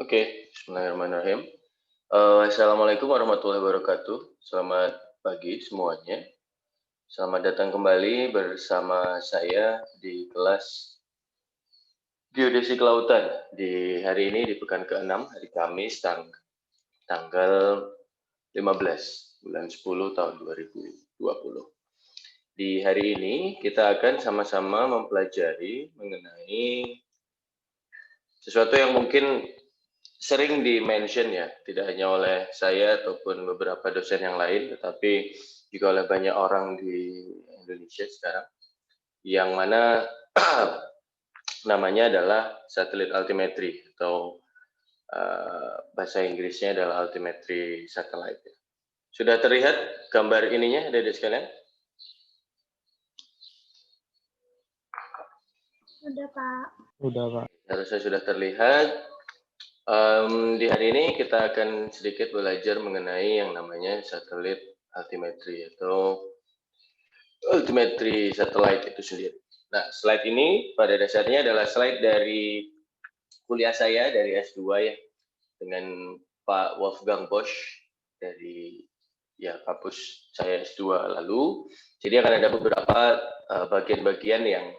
Oke, bismillahirrahmanirrahim. Assalamualaikum warahmatullahi wabarakatuh. Selamat pagi semuanya. Selamat datang kembali bersama saya di kelas Geodesi Kelautan di hari ini di pekan ke-6, hari Kamis, tanggal 15 bulan 10 tahun 2020. Di hari ini kita akan sama-sama mempelajari mengenai sesuatu yang mungkin sering di-mention ya, tidak hanya oleh saya ataupun beberapa dosen yang lain, tetapi juga oleh banyak orang di Indonesia sekarang, yang mana namanya adalah satelit altimetry atau bahasa Inggrisnya adalah altimetry satellite. Sudah terlihat gambar ininya, adik-adik sekalian? Sudah, Pak. Sudah, Pak. Harusnya sudah terlihat. Di hari ini kita akan sedikit belajar mengenai yang namanya satelit altimetry atau altimetry satellite itu sendiri. Nah, slide ini pada dasarnya adalah slide dari kuliah saya dari S2 ya, dengan Pak Wolfgang Bosch dari ya kampus saya S2 lalu. Jadi akan ada beberapa bagian-bagian yang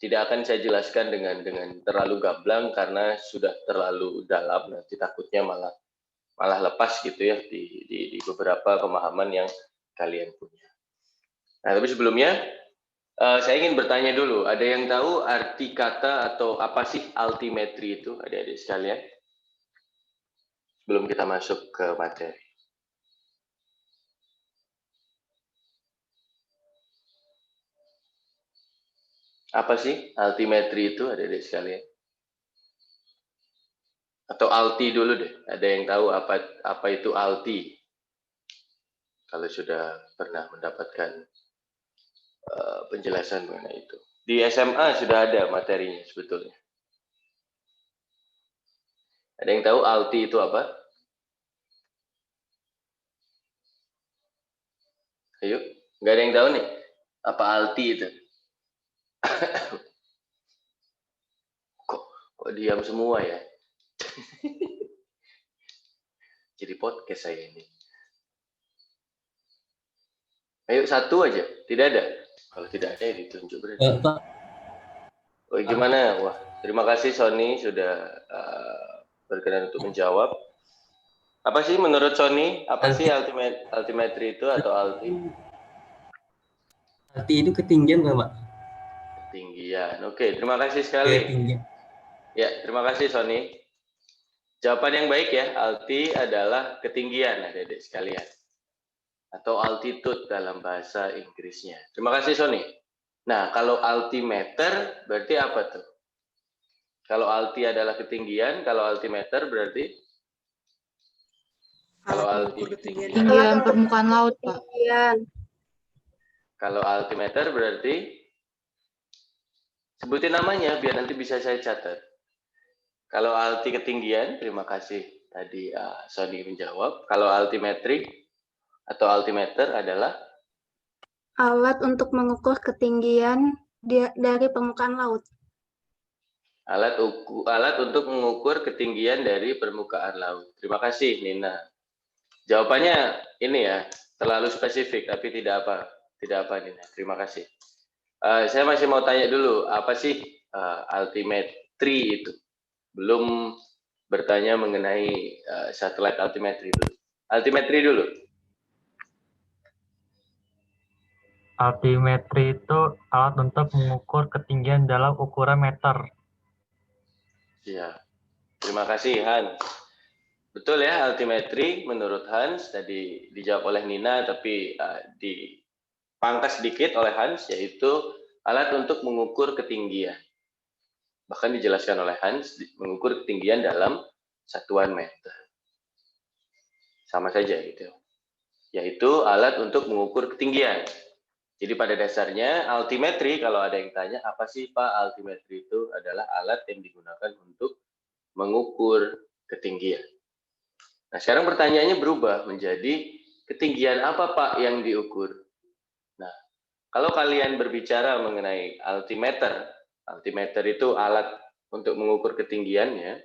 tidak akan saya jelaskan dengan terlalu gamblang karena sudah terlalu dalam, nanti takutnya malah lepas gitu ya di beberapa pemahaman yang kalian punya. Nah, tapi sebelumnya saya ingin bertanya dulu, ada yang tahu arti kata atau apa sih altimetry itu, adik-adik sekalian? Sebelum kita masuk ke materi. Apa sih altimetry itu, adik-adik sekalian? Atau alti dulu deh, ada yang tahu apa itu alti? Kalau sudah pernah mendapatkan penjelasan mengenai itu. Di SMA sudah ada materinya sebetulnya. Ada yang tahu alti itu apa? Ayo, nggak ada yang tahu nih apa alti itu? kok diam semua ya? Jadi podcast saya ini. Ayo satu aja, tidak ada. Kalau tidak ada ya ditunjuk berarti. Oh, gimana? Wah, terima kasih Sony sudah berkenan untuk menjawab. Apa sih menurut Sony? Apa sih altimetry itu atau alti? Alti itu ketinggian nggak, Pak? Ketinggian. Oke, terima kasih sekali. Ketinggian. Ya, terima kasih Sony. Jawaban yang baik ya, alti adalah ketinggian adik-adik sekalian. Atau altitude dalam bahasa Inggrisnya. Terima kasih Sony. Nah, kalau altimeter berarti apa tuh? Kalau alti adalah ketinggian, kalau altimeter berarti? Kalau alti Ketinggian permukaan laut, Pak. Kalau altimeter berarti? Sebutin namanya biar nanti bisa saya catat. Kalau alti ketinggian, terima kasih tadi Sony menjawab. Kalau altimetri atau altimeter adalah? Alat untuk mengukur ketinggian dari permukaan laut. Alat untuk mengukur ketinggian dari permukaan laut. Terima kasih Nina. Jawabannya ini ya, terlalu spesifik tapi tidak apa Nina. Terima kasih. Saya masih mau tanya dulu, apa sih altimetri itu? Belum bertanya mengenai satelit altimetri dulu. Altimetri dulu. Altimetri itu alat untuk mengukur ketinggian dalam ukuran meter. Ya, terima kasih Hans. Betul ya, altimetri menurut Hans tadi dijawab oleh Nina, tapi dipangkas sedikit oleh Hans, yaitu alat untuk mengukur ketinggian. Bahkan dijelaskan oleh Hans, mengukur ketinggian dalam satuan meter. Sama saja gitu. Yaitu alat untuk mengukur ketinggian. Jadi pada dasarnya altimetri, kalau ada yang tanya, apa sih Pak altimetri itu? Adalah alat yang digunakan untuk mengukur ketinggian. Nah, sekarang pertanyaannya berubah menjadi ketinggian apa Pak yang diukur? Nah, kalau kalian berbicara mengenai altimeter, altimeter itu alat untuk mengukur ketinggiannya,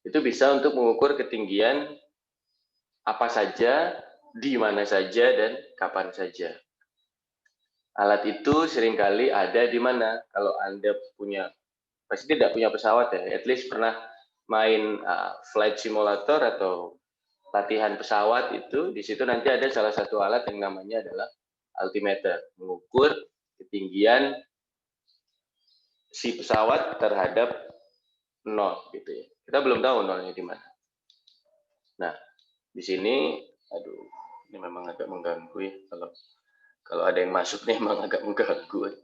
Itu bisa untuk mengukur ketinggian apa saja, di mana saja, dan kapan saja. Alat itu seringkali ada di mana? Kalau Anda pasti tidak punya pesawat ya, at least pernah main flight simulator atau latihan pesawat itu, di situ nanti ada salah satu alat yang namanya adalah altimeter, mengukur ketinggian si pesawat terhadap nol gitu ya. Kita belum tahu nolnya di mana. Nah, di sini, aduh, ini memang agak mengganggu ya. Kalau ada yang masuk nih memang agak mengganggu.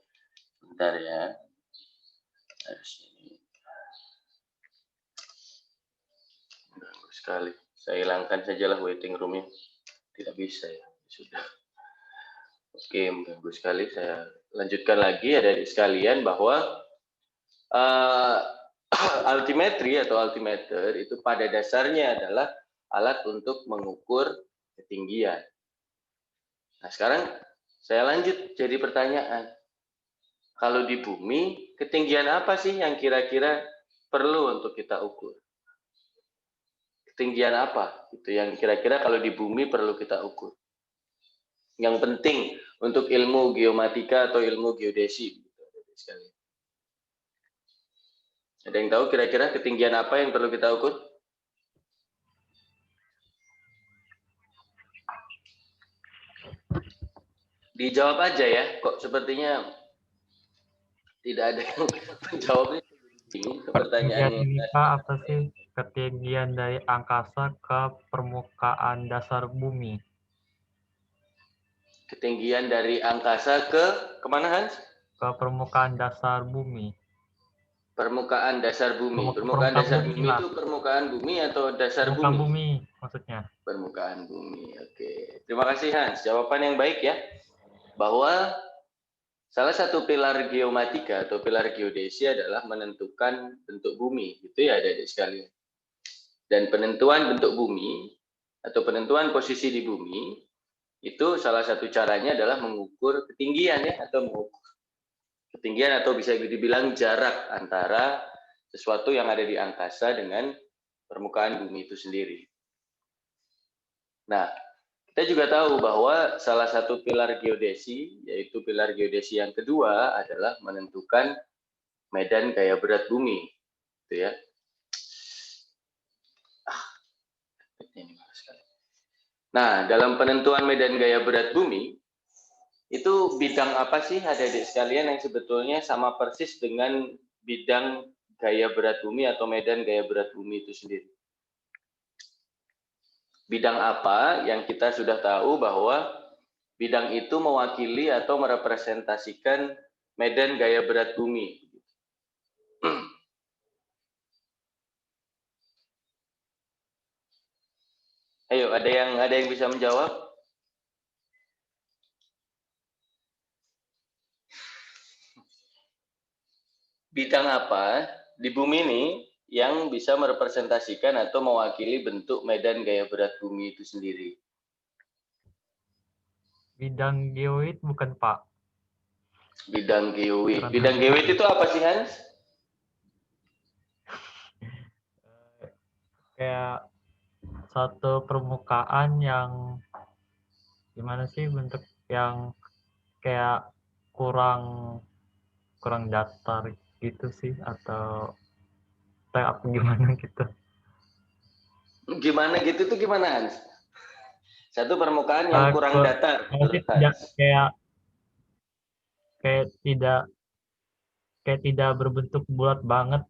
Bentar ya. Sini. Mengganggu sekali. Saya hilangkan sajalah waiting room-nya. Tidak bisa ya. Sudah. Oke, mengganggu sekali. Saya lanjutkan lagi ya dari sekalian bahwa altimetri atau altimeter itu pada dasarnya adalah alat untuk mengukur ketinggian. Nah, sekarang saya lanjut jadi pertanyaan. Kalau di bumi, ketinggian apa sih yang kira-kira perlu untuk kita ukur? Ketinggian apa? Itu yang kira-kira kalau di bumi perlu kita ukur. Yang penting untuk ilmu geomatika atau ilmu geodesi. Ada yang tahu kira-kira ketinggian apa yang perlu kita ukur? Dijawab aja ya, kok sepertinya tidak ada yang menjawabnya. Bingung pertanyaannya. Ketinggian ini Pak, apa sih? Ketinggian dari angkasa ke permukaan dasar bumi. Ketinggian dari angkasa ke kemana Hans? Ke permukaan dasar bumi. Permukaan dasar bumi. Permukaan Permukaan dasar bumi bumi lah. itu permukaan bumi atau dasar Permukaan bumi? bumi maksudnya. Permukaan bumi. Oke. Terima kasih Hans. Jawaban yang baik ya. Bahwa salah satu pilar geomatika atau pilar geodesi adalah menentukan bentuk bumi. Itu ya adik-adik sekalian. Dan penentuan bentuk bumi atau penentuan posisi di bumi itu salah satu caranya adalah mengukur ketinggian ya, atau mengukur ketinggian atau bisa dibilang jarak antara sesuatu yang ada di angkasa dengan permukaan bumi itu sendiri. Nah, kita juga tahu bahwa salah satu pilar geodesi, yaitu pilar geodesi yang kedua adalah menentukan medan gaya berat bumi. Gitu ya. Nah, dalam penentuan medan gaya berat bumi, itu bidang apa sih adik-adik sekalian yang sebetulnya sama persis dengan bidang gaya berat bumi atau medan gaya berat bumi itu sendiri? Bidang apa yang kita sudah tahu bahwa bidang itu mewakili atau merepresentasikan medan gaya berat bumi? Ayo, ada yang bisa menjawab? Bidang apa di bumi ini yang bisa merepresentasikan atau mewakili bentuk medan gaya berat bumi itu sendiri? Bidang geoid bukan Pak? Bidang geoid. Karena Bidang geoid itu apa sih Hans? kayak satu permukaan yang gimana sih bentuk yang kayak kurang datar gitu sih, atau apa gimana gitu. Gimana gitu tuh gimana Hans? Satu permukaan yang kurang datar. Kayak tidak berbentuk bulat banget.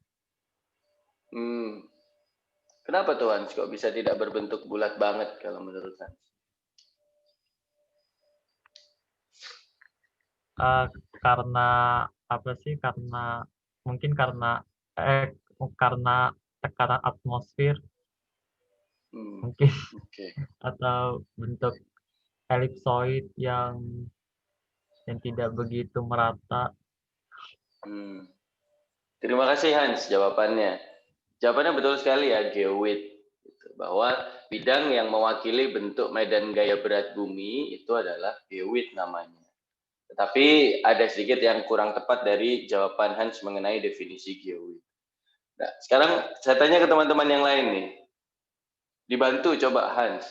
Kenapa tuh Hans kok bisa tidak berbentuk bulat banget kalau menurut Hans? Karena apa sih? Mungkin karena tekanan atmosfer mungkin. Okay. Atau bentuk elipsoid yang tidak begitu merata. Terima kasih Hans jawabannya. Jawabannya betul sekali ya, geoid. Bahwa bidang yang mewakili bentuk medan gaya berat bumi itu adalah geoid namanya. Tetapi ada sedikit yang kurang tepat dari jawaban Hans mengenai definisi geoid. Nah, sekarang saya tanya ke teman-teman yang lain nih. Dibantu coba Hans.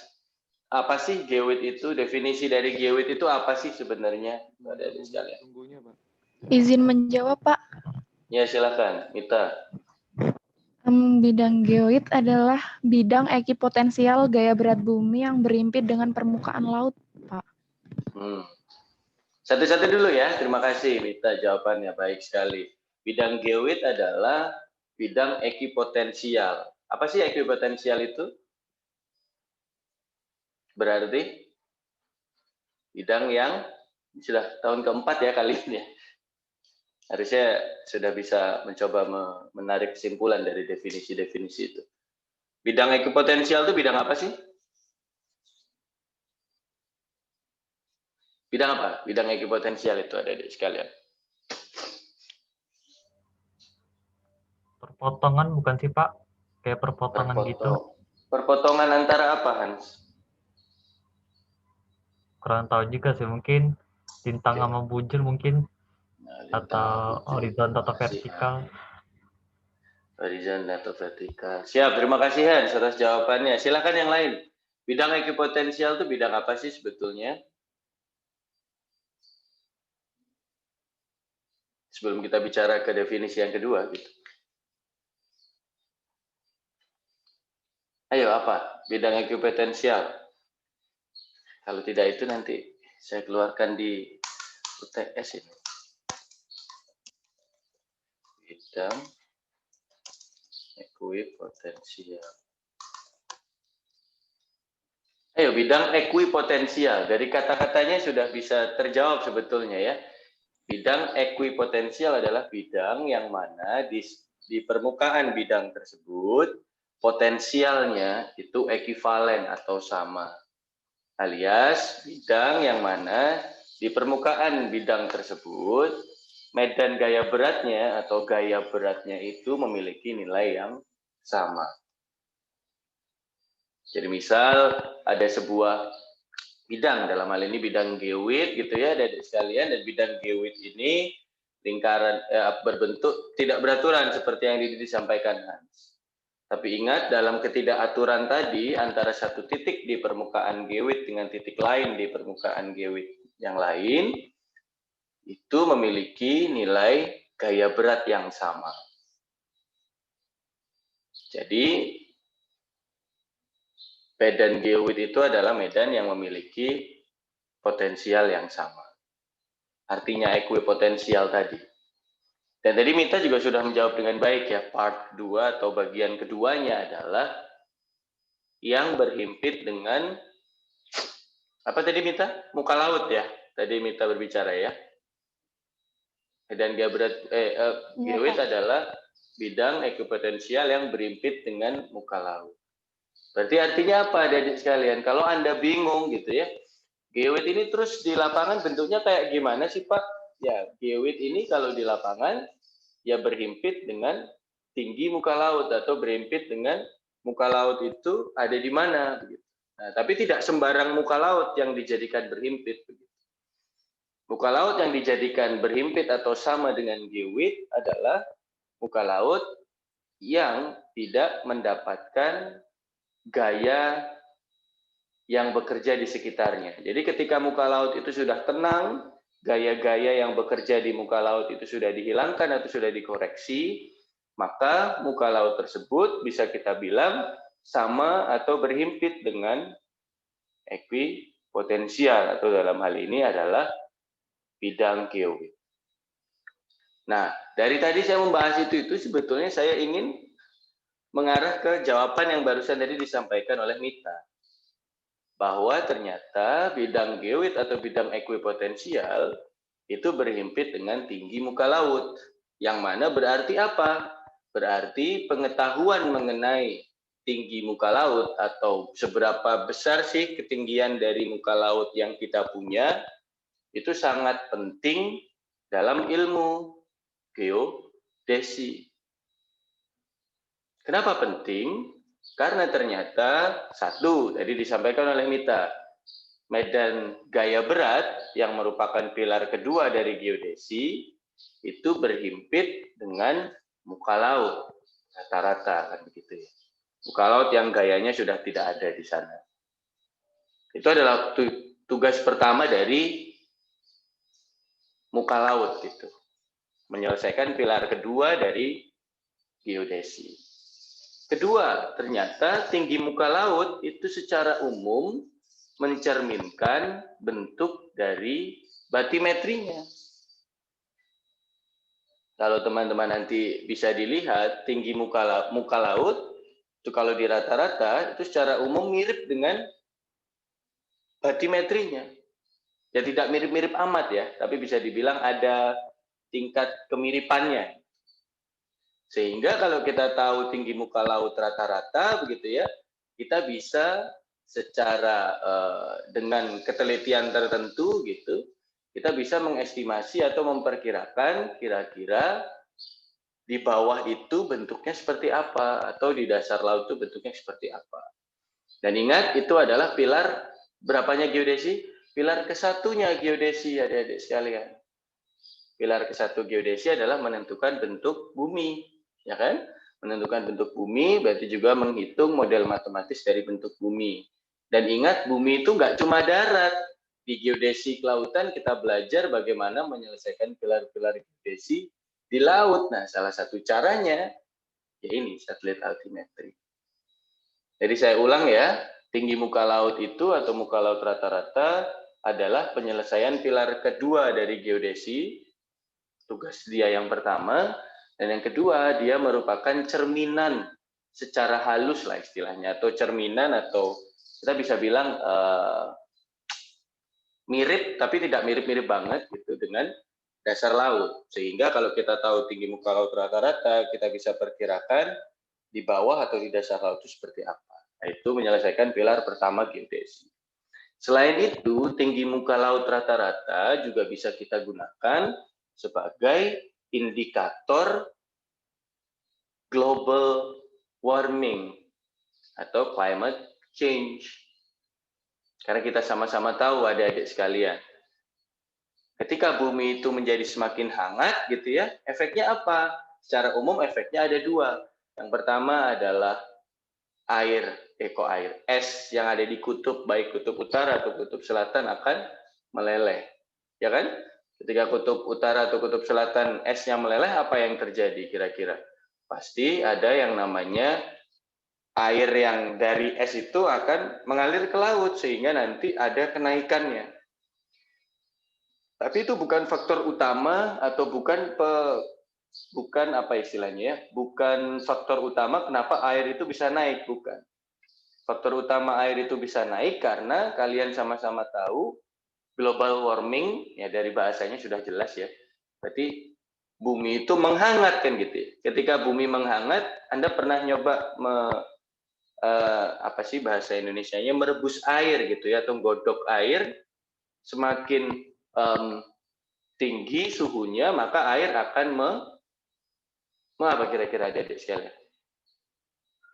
Apa sih geowit itu? Definisi dari geowit itu apa sih sebenarnya? Adik-adik sekalian. Izin menjawab, Pak. Ya, silakan, Mita. Bidang geoid adalah bidang ekipotensial gaya berat bumi yang berimpit dengan permukaan laut, Pak. Satu-satu dulu ya. Terima kasih, Mita. Jawabannya baik sekali. Bidang geowit adalah bidang ekipotensial. Apa sih ekipotensial itu? Berarti bidang yang sudah tahun keempat ya kali ini. Harusnya sudah bisa mencoba menarik kesimpulan dari definisi-definisi itu. Bidang ekipotensial itu bidang apa sih? Bidang apa? Bidang ekipotensial itu adik-adik sekalian. Perpotongan bukan sih Pak? Kayak perpotongan gitu. Perpotongan antara apa, Hans? Kurang tahu juga sih, mungkin bintang sama bujur mungkin, atau horizontal atau vertikal. Horizontal atau vertikal. Siap, terima kasih Hans atas jawabannya. Silakan yang lain. Bidang ekipotensial itu bidang apa sih sebetulnya? Sebelum kita bicara ke definisi yang kedua gitu. Ayo, apa? Bidang ekipotensial. Kalau tidak itu nanti saya keluarkan di UTS ini. Bidang ekuipotensial. Ayo, bidang ekuipotensial. Dari kata-katanya sudah bisa terjawab sebetulnya ya. Bidang ekuipotensial adalah bidang yang mana di permukaan bidang tersebut potensialnya itu ekivalen atau sama. Alias bidang yang mana di permukaan bidang tersebut medan gaya beratnya atau gaya beratnya itu memiliki nilai yang sama. Jadi misal ada sebuah bidang, dalam hal ini bidang geowit gitu ya, adik sekalian, dan bidang geowit ini lingkaran berbentuk tidak beraturan seperti yang disampaikan Hans. Tapi ingat, dalam ketidakaturan tadi antara satu titik di permukaan geowit dengan titik lain di permukaan geowit yang lain itu memiliki nilai gaya berat yang sama. Jadi medan geowit itu adalah medan yang memiliki potensial yang sama. Artinya ekuipotensial tadi. Dan tadi Mita juga sudah menjawab dengan baik ya. Part 2 atau bagian keduanya adalah yang berhimpit dengan apa tadi Mita? Muka laut ya. Tadi Mita berbicara ya. Dan geowit adalah bidang ekuipotensial yang berhimpit dengan muka laut. Berarti artinya apa adik-adik sekalian? Kalau Anda bingung gitu ya, geowit ini terus di lapangan bentuknya kayak gimana sih Pak? Ya, geowit ini kalau di lapangan ya berhimpit dengan tinggi muka laut atau berhimpit dengan muka laut itu ada di mana begitu. Nah, tapi tidak sembarang muka laut yang dijadikan berhimpit begitu. Muka laut yang dijadikan berhimpit atau sama dengan geowit adalah muka laut yang tidak mendapatkan gaya yang bekerja di sekitarnya. Jadi ketika muka laut itu sudah tenang, gaya-gaya yang bekerja di muka laut itu sudah dihilangkan atau sudah dikoreksi, maka muka laut tersebut bisa kita bilang sama atau berhimpit dengan ekuipotensial atau dalam hal ini adalah bidang geowit. Nah, dari tadi saya membahas itu sebetulnya saya ingin mengarah ke jawaban yang barusan tadi disampaikan oleh Mita. Bahwa ternyata bidang geowit atau bidang ekuipotensial itu berhimpit dengan tinggi muka laut. Yang mana berarti apa? Berarti pengetahuan mengenai tinggi muka laut atau seberapa besar sih ketinggian dari muka laut yang kita punya itu sangat penting dalam ilmu geodesi. Kenapa penting? Karena ternyata satu, tadi disampaikan oleh Mita, medan gaya berat yang merupakan pilar kedua dari geodesi itu berhimpit dengan muka laut. rata-rata kan begitu ya. Muka laut yang gayanya sudah tidak ada di sana. Itu adalah tugas pertama dari muka laut gitu. Menyelesaikan pilar kedua dari geodesi. Kedua, ternyata tinggi muka laut itu secara umum mencerminkan bentuk dari batimetrinya. Kalau teman-teman nanti bisa dilihat, tinggi muka laut itu kalau di rata-rata itu secara umum mirip dengan batimetrinya. Ya tidak mirip-mirip amat ya, tapi bisa dibilang ada tingkat kemiripannya. Sehingga kalau kita tahu tinggi muka laut rata-rata begitu ya, kita bisa secara dengan ketelitian tertentu gitu, kita bisa mengestimasi atau memperkirakan kira-kira di bawah itu bentuknya seperti apa atau di dasar laut itu bentuknya seperti apa. Dan ingat itu adalah pilar berapanya geodesi? Pilar kesatunya geodesi adik-adik sekalian. Pilar kesatu geodesi adalah menentukan bentuk bumi, ya kan? Menentukan bentuk bumi berarti juga menghitung model matematis dari bentuk bumi. Dan ingat bumi itu nggak cuma darat. Di geodesi kelautan kita belajar bagaimana menyelesaikan pilar-pilar geodesi di laut. Nah, salah satu caranya ya ini satelit altimetri. Jadi saya ulang ya, tinggi muka laut itu atau muka laut rata-rata adalah penyelesaian pilar kedua dari geodesi. Tugas dia yang pertama, dan yang kedua dia merupakan cerminan secara halus lah istilahnya, atau cerminan atau kita bisa bilang mirip tapi tidak mirip-mirip banget gitu dengan dasar laut. Sehingga kalau kita tahu tinggi muka laut rata-rata, kita bisa perkirakan di bawah atau di dasar laut itu seperti apa. Nah, itu menyelesaikan pilar pertama geodesi. Selain itu, tinggi muka laut rata-rata juga bisa kita gunakan sebagai indikator global warming atau climate change. Karena kita sama-sama tahu adik-adik sekalian, ketika bumi itu menjadi semakin hangat gitu ya, efeknya apa? Secara umum efeknya ada dua. Yang pertama adalah es yang ada di kutub, baik kutub utara atau kutub selatan akan meleleh. Ya kan? Ketika kutub utara atau kutub selatan esnya meleleh, apa yang terjadi kira-kira? Pasti ada yang namanya air yang dari es itu akan mengalir ke laut sehingga nanti ada kenaikannya. Tapi itu bukan faktor utama atau bukan apa istilahnya ya, bukan faktor utama kenapa air itu bisa naik, bukan. Faktor utama air itu bisa naik karena kalian sama-sama tahu global warming, ya dari bahasanya sudah jelas ya. Berarti bumi itu menghangat kan gitu ya. Ketika bumi menghangat, Anda pernah nyoba apa sih bahasa Indonesianya, merebus air gitu ya, atau godok air, semakin tinggi suhunya, maka air akan apa kira-kira adik-adik sekalian?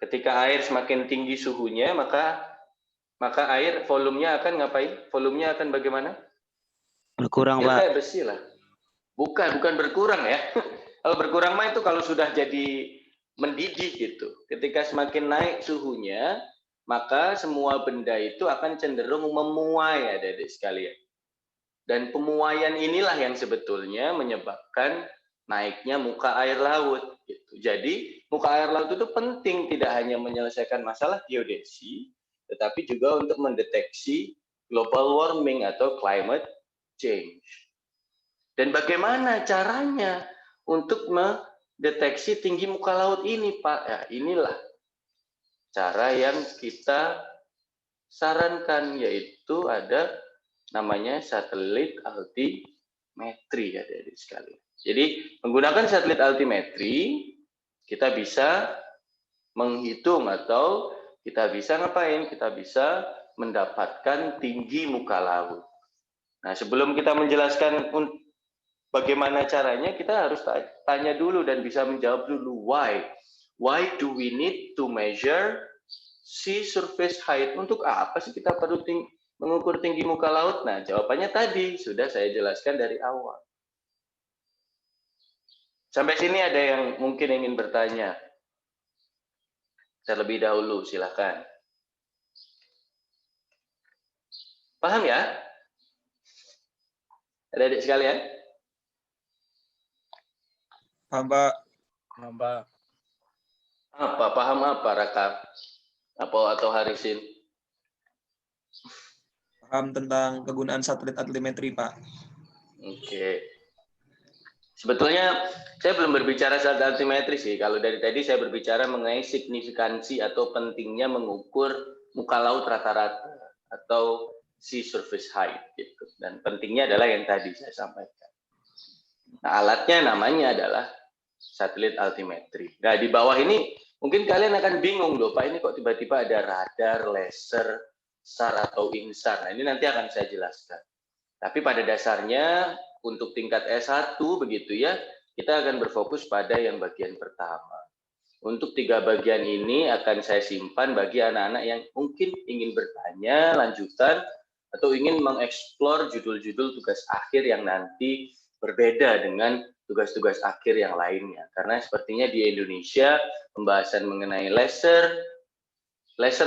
Ketika air semakin tinggi suhunya, maka air volumenya akan ngapain? Volumenya akan bagaimana? Berkurang, Ya, Pak. kayak besi lah. Bukan berkurang ya. Kalau berkurang mah itu kalau sudah jadi mendidih gitu. Ketika semakin naik suhunya, maka semua benda itu akan cenderung memuai adik-adik sekalian. Dan pemuaian inilah yang sebetulnya menyebabkan naiknya muka air laut. Gitu. Jadi muka air laut itu penting tidak hanya menyelesaikan masalah geodesi, tetapi juga untuk mendeteksi global warming atau climate change. Dan bagaimana caranya untuk mendeteksi tinggi muka laut ini, Pak? Ya, inilah cara yang kita sarankan, yaitu ada namanya satelit altimetri ya adik-adik sekalian. Jadi menggunakan satelit altimetri kita bisa menghitung atau kita bisa ngapain? Kita bisa mendapatkan tinggi muka laut. Nah, sebelum kita menjelaskan bagaimana caranya, kita harus tanya dulu dan bisa menjawab dulu why. Why do we need to measure sea surface height? Untuk apa sih kita perlu mengukur tinggi muka laut? Nah, jawabannya tadi sudah saya jelaskan dari awal. Sampai sini ada yang mungkin ingin bertanya? terlebih dahulu, silakan. Paham ya? Adik-adik sekalian? Paham, Pak. Paham, Pak. Paham apa, Raka? Atau Harisin? Paham tentang kegunaan satelit altimetri, Pak. Oke. Sebetulnya saya belum berbicara soal altimetri sih. Kalau dari tadi saya berbicara mengenai signifikansi atau pentingnya mengukur muka laut rata-rata atau sea surface height gitu. Dan pentingnya adalah yang tadi saya sampaikan. Nah, alatnya namanya adalah satelit altimetri. Nah, di bawah ini mungkin kalian akan bingung loh, Pak, ini kok tiba-tiba ada radar, laser, SAR atau INSAR. Nah, ini nanti akan saya jelaskan. Tapi pada dasarnya untuk tingkat S1 begitu ya, kita akan berfokus pada yang bagian pertama. Untuk 3 bagian ini akan saya simpan bagi anak-anak yang mungkin ingin bertanya lanjutan atau ingin mengeksplor judul-judul tugas akhir yang nanti berbeda dengan tugas-tugas akhir yang lainnya. Karena sepertinya di Indonesia pembahasan mengenai laser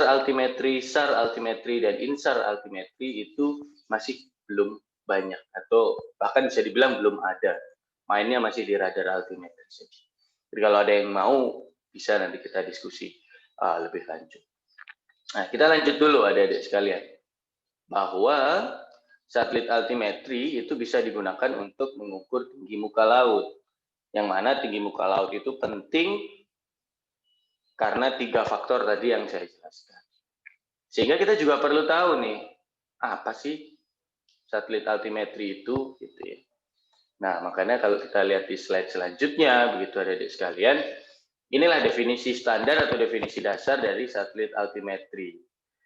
altimetri, SAR altimetri, dan INSAR altimetri itu masih belum banyak atau bahkan bisa dibilang belum ada. Mainnya masih di radar altimetri saja. Jadi kalau ada yang mau bisa nanti kita diskusi lebih lanjut. Nah, kita lanjut dulu adik-adik sekalian. Bahwa satelit altimetri itu bisa digunakan untuk mengukur tinggi muka laut. Yang mana tinggi muka laut itu penting karena 3 faktor tadi yang saya jelaskan. Sehingga kita juga perlu tahu nih, apa sih satelit altimetri itu gitu ya. Nah, makanya kalau kita lihat di slide selanjutnya, begitu adik-adik sekalian, inilah definisi standar atau definisi dasar dari satelit altimetri.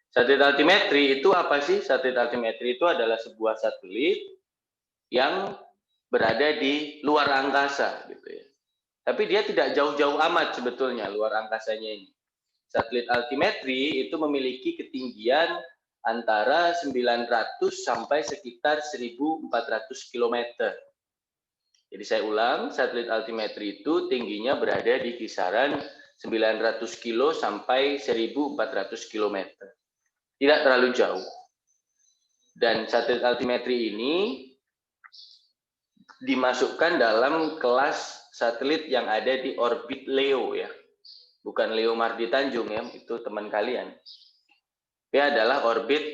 Satelit altimetri itu apa sih? Satelit altimetri itu adalah sebuah satelit yang berada di luar angkasa gitu ya. Tapi dia tidak jauh-jauh amat sebetulnya luar angkasanya ini. Satelit altimetri itu memiliki ketinggian antara 900 sampai sekitar 1.400 km. Jadi saya ulang, satelit altimetri itu tingginya berada di kisaran 900 kilo sampai 1.400 km. Tidak terlalu jauh. Dan satelit altimetri ini dimasukkan dalam kelas satelit yang ada di orbit LEO ya. Bukan Leo Mardi Tanjung ya, itu teman kalian. Dia adalah orbit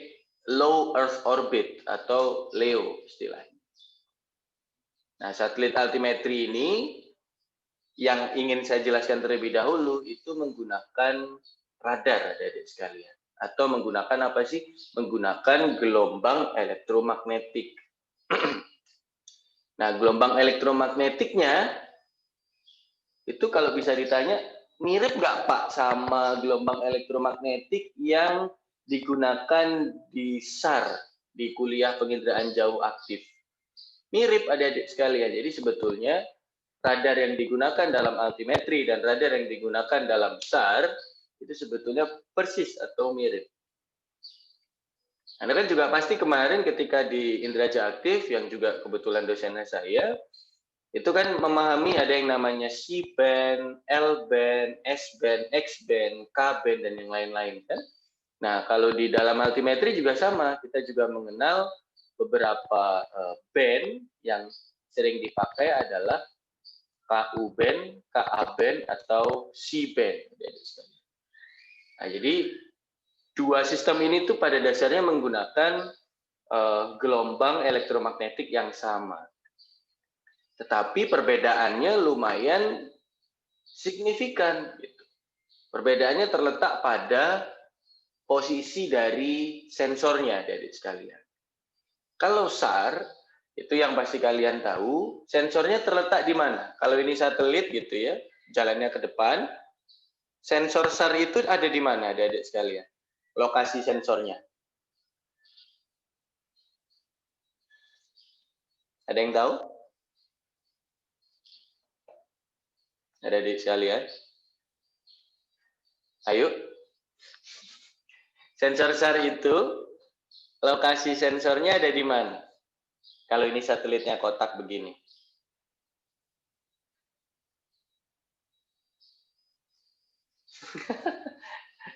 low Earth orbit atau LEO istilahnya. Nah, satelit altimetri ini yang ingin saya jelaskan terlebih dahulu itu menggunakan radar adik-adik sekalian. Atau menggunakan apa sih? Menggunakan gelombang elektromagnetik. Nah, gelombang elektromagnetiknya itu kalau bisa ditanya, mirip nggak Pak sama gelombang elektromagnetik yang digunakan di SAR, di kuliah penginderaan jauh aktif? Mirip adik-adik sekalian. Jadi sebetulnya radar yang digunakan dalam altimetri dan radar yang digunakan dalam SAR itu sebetulnya persis atau mirip. Anda kan juga pasti kemarin ketika di Indraja Aktif yang juga kebetulan dosennya saya, itu kan memahami ada yang namanya C-band, L-band, S-band, X-band, K-band, dan yang lain-lain kan. Nah, kalau di dalam altimetri juga sama, kita juga mengenal beberapa band yang sering dipakai adalah KU-band, KA-band, atau C-band. Nah, jadi dua sistem ini tuh pada dasarnya menggunakan gelombang elektromagnetik yang sama. Tetapi perbedaannya lumayan signifikan. Gitu. Perbedaannya terletak pada posisi dari sensornya, adik-adik sekalian. Kalau SAR, itu yang pasti kalian tahu, sensornya terletak di mana? Kalau ini satelit gitu ya, jalannya ke depan, sensor SAR itu ada di mana, adik-adik sekalian? Lokasi sensornya. Ada yang tahu? Ada di sekalian? Ayo. Sensor SAR itu, lokasi sensornya ada di mana? Kalau ini satelitnya kotak begini.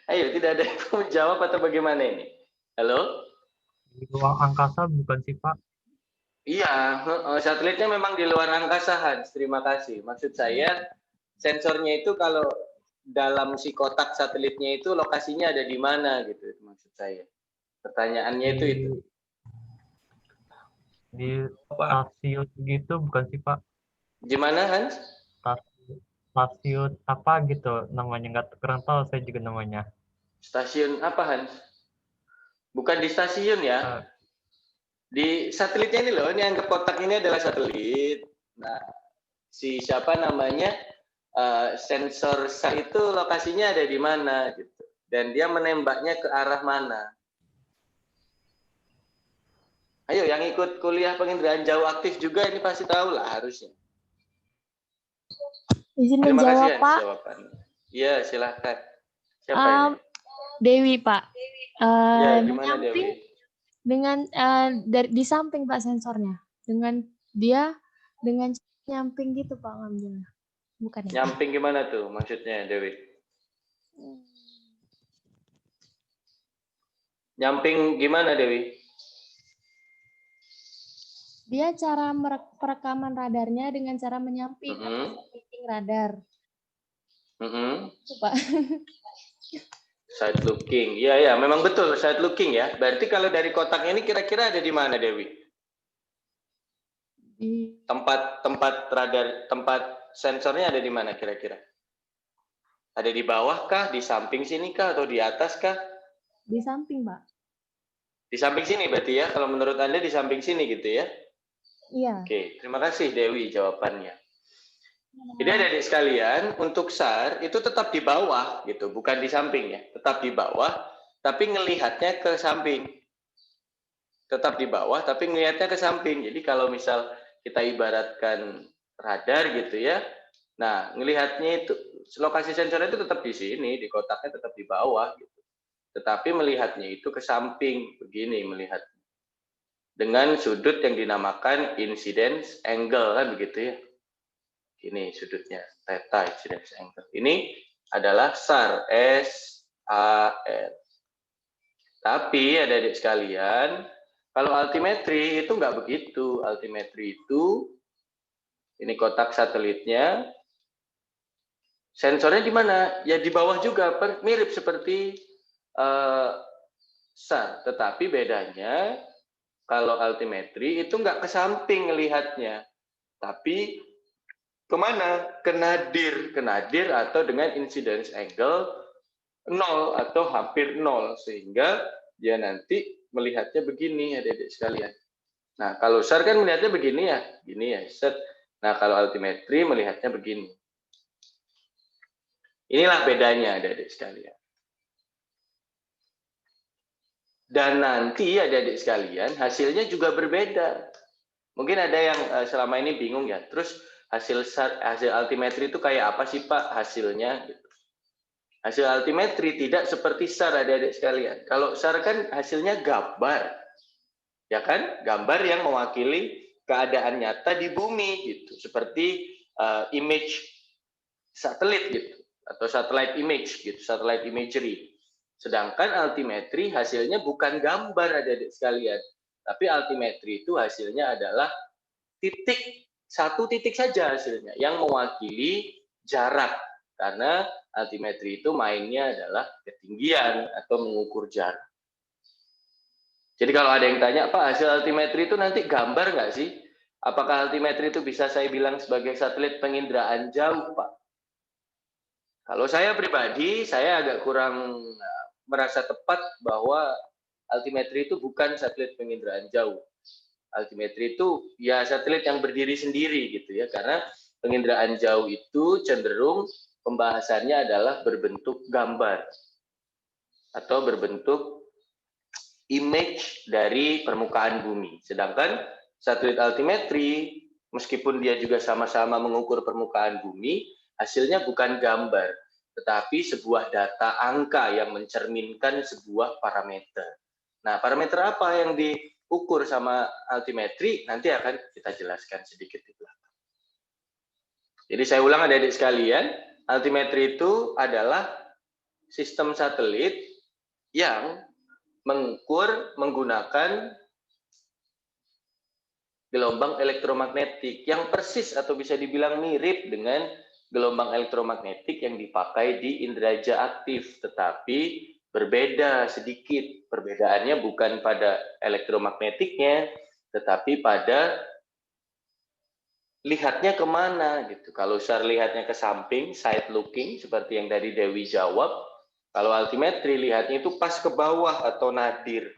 Ayo, tidak ada yang mau jawab atau bagaimana ini? Halo? Di ruang angkasa bukan sih, Pak? Iya, satelitnya memang di luar angkasa, Hans. Terima kasih. Maksud saya, sensornya itu kalau dalam si kotak satelitnya itu lokasinya ada di mana gitu, maksud saya. Pertanyaannya itu. Di stasiun gitu bukan sih, Pak? Gimana, Hans? Stasiun apa gitu namanya, nggak kurang tahu saya juga namanya. Stasiun apa, Hans? Bukan di stasiun ya. Di satelitnya ini loh, ini anggap kotak ini adalah satelit. Nah, si siapa namanya sensor SAR itu lokasinya ada di mana gitu. Dan dia menembaknya ke arah mana. Ayo, yang ikut kuliah penginderaan jauh aktif juga ini pasti tahu lah harusnya. Izin Terima kasih, menjawab, Hans, Pak. jawabannya. Iya, silahkan. Siapa ini? Dewi, Pak. Ya, gimana Dewi? Dengan di samping Pak sensornya. Dengan nyamping gitu Pak ngambilnya. Bukan ya? Nyamping gimana tuh maksudnya, Dewi? Nyamping gimana, Dewi? Dia cara perekaman radarnya dengan cara menyamping samping radar. Itu, Pak. Side looking. Iya, memang betul side looking ya. Berarti kalau dari kotak ini kira-kira ada di mana, Dewi? Tempat radar, tempat sensornya ada di mana kira-kira? Ada di bawah kah, di samping sini kah, atau di atas kah? Di samping, Pak. Di samping sini berarti ya, kalau menurut Anda di samping sini gitu ya? Iya. Oke, terima kasih Dewi jawabannya. Jadi adik-adik sekalian, untuk SAR itu tetap di bawah gitu, bukan di samping ya. Tetap di bawah, tapi ngelihatnya ke samping. Tetap di bawah, tapi ngelihatnya ke samping. Jadi kalau misal kita ibaratkan radar gitu ya, nah ngelihatnya itu, lokasi sensornya itu tetap di sini, di kotaknya tetap di bawah gitu. Tetapi melihatnya itu ke samping, begini melihat. Dengan sudut yang dinamakan incidence angle, kan begitu ya. Ini sudutnya, theta incidence angle. Ini adalah SAR, S-A-R. Tapi adik-adik sekalian, kalau altimetri itu nggak begitu. Altimetri itu, ini kotak satelitnya, sensornya di mana? Ya di bawah juga, mirip seperti SAR. Tetapi bedanya, kalau altimetri itu nggak ke samping ngelihatnya, tapi kemana? Ke nadir atau dengan incidence angle 0 atau hampir 0, sehingga dia nanti melihatnya begini adik-adik sekalian. Nah, kalau SAR kan melihatnya begini ya, set. Nah, kalau altimetri melihatnya begini. Inilah bedanya adik-adik sekalian. Dan nanti adik-adik sekalian hasilnya juga berbeda. Mungkin ada yang selama ini bingung ya, terus hasil altimetri itu kayak apa sih Pak hasilnya? Hasil altimetri tidak seperti SAR adik-adik sekalian. Kalau SAR kan hasilnya gambar, ya kan? Gambar yang mewakili keadaan nyata di bumi gitu, seperti image satelit gitu, atau satellite image gitu, satellite imagery. Sedangkan altimetri hasilnya bukan gambar adik-adik sekalian, tapi altimetri itu hasilnya adalah satu titik saja hasilnya yang mewakili jarak, karena altimetri itu mainnya adalah ketinggian atau mengukur jarak. Jadi kalau ada yang tanya, Pak, hasil altimetri itu nanti gambar nggak sih? Apakah altimetri itu bisa saya bilang sebagai satelit penginderaan jauh, Pak? Kalau saya pribadi, saya agak kurang merasa tepat bahwa altimetri itu bukan satelit penginderaan jauh. Altimetri itu ya satelit yang berdiri sendiri gitu ya, karena penginderaan jauh itu cenderung pembahasannya adalah berbentuk gambar atau berbentuk image dari permukaan bumi. Sedangkan satelit altimetri, meskipun dia juga sama-sama mengukur permukaan bumi, hasilnya bukan gambar, tetapi sebuah data angka yang mencerminkan sebuah parameter. Nah, parameter apa yang diukur sama altimetri nanti akan kita jelaskan sedikit di belakang. Jadi saya ulang adik-adik sekalian, altimetri itu adalah sistem satelit yang mengukur menggunakan gelombang elektromagnetik yang persis atau bisa dibilang mirip dengan gelombang elektromagnetik yang dipakai di inderaja aktif, tetapi berbeda sedikit. Perbedaannya bukan pada elektromagnetiknya, tetapi pada lihatnya kemana gitu. Kalau SAR lihatnya ke samping, side looking, seperti yang tadi Dewi jawab. Kalau altimetri lihatnya itu pas ke bawah atau nadir.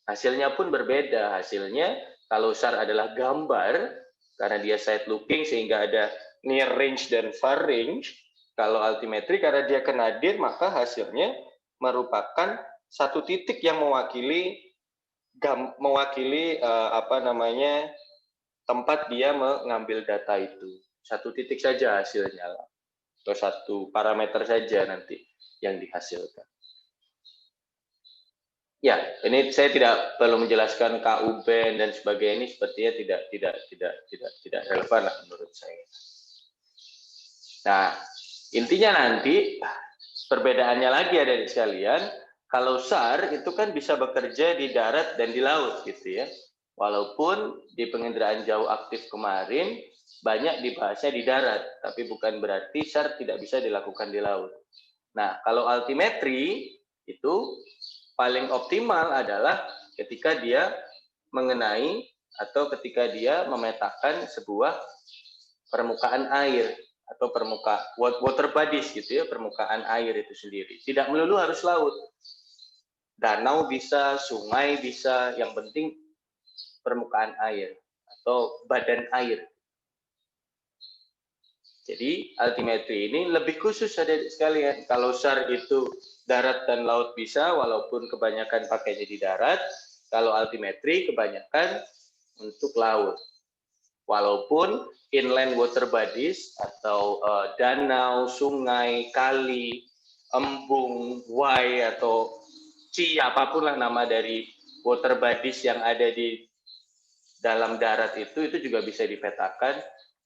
Hasilnya pun berbeda. Hasilnya kalau SAR adalah gambar, karena dia side looking sehingga ada near range dan far range. Kalau altimetri karena dia ke nadir, maka hasilnya merupakan satu titik yang mewakili tempat dia mengambil data itu. Satu titik saja hasilnya, atau satu parameter saja nanti yang dihasilkan. Ya, ini saya tidak perlu menjelaskan KUB dan sebagainya, ini sepertinya tidak relevan lah menurut saya. Nah, intinya nanti perbedaannya lagi ada di sekalian. Kalau SAR itu kan bisa bekerja di darat dan di laut gitu ya. Walaupun di penginderaan jauh aktif kemarin banyak dibahasnya di darat, tapi bukan berarti SAR tidak bisa dilakukan di laut. Nah, kalau altimetri itu paling optimal adalah ketika dia mengenai atau ketika dia memetakan sebuah permukaan air atau water bodies gitu ya, permukaan air itu sendiri. Tidak melulu harus laut. Danau bisa, sungai bisa, yang penting permukaan air atau badan air. Jadi altimetri ini lebih khusus ada sekalian. Kalau SAR itu darat dan laut bisa, walaupun kebanyakan pakainya di darat. Kalau altimetri kebanyakan untuk laut. Walaupun inland water bodies atau danau, sungai, kali, embung, wai atau apapun lah nama dari water bodies yang ada di dalam darat itu juga bisa dipetakan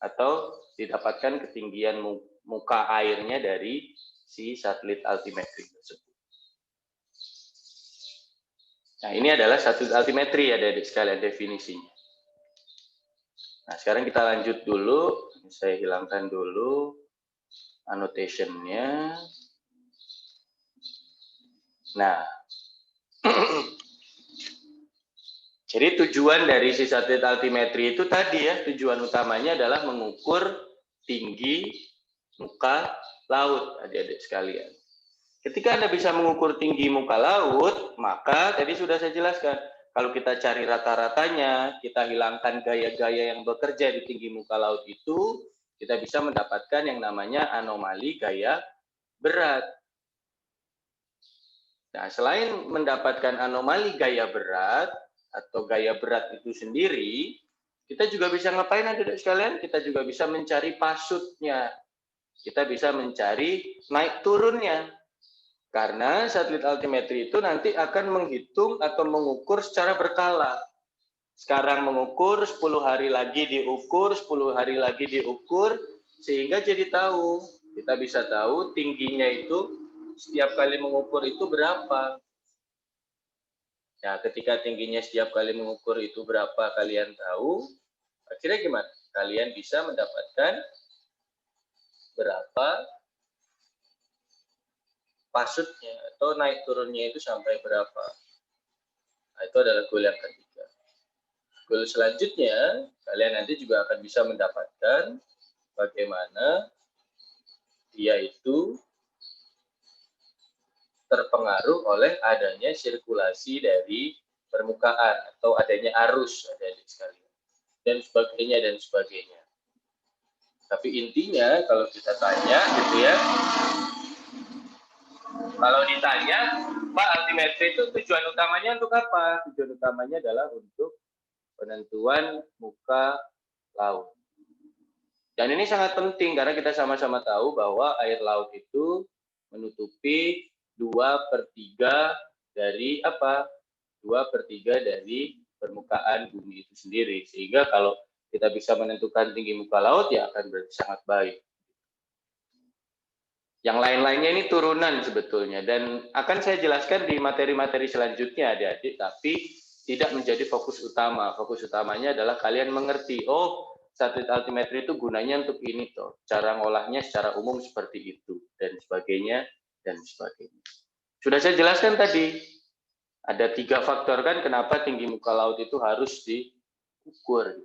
atau didapatkan ketinggian muka airnya dari si satelit altimetri tersebut. Nah, ini adalah satelit altimetri ya dari sekalian definisinya. Nah, sekarang kita lanjut dulu. Saya hilangkan dulu annotation-nya. Nah, jadi tujuan dari si satelit altimetri itu tadi ya, tujuan utamanya adalah mengukur tinggi muka laut, adik-adik sekalian. Ketika Anda bisa mengukur tinggi muka laut, maka tadi sudah saya jelaskan, kalau kita cari rata-ratanya, kita hilangkan gaya-gaya yang bekerja di tinggi muka laut itu, kita bisa mendapatkan yang namanya anomali gaya berat. Nah, selain mendapatkan anomali gaya berat, atau gaya berat itu sendiri, kita juga bisa ngapain adik-adik sekalian? Kita juga bisa mencari pasutnya. Kita bisa mencari naik turunnya. Karena satelit altimetri itu nanti akan menghitung atau mengukur secara berkala. Sekarang mengukur, 10 hari lagi diukur, 10 hari lagi diukur, sehingga jadi tahu. Kita bisa tahu tingginya itu setiap kali mengukur itu berapa. Nah, ketika tingginya setiap kali mengukur itu berapa kalian tahu, akhirnya gimana? Kalian bisa mendapatkan berapa pasutnya atau naik turunnya itu sampai berapa. Nah, itu adalah goal yang ketiga. Goal selanjutnya, kalian nanti juga akan bisa mendapatkan bagaimana dia itu terpengaruh oleh adanya sirkulasi dari permukaan atau adanya arus, adik-adik sekalian, dan sebagainya. Tapi intinya kalau kita tanya gitu ya, kalau ditanya, Pak, altimetri itu tujuan utamanya untuk apa? Tujuan utamanya adalah untuk penentuan muka laut. Dan ini sangat penting karena kita sama-sama tahu bahwa air laut itu menutupi 2/3 dari apa? 2/3 dari permukaan bumi itu sendiri. Sehingga kalau kita bisa menentukan tinggi muka laut, ya akan berarti sangat baik. Yang lain-lainnya ini turunan sebetulnya, dan akan saya jelaskan di materi-materi selanjutnya adik-adik, tapi tidak menjadi fokus utama. Fokus utamanya adalah kalian mengerti, oh satelit altimetri itu gunanya untuk ini toh, cara ngolahnya secara umum seperti itu, dan sebagainya, dan sebagainya. Sudah saya jelaskan tadi, ada 3 faktor kan kenapa tinggi muka laut itu harus diukur,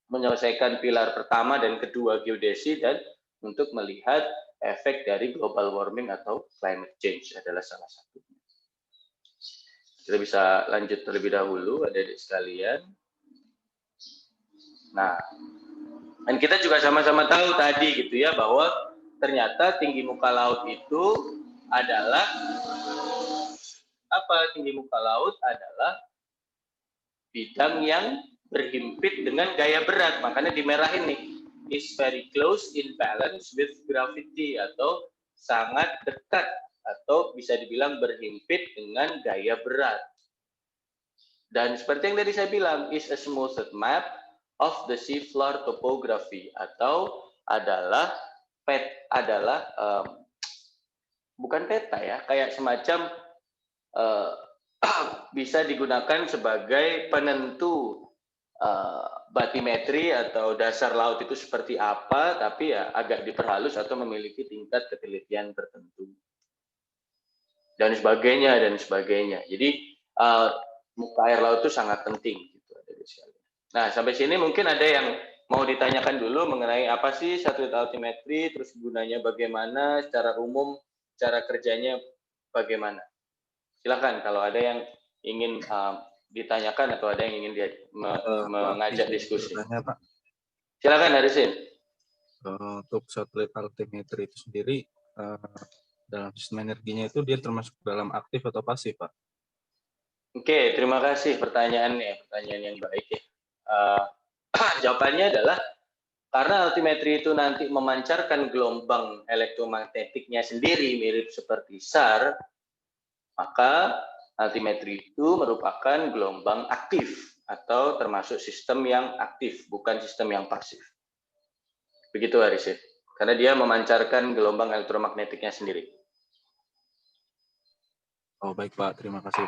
menyelesaikan pilar pertama dan kedua geodesi, dan untuk melihat efek dari global warming atau climate change adalah salah satunya. Kita bisa lanjut terlebih dahulu, adik-adik sekalian. Nah, dan kita juga sama-sama tahu tadi gitu ya, bahwa ternyata tinggi muka laut itu adalah apa? Tinggi muka laut adalah bidang yang berhimpit dengan gaya berat, makanya dimerahin nih, is very close in balance with gravity, atau sangat dekat atau bisa dibilang berhimpit dengan gaya berat. Dan seperti yang tadi saya bilang, is a smoothed map of the seafloor topography, atau adalah bukan peta ya, kayak semacam bisa digunakan sebagai penentu batimetri atau dasar laut itu seperti apa, tapi ya agak diperhalus atau memiliki tingkat ketelitian tertentu dan sebagainya dan sebagainya. Jadi muka air laut itu sangat penting gitu. Nah, sampai sini mungkin ada yang mau ditanyakan dulu mengenai apa sih satelit altimetri, terus gunanya bagaimana, secara umum cara kerjanya bagaimana. Silakan kalau ada yang ingin ditanyakan atau ada yang ingin mengajak diskusi. Pak. Silakan Harisin. Untuk satelit altimetri itu sendiri dalam sistem energinya itu dia termasuk dalam aktif atau pasif, Pak? Oke, terima kasih pertanyaannya, pertanyaan yang baik ya. Jawabannya adalah karena altimetri itu nanti memancarkan gelombang elektromagnetiknya sendiri mirip seperti SAR, maka altimetri itu merupakan gelombang aktif atau termasuk sistem yang aktif, bukan sistem yang pasif. Begitu Harisin, karena dia memancarkan gelombang elektromagnetiknya sendiri. Oh baik Pak, terima kasih.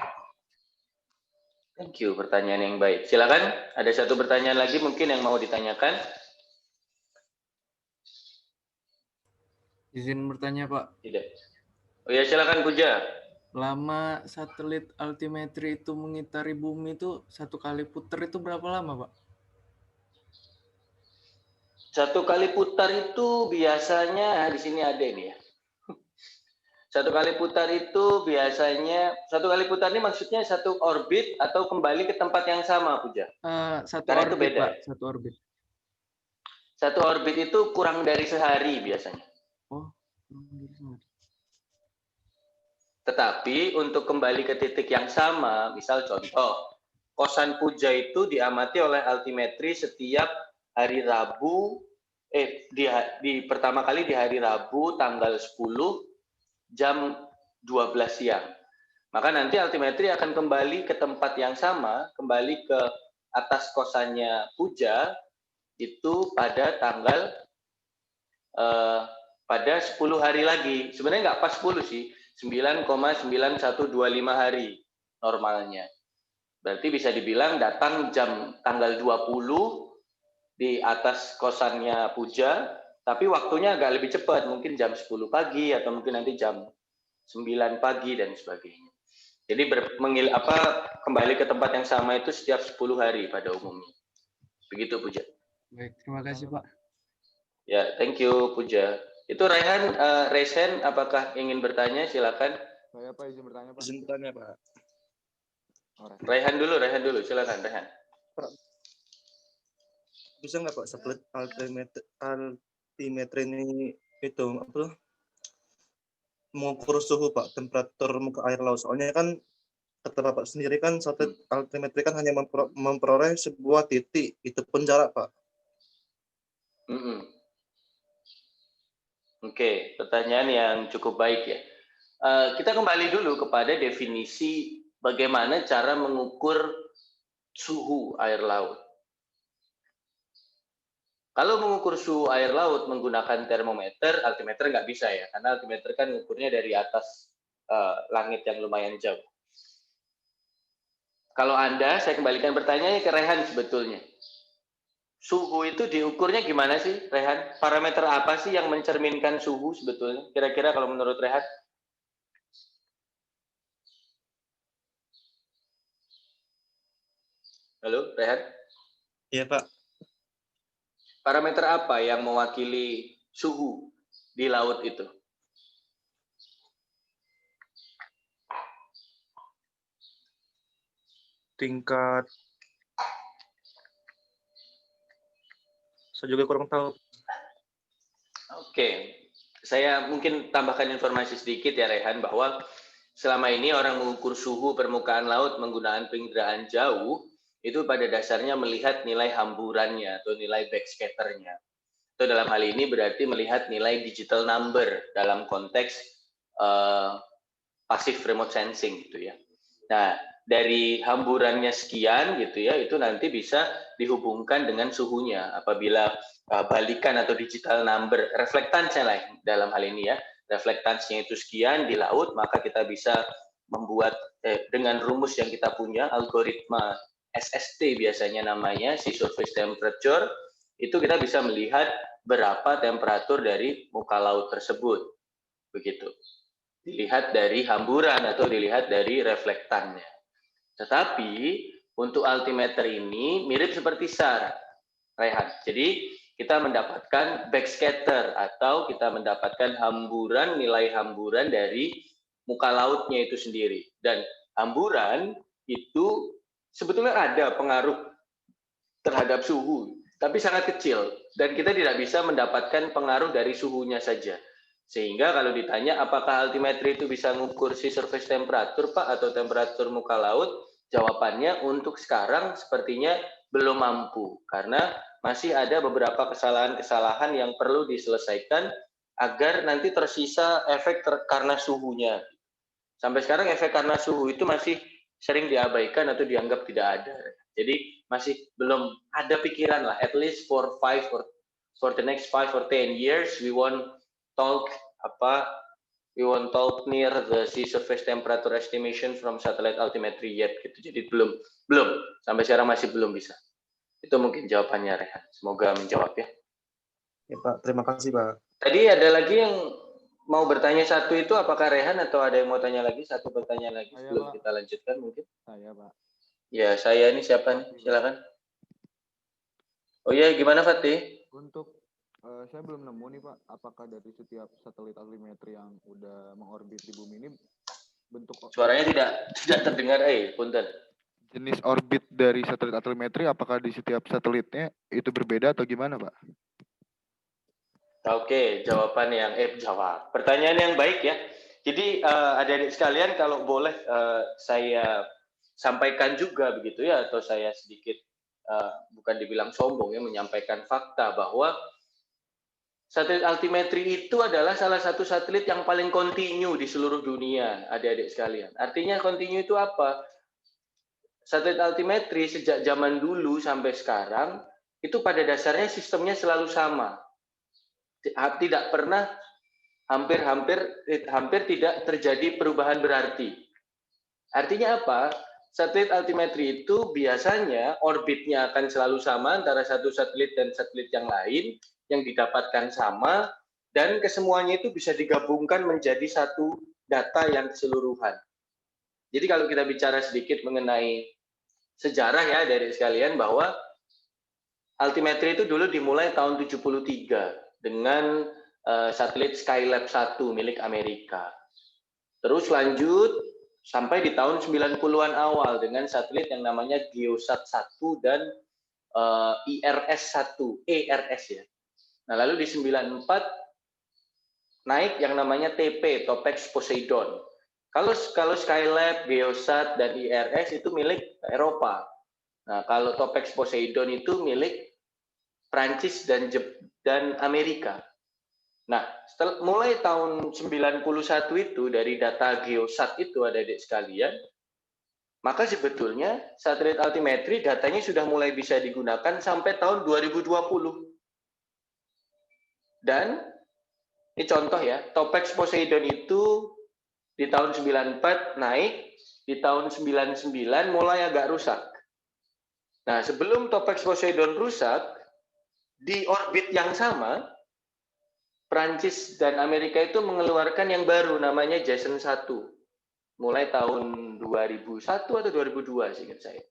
Thank you, pertanyaan yang baik. Silakan, ada satu pertanyaan lagi mungkin yang mau ditanyakan. Izin bertanya Pak. Tidak. Oh ya, silakan Puja. Lama satelit altimetri itu mengitari bumi itu satu kali putar itu berapa lama Pak? Satu kali putar itu biasanya di sini ada ini ya. Satu kali putar itu biasanya, satu kali putar ini maksudnya satu orbit atau kembali ke tempat yang sama, Puja? Satu Karena orbit, itu beda. Pak. Satu orbit. Satu orbit itu kurang dari sehari biasanya. Oh. Tetapi untuk kembali ke titik yang sama, misal contoh, kosan Puja itu diamati oleh altimetri setiap hari Rabu, di pertama kali di hari Rabu tanggal 10, jam 12 siang. Maka nanti altimetri akan kembali ke tempat yang sama, kembali ke atas kosannya Puja itu pada tanggal pada 10 hari lagi. Sebenarnya nggak pas 10 sih, 9,9125 hari normalnya. Berarti bisa dibilang datang tanggal 20 di atas kosannya Puja, tapi waktunya agak lebih cepat, mungkin jam 10 pagi atau mungkin nanti jam 9 pagi dan sebagainya. Jadi kembali ke tempat yang sama itu setiap 10 hari pada umumnya. Begitu Puja. Baik, terima kasih Pak. Ya, thank you Puja. Itu Resen, apakah ingin bertanya? Silakan. Saya Pak izin bertanya Pak. Izin bertanya Pak. Rehan dulu, silakan Rehan. Bisa nggak Pak satelit altimetri ini itu apa? Mengukur suhu Pak, temperatur muka air laut. Soalnya kan kata Bapak sendiri kan satelit altimetri kan hanya memperoleh sebuah titik, itu pun jarak Pak. Oke, pertanyaan yang cukup baik ya. Kita kembali dulu kepada definisi bagaimana cara mengukur suhu air laut. Kalau mengukur suhu air laut menggunakan termometer, altimeter nggak bisa ya, karena altimeter kan ngukurnya dari atas langit yang lumayan jauh. Kalau Anda, saya kembalikan pertanyaannya ke Rehan sebetulnya. Suhu itu diukurnya gimana sih, Rehan? Parameter apa sih yang mencerminkan suhu sebetulnya? Kira-kira kalau menurut Rehan? Halo, Rehan? Iya, Pak. Parameter apa yang mewakili suhu di laut itu? Tingkat. Saya juga kurang tahu. Oke, saya mungkin tambahkan informasi sedikit ya Rehan, bahwa selama ini orang mengukur suhu permukaan laut menggunakan penginderaan jauh, itu pada dasarnya melihat nilai hamburannya atau nilai backskatternya. Itu dalam hal ini berarti melihat nilai digital number dalam konteks passive remote sensing gitu ya. Nah, dari hamburannya sekian gitu ya, itu nanti bisa dihubungkan dengan suhunya. Apabila balikan atau digital number, reflektansnya lah dalam hal ini ya, reflektansnya itu sekian di laut, maka kita bisa membuat dengan rumus yang kita punya, algoritma SST biasanya namanya, sea surface temperature, itu kita bisa melihat berapa temperatur dari muka laut tersebut. Begitu. Dilihat dari hamburan atau dilihat dari reflektannya. Tetapi untuk altimeter ini mirip seperti SAR, Rehan. Jadi kita mendapatkan backscatter atau kita mendapatkan hamburan, nilai hamburan dari muka lautnya itu sendiri. Dan hamburan itu sebetulnya ada pengaruh terhadap suhu, tapi sangat kecil. Dan kita tidak bisa mendapatkan pengaruh dari suhunya saja. Sehingga kalau ditanya apakah altimetri itu bisa mengukur sea surface temperature, Pak, atau temperatur muka laut, jawabannya untuk sekarang sepertinya belum mampu. Karena masih ada beberapa kesalahan-kesalahan yang perlu diselesaikan agar nanti tersisa efek karena suhunya. Sampai sekarang efek karena suhu itu masih sering diabaikan atau dianggap tidak ada. Jadi masih belum ada pikiran lah, at least for the next 5 or 10 years we won't talk near the sea surface temperature estimation from satellite altimetry yet gitu. Jadi belum sampai sekarang masih belum bisa. Itu mungkin jawabannya Rehan. Semoga menjawab ya. Ya, Pak. Terima kasih, Pak. Tadi ada lagi yang mau bertanya satu itu, apakah Rehan atau ada yang mau tanya lagi? Satu pertanyaan lagi sebelum kita lanjutkan mungkin. Saya, Pak. Ya, saya ini siapa nih? Silakan. Oh iya, gimana Fatih? Untuk saya belum nemu nih Pak, apakah dari setiap satelit altimetri yang udah mengorbit di bumi ini bentuk suaranya tidak terdengar, punten. Jenis orbit dari satelit altimetri apakah di setiap satelitnya itu berbeda atau gimana Pak? Oke, jawaban yang pertanyaan yang baik ya. Jadi adik-adik sekalian, kalau boleh saya sampaikan juga begitu ya, atau saya sedikit bukan dibilang sombong ya, menyampaikan fakta bahwa satelit altimetri itu adalah salah satu satelit yang paling kontinu di seluruh dunia, adik-adik sekalian. Artinya kontinu itu apa? Satelit altimetri sejak zaman dulu sampai sekarang itu pada dasarnya sistemnya selalu sama. Tidak pernah hampir tidak terjadi perubahan berarti. Artinya apa? Satelit altimetri itu biasanya orbitnya akan selalu sama antara satu satelit dan satelit yang lain, yang didapatkan sama, dan kesemuanya itu bisa digabungkan menjadi satu data yang keseluruhan. Jadi kalau kita bicara sedikit mengenai sejarah ya dari sekalian, bahwa altimetri itu dulu dimulai tahun 73 dengan satelit Skylab 1 milik Amerika. Terus lanjut sampai di tahun 90-an awal dengan satelit yang namanya Geosat 1 dan ERS ya. Nah, lalu di 94 naik yang namanya TP, Topex Poseidon. Kalau Skylab, Geosat, dan IRS itu milik Eropa. Nah, kalau Topex Poseidon itu milik Prancis dan Amerika. Nah, mulai tahun 91 itu dari data Geosat itu, adik-adik sekalian, maka sebetulnya satelit altimetri datanya sudah mulai bisa digunakan sampai tahun 2020. Dan ini contoh ya, Topex Poseidon itu di tahun 94 naik, di tahun 99 mulai agak rusak. Nah, sebelum Topex Poseidon rusak, di orbit yang sama, Prancis dan Amerika itu mengeluarkan yang baru namanya Jason 1. Mulai tahun 2001 atau 2002 seingat saya.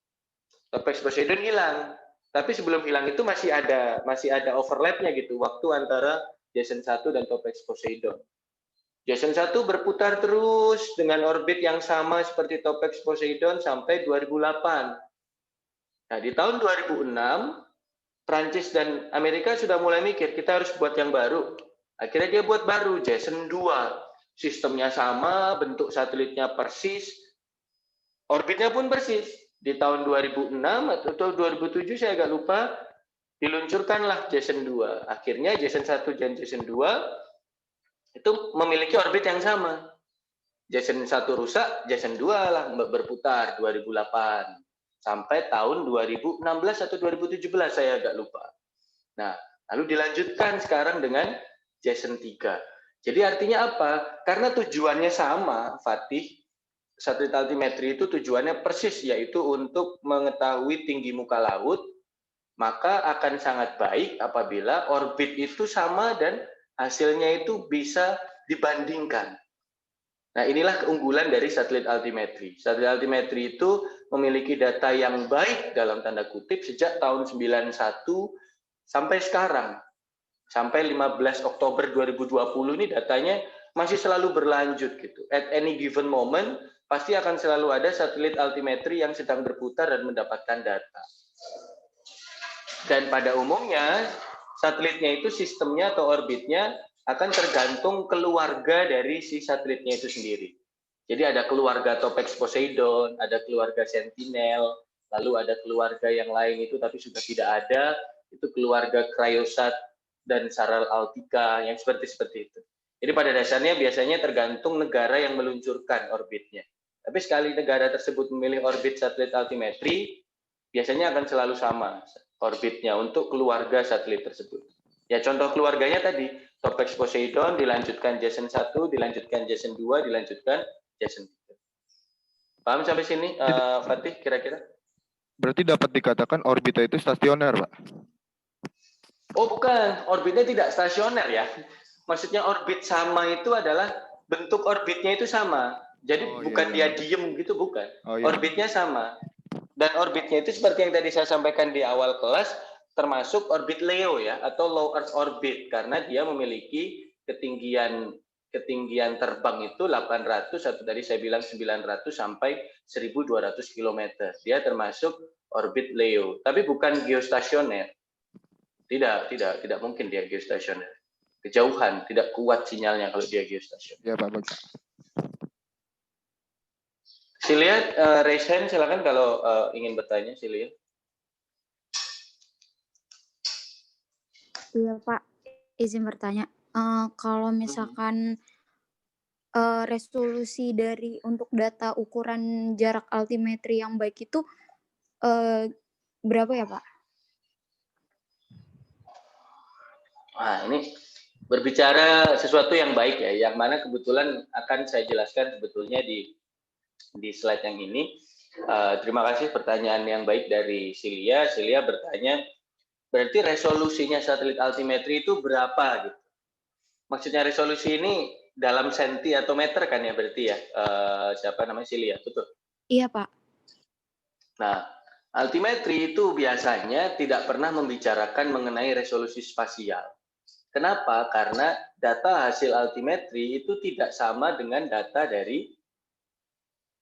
Topex Poseidon hilang. Tapi sebelum hilang itu masih ada overlapnya gitu, waktu antara Jason 1 dan Topex Poseidon. Jason 1 berputar terus dengan orbit yang sama seperti Topex Poseidon sampai 2008. Nah, di tahun 2006, Prancis dan Amerika sudah mulai mikir, kita harus buat yang baru. Akhirnya dia buat baru, Jason 2. Sistemnya sama, bentuk satelitnya persis, orbitnya pun persis. Di tahun 2006 atau 2007, saya agak lupa, diluncurkanlah Jason 2. Akhirnya Jason 1 dan Jason 2 itu memiliki orbit yang sama. Jason 1 rusak, Jason 2 lah berputar 2008. Sampai tahun 2016 atau 2017, saya agak lupa. Nah, lalu dilanjutkan sekarang dengan Jason 3. Jadi artinya apa? Karena tujuannya sama, Fatih, satelit altimetri itu tujuannya persis, yaitu untuk mengetahui tinggi muka laut, maka akan sangat baik apabila orbit itu sama dan hasilnya itu bisa dibandingkan. Nah, inilah keunggulan dari satelit altimetri. Satelit altimetri itu memiliki data yang baik dalam tanda kutip sejak tahun 91 sampai sekarang. Sampai 15 Oktober 2020 ini datanya masih selalu berlanjut gitu. At any given moment pasti akan selalu ada satelit altimetri yang sedang berputar dan mendapatkan data. Dan pada umumnya satelitnya itu sistemnya atau orbitnya akan tergantung keluarga dari si satelitnya itu sendiri. Jadi ada keluarga Topex Poseidon, ada keluarga Sentinel, lalu ada keluarga yang lain itu tapi sudah tidak ada, itu keluarga Cryosat dan Saral Altica yang seperti itu. Jadi pada dasarnya biasanya tergantung negara yang meluncurkan orbitnya. Tapi sekali negara tersebut memilih orbit satelit altimetri, biasanya akan selalu sama orbitnya untuk keluarga satelit tersebut. Ya contoh keluarganya tadi, Topex Poseidon, dilanjutkan Jason 1, dilanjutkan Jason 2, dilanjutkan Jason 3. Paham sampai sini, Fatih, kira-kira? Berarti dapat dikatakan orbitnya itu stasioner, Pak? Oh bukan, orbitnya tidak stasioner ya. Maksudnya orbit sama itu adalah bentuk orbitnya itu sama. Jadi bukan dia diem gitu, bukan. Orbitnya sama. Dan orbitnya itu seperti yang tadi saya sampaikan di awal kelas, termasuk orbit Leo ya, atau low Earth orbit, karena dia memiliki ketinggian terbang itu 800 atau tadi saya bilang 900 sampai 1200 km. Dia termasuk orbit Leo, tapi bukan geostasioner. Tidak mungkin dia geostasioner. Kejauhan, tidak kuat sinyalnya kalau dia geostasioner. Ya, Pak. Silia, raise hand silakan kalau ingin bertanya, Silia. Iya, Pak. Izin bertanya. Kalau misalkan resolusi dari untuk data ukuran jarak altimetri yang baik itu berapa ya, Pak? Nah, ini berbicara sesuatu yang baik ya, yang mana kebetulan akan saya jelaskan sebetulnya di slide yang ini. Terima kasih pertanyaan yang baik dari Silia. Silia bertanya, berarti resolusinya satelit altimetri itu berapa gitu? Maksudnya resolusi ini dalam senti atau meter kan ya berarti ya? Siapa namanya Silia, betul? Iya, Pak. Nah, altimetri itu biasanya tidak pernah membicarakan mengenai resolusi spasial. Kenapa? Karena data hasil altimetri itu tidak sama dengan data dari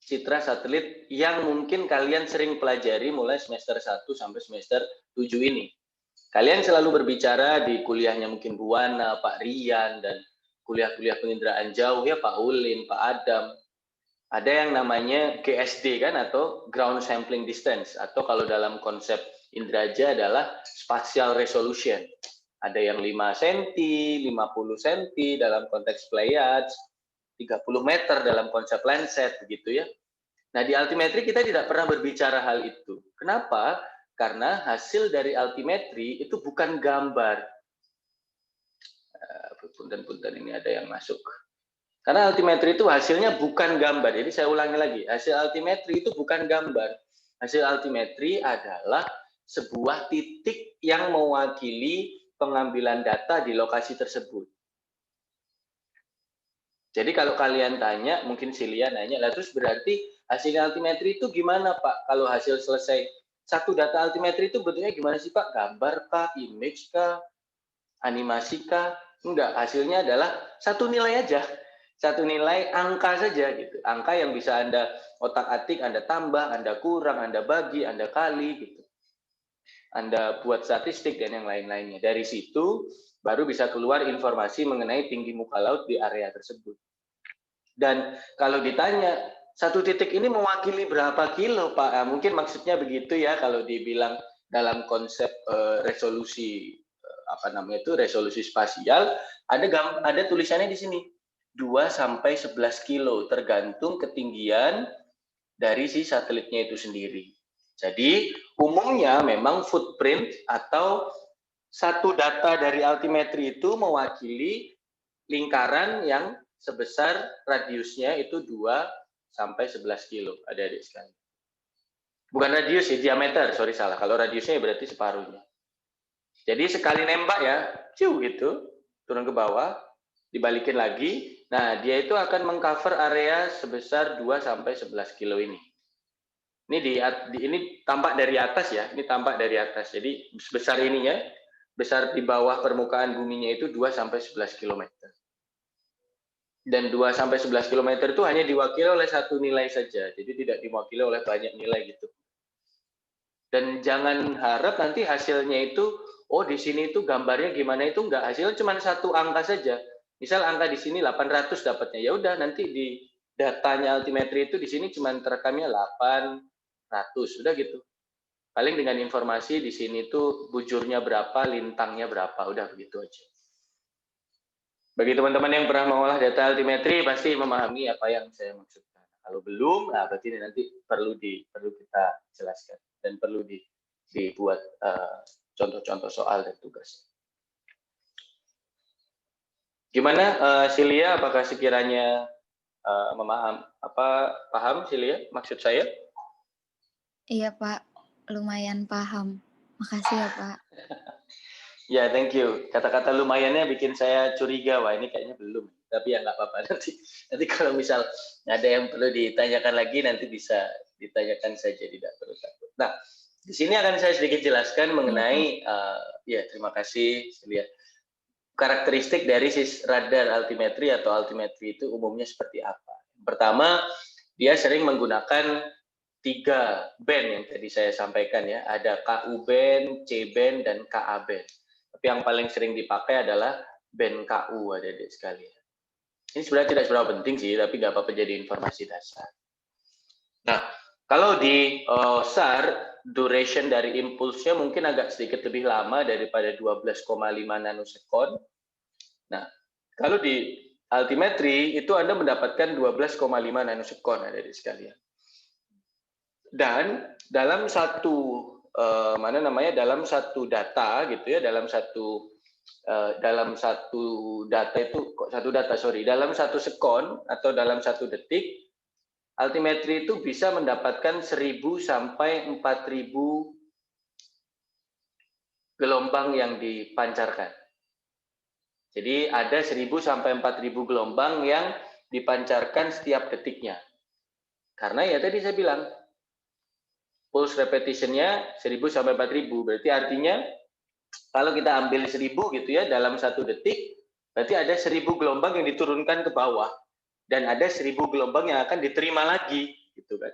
citra satelit yang mungkin kalian sering pelajari mulai semester 1 sampai semester 7 ini. Kalian selalu berbicara di kuliahnya mungkin Bu Wana, Pak Rian, dan kuliah-kuliah penginderaan jauh ya Pak Ulin, Pak Adam. Ada yang namanya GSD kan, atau Ground Sampling Distance, atau kalau dalam konsep Indraja adalah Spatial Resolution. Ada yang 5 cm, 50 cm dalam konteks Pleiades, 30 meter dalam konsep Landsat, begitu ya. Nah, di altimetri kita tidak pernah berbicara hal itu. Kenapa? Karena hasil dari altimetri itu bukan gambar. punten ini ada yang masuk. Karena altimetri itu hasilnya bukan gambar. Jadi saya ulangi lagi, hasil altimetri itu bukan gambar. Hasil altimetri adalah sebuah titik yang mewakili pengambilan data di lokasi tersebut. Jadi kalau kalian tanya, mungkin Silia nanya, lah terus berarti hasil altimetri itu gimana Pak? Kalau hasil selesai, satu data altimetri itu bentuknya gimana sih Pak? Gambar kah? Image kah? Animasi kah? Enggak, hasilnya adalah satu nilai aja. Satu nilai angka saja gitu. Angka yang bisa Anda otak-atik, Anda tambah, Anda kurang, Anda bagi, Anda kali gitu. Anda buat statistik dan yang lain-lainnya. Dari situ baru bisa keluar informasi mengenai tinggi muka laut di area tersebut. Dan kalau ditanya, satu titik ini mewakili berapa kilo Pak? Mungkin maksudnya begitu ya kalau dibilang dalam konsep resolusi resolusi spasial, ada tulisannya di sini 2 sampai 11 kilo tergantung ketinggian dari si satelitnya itu sendiri. Jadi umumnya memang footprint atau satu data dari altimetri itu mewakili lingkaran yang sebesar radiusnya itu 2 sampai 11 kilo, adik-adik sekalian. Bukan radius ya, diameter, sorry salah. Kalau radiusnya ya berarti separuhnya. Jadi sekali nembak ya, ciu gitu, turun ke bawah, dibalikin lagi. Nah, dia itu akan mengcover area sebesar 2 sampai 11 kilo ini. Ini tampak dari atas ya, ini tampak dari atas. Jadi sebesar ininya, besar di bawah permukaan buminya itu 2 sampai 11 km. Dan 2 sampai 11 km itu hanya diwakili oleh satu nilai saja. Jadi tidak diwakili oleh banyak nilai gitu. Dan jangan harap nanti hasilnya itu, oh di sini itu gambarnya gimana, itu enggak. Hasilnya cuma satu angka saja. Misal angka di sini 800 dapatnya. Ya udah nanti di datanya altimetri itu di sini cuma terekamnya 800, udah gitu. Paling dengan informasi di sini tuh bujurnya berapa, lintangnya berapa, udah begitu aja. Bagi teman-teman yang pernah mengolah data altimetri pasti memahami apa yang saya maksudkan. Kalau belum, nah berarti ini nanti perlu kita jelaskan dan perlu dibuat contoh-contoh soal dan tugas. Gimana Silia? Apakah sekiranya paham Silia maksud saya? Iya Pak, lumayan paham. Makasih ya Pak. Ya, thank you. Kata-kata lumayannya bikin saya curiga, wah ini kayaknya belum. Tapi ya nggak apa-apa, nanti kalau misal ada yang perlu ditanyakan lagi, nanti bisa ditanyakan saja, tidak perlu takut. Nah, di sini akan saya sedikit jelaskan mengenai, terima kasih, lihat karakteristik dari radar altimetri atau altimetri itu umumnya seperti apa. Pertama, dia sering menggunakan 3 band yang tadi saya sampaikan ya, ada KU band, C band, dan KA band. Tapi yang paling sering dipakai adalah band KU, adik-adik sekalian. Ini sebenarnya tidak seberapa penting sih, tapi nggak apa-apa jadi informasi dasar. Nah, kalau di SAR, duration dari impulsnya mungkin agak sedikit lebih lama daripada 12,5 nanosekon. Nah, kalau di altimetri itu Anda mendapatkan 12,5 nanosekon, adik-adik sekalian. Dan dalam satu dalam satu data gitu ya, dalam satu dalam satu sekon atau dalam satu detik, altimetri itu bisa mendapatkan 1000 sampai 4000 gelombang yang dipancarkan. Jadi ada 1000 sampai 4000 gelombang yang dipancarkan setiap detiknya. Karena ya tadi saya bilang, pulse repetitionnya 1000 sampai 4000, berarti artinya kalau kita ambil 1000 gitu ya dalam satu detik, berarti ada 1000 gelombang yang diturunkan ke bawah dan ada 1000 gelombang yang akan diterima lagi, gitu kan.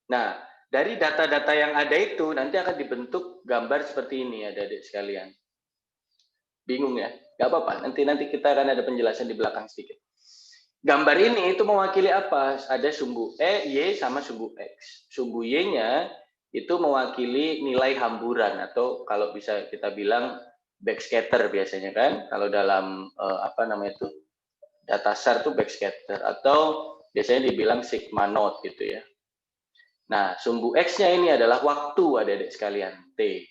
Nah, dari data-data yang ada itu nanti akan dibentuk gambar seperti ini, adik-adik sekalian. Bingung ya? Gak apa-apa, nanti kita akan ada penjelasan di belakang sedikit. Gambar ini itu mewakili apa? Ada sumbu E, Y, sama sumbu X. Sumbu Y-nya itu mewakili nilai hamburan atau kalau bisa kita bilang backscatter biasanya kan. Kalau dalam data SAR itu backscatter atau biasanya dibilang sigma naught gitu ya. Nah, sumbu X-nya ini adalah waktu, adik-adik sekalian, T.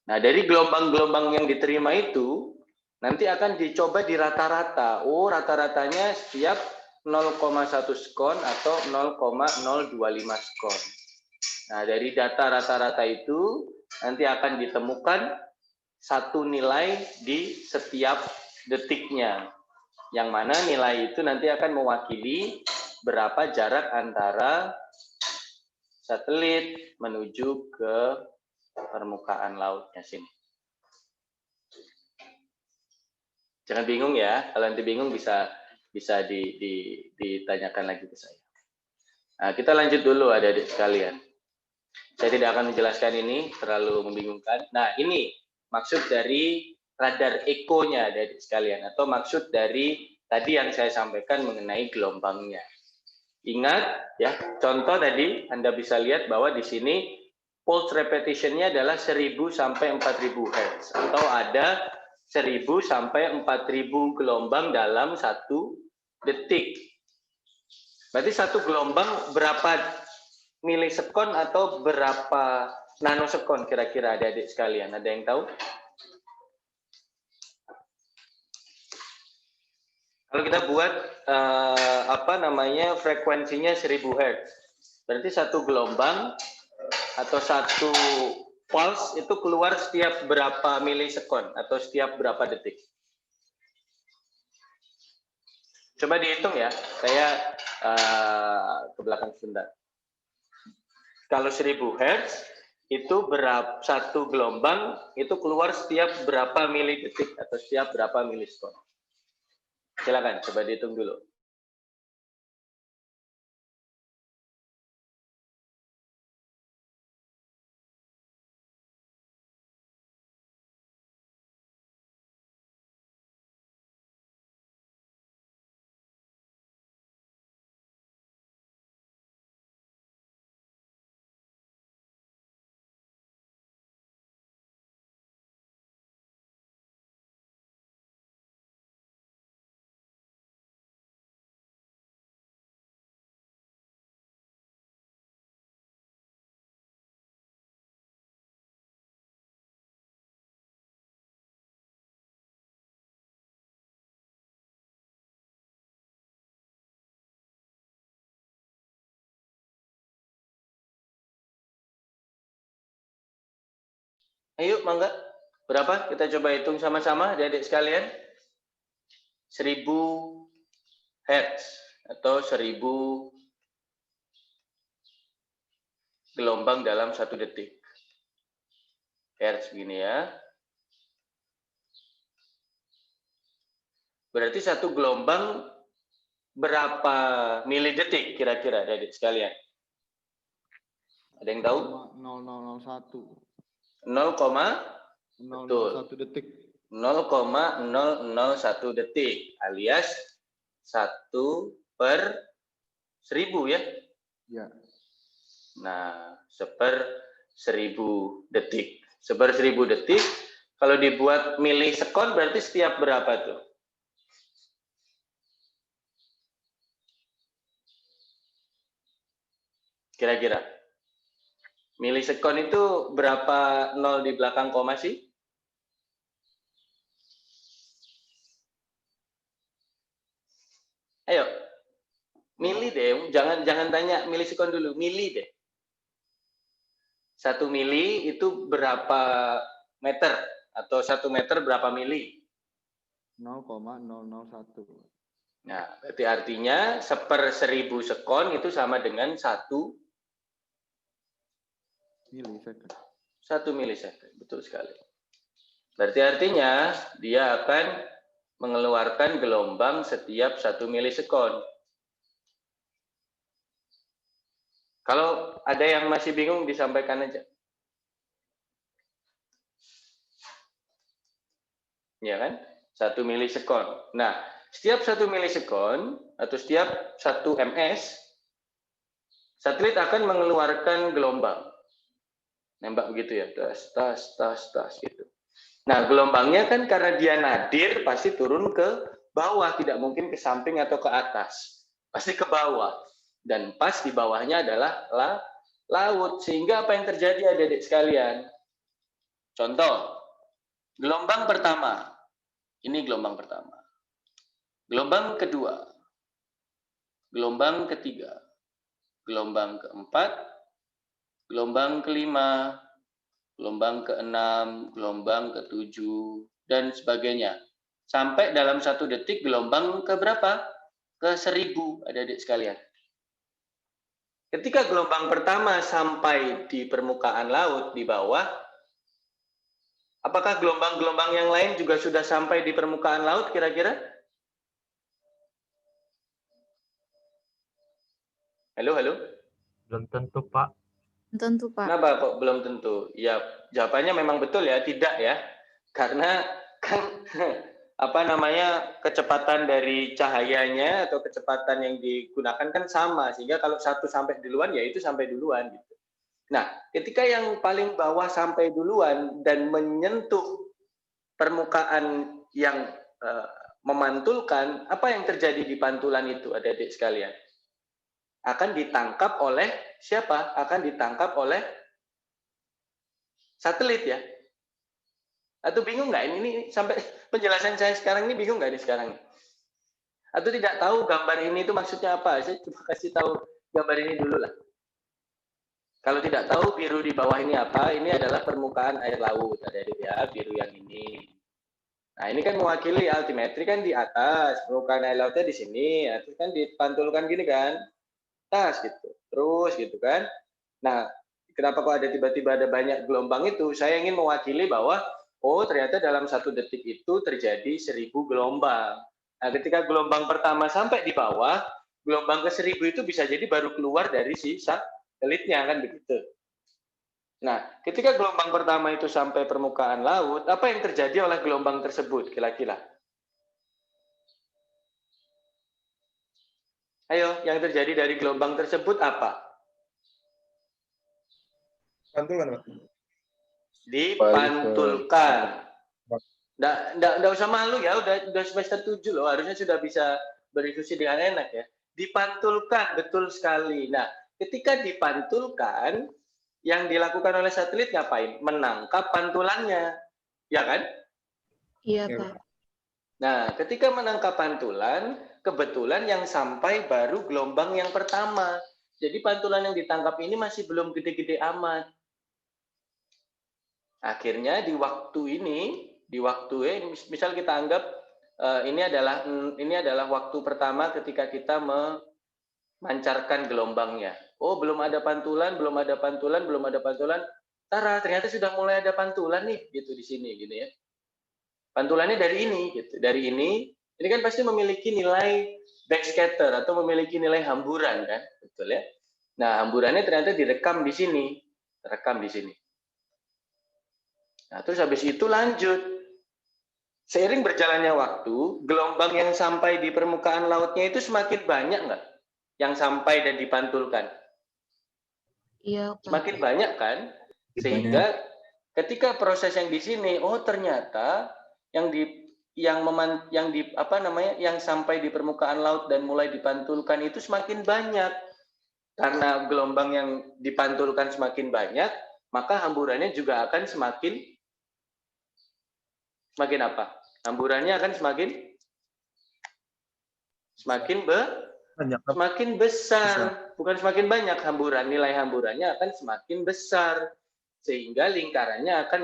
Nah, dari gelombang-gelombang yang diterima itu nanti akan dicoba di rata-rata. Oh, rata-ratanya setiap 0,1 skon atau 0,025 skon. Nah, dari data rata-rata itu nanti akan ditemukan satu nilai di setiap detiknya. Yang mana nilai itu nanti akan mewakili berapa jarak antara satelit menuju ke permukaan lautnya sini. Jangan bingung ya, kalau nanti bingung bisa ditanyakan lagi ke saya. Nah, kita lanjut dulu adik-adik sekalian. Saya tidak akan menjelaskan ini, terlalu membingungkan. Nah, ini maksud dari radar ekonya adik-adik sekalian, atau maksud dari tadi yang saya sampaikan mengenai gelombangnya. Ingat ya, contoh tadi Anda bisa lihat bahwa di sini pulse repetition-nya adalah 1000 sampai 4000 Hz, atau ada 1000 sampai 4000 gelombang dalam 1 detik. Berarti satu gelombang berapa milisekon atau berapa nanosekon kira-kira adik-adik sekalian? Ada yang tahu? Kalau kita buat frekuensinya 1000 Hz, berarti satu gelombang atau satu pulse itu keluar setiap berapa milisekon atau setiap berapa detik? Coba dihitung ya, saya ke belakang sebentar. Kalau 1000 Hz itu satu gelombang itu keluar setiap berapa milidetik atau setiap berapa milisekon? Silakan, coba dihitung dulu. Ayo, mangga. Berapa? Kita coba hitung sama-sama, adik-adik sekalian. 1000 Hz atau 1000 gelombang dalam 1 detik. Hertz begini ya. Berarti satu gelombang berapa milidetik kira-kira adik-adik sekalian? Ada yang tahu? 0001. 0,01 detik. 0,001 detik alias 1 per 1000 ya? Ya. Nah, 1/1000 detik. 1/1000 detik, kalau dibuat milisekon berarti setiap berapa tuh? Kira-kira. Milisekon itu berapa nol di belakang koma sih? Ayo. Mili deh, jangan tanya milisekon dulu, mili deh. 1 mili itu berapa meter? Atau 1 meter berapa mili? 0,001. Nah, berarti artinya 1/1000 sekon itu sama dengan 1 milisekon. 1 milisekon, betul sekali. Berarti artinya dia akan mengeluarkan gelombang setiap 1 milisekon. Kalau ada yang masih bingung, disampaikan aja. Ya kan? 1 milisekon. Nah, setiap 1 milisekon atau setiap 1 ms, satelit akan mengeluarkan gelombang. Nembak begitu ya, tas, gitu. Nah, gelombangnya kan karena dia nadir, pasti turun ke bawah, tidak mungkin ke samping atau ke atas. Pasti ke bawah. Dan pas di bawahnya adalah laut. Sehingga apa yang terjadi adik-adik sekalian? Contoh, gelombang pertama. Ini gelombang pertama. Gelombang kedua. Gelombang ketiga. Gelombang keempat. Gelombang kelima. Gelombang keenam. Gelombang ketujuh. Dan sebagainya. Sampai dalam 1 detik gelombang ke berapa? Ke 1000, adik-adik sekalian. Ketika gelombang pertama sampai di permukaan laut di bawah, apakah gelombang-gelombang yang lain juga sudah sampai di permukaan laut kira-kira? Halo, halo? Belum tentu, Pak. Tentu, Pak. Kenapa kok belum tentu? Ya, jawabannya memang betul ya, tidak ya. Karena kan apa namanya, kecepatan dari cahayanya atau kecepatan yang digunakan kan sama, sehingga kalau satu sampai duluan ya itu sampai duluan gitu. Nah, ketika yang paling bawah sampai duluan dan menyentuh permukaan yang memantulkan, apa yang terjadi di pantulan itu, adik-adik sekalian? Akan ditangkap oleh siapa? Akan ditangkap oleh satelit ya. Atau bingung nggak ini sampai penjelasan saya sekarang ini bingung nggak nih sekarang? Atau tidak tahu gambar ini itu maksudnya apa? Saya coba kasih tahu gambar ini dulu lah. Kalau tidak tahu biru di bawah ini apa? Ini adalah permukaan air laut, ada ya biru yang ini. Nah ini kan mewakili altimetri kan di atas, permukaan air lautnya di sini, itu kan dipantulkan gini kan, tas gitu, terus gitu kan. Nah kenapa kok ada tiba-tiba ada banyak gelombang itu? Saya ingin mewakili bahwa oh ternyata dalam 1 detik itu terjadi 1000 gelombang. Nah ketika gelombang pertama sampai di bawah, gelombang ke 1000 itu bisa jadi baru keluar dari si satelitnya kan begitu. Nah ketika gelombang pertama itu sampai permukaan laut, apa yang terjadi oleh gelombang tersebut kira-kira? Ayo, yang terjadi dari gelombang tersebut apa? Pantulkan, Pak. Dipantulkan. Nggak usah malu ya, udah semester 7 loh, harusnya sudah bisa berdiskusi dengan enak ya. Dipantulkan, betul sekali. Nah, ketika dipantulkan, yang dilakukan oleh satelit ngapain? Menangkap pantulannya, ya kan? Iya, Pak. Nah, ketika menangkap pantulan, kebetulan yang sampai baru gelombang yang pertama. Jadi pantulan yang ditangkap ini masih belum gede-gede amat. Akhirnya di waktu ini, misal kita anggap ini adalah waktu pertama ketika kita memancarkan gelombangnya. Oh, belum ada pantulan. Ternyata sudah mulai ada pantulan nih, gitu di sini, gitu ya. Pantulannya dari ini, gitu. Dari ini kan pasti memiliki nilai backscatter atau memiliki nilai hamburan, kan, betul ya. Nah, hamburannya ternyata direkam di sini, Nah, terus habis itu lanjut. Seiring berjalannya waktu, gelombang yang sampai di permukaan lautnya itu semakin banyak nggak? Yang sampai dan dipantulkan? Iya, Pak. Semakin banyak kan? Sehingga ketika proses yang di sini, oh ternyata yang sampai di permukaan laut dan mulai dipantulkan itu semakin banyak. Karena gelombang yang dipantulkan semakin banyak, maka hamburannya juga akan semakin apa? Hamburannya akan semakin besar. Bukan semakin banyak hamburan, nilai hamburannya akan semakin besar. Sehingga lingkarannya akan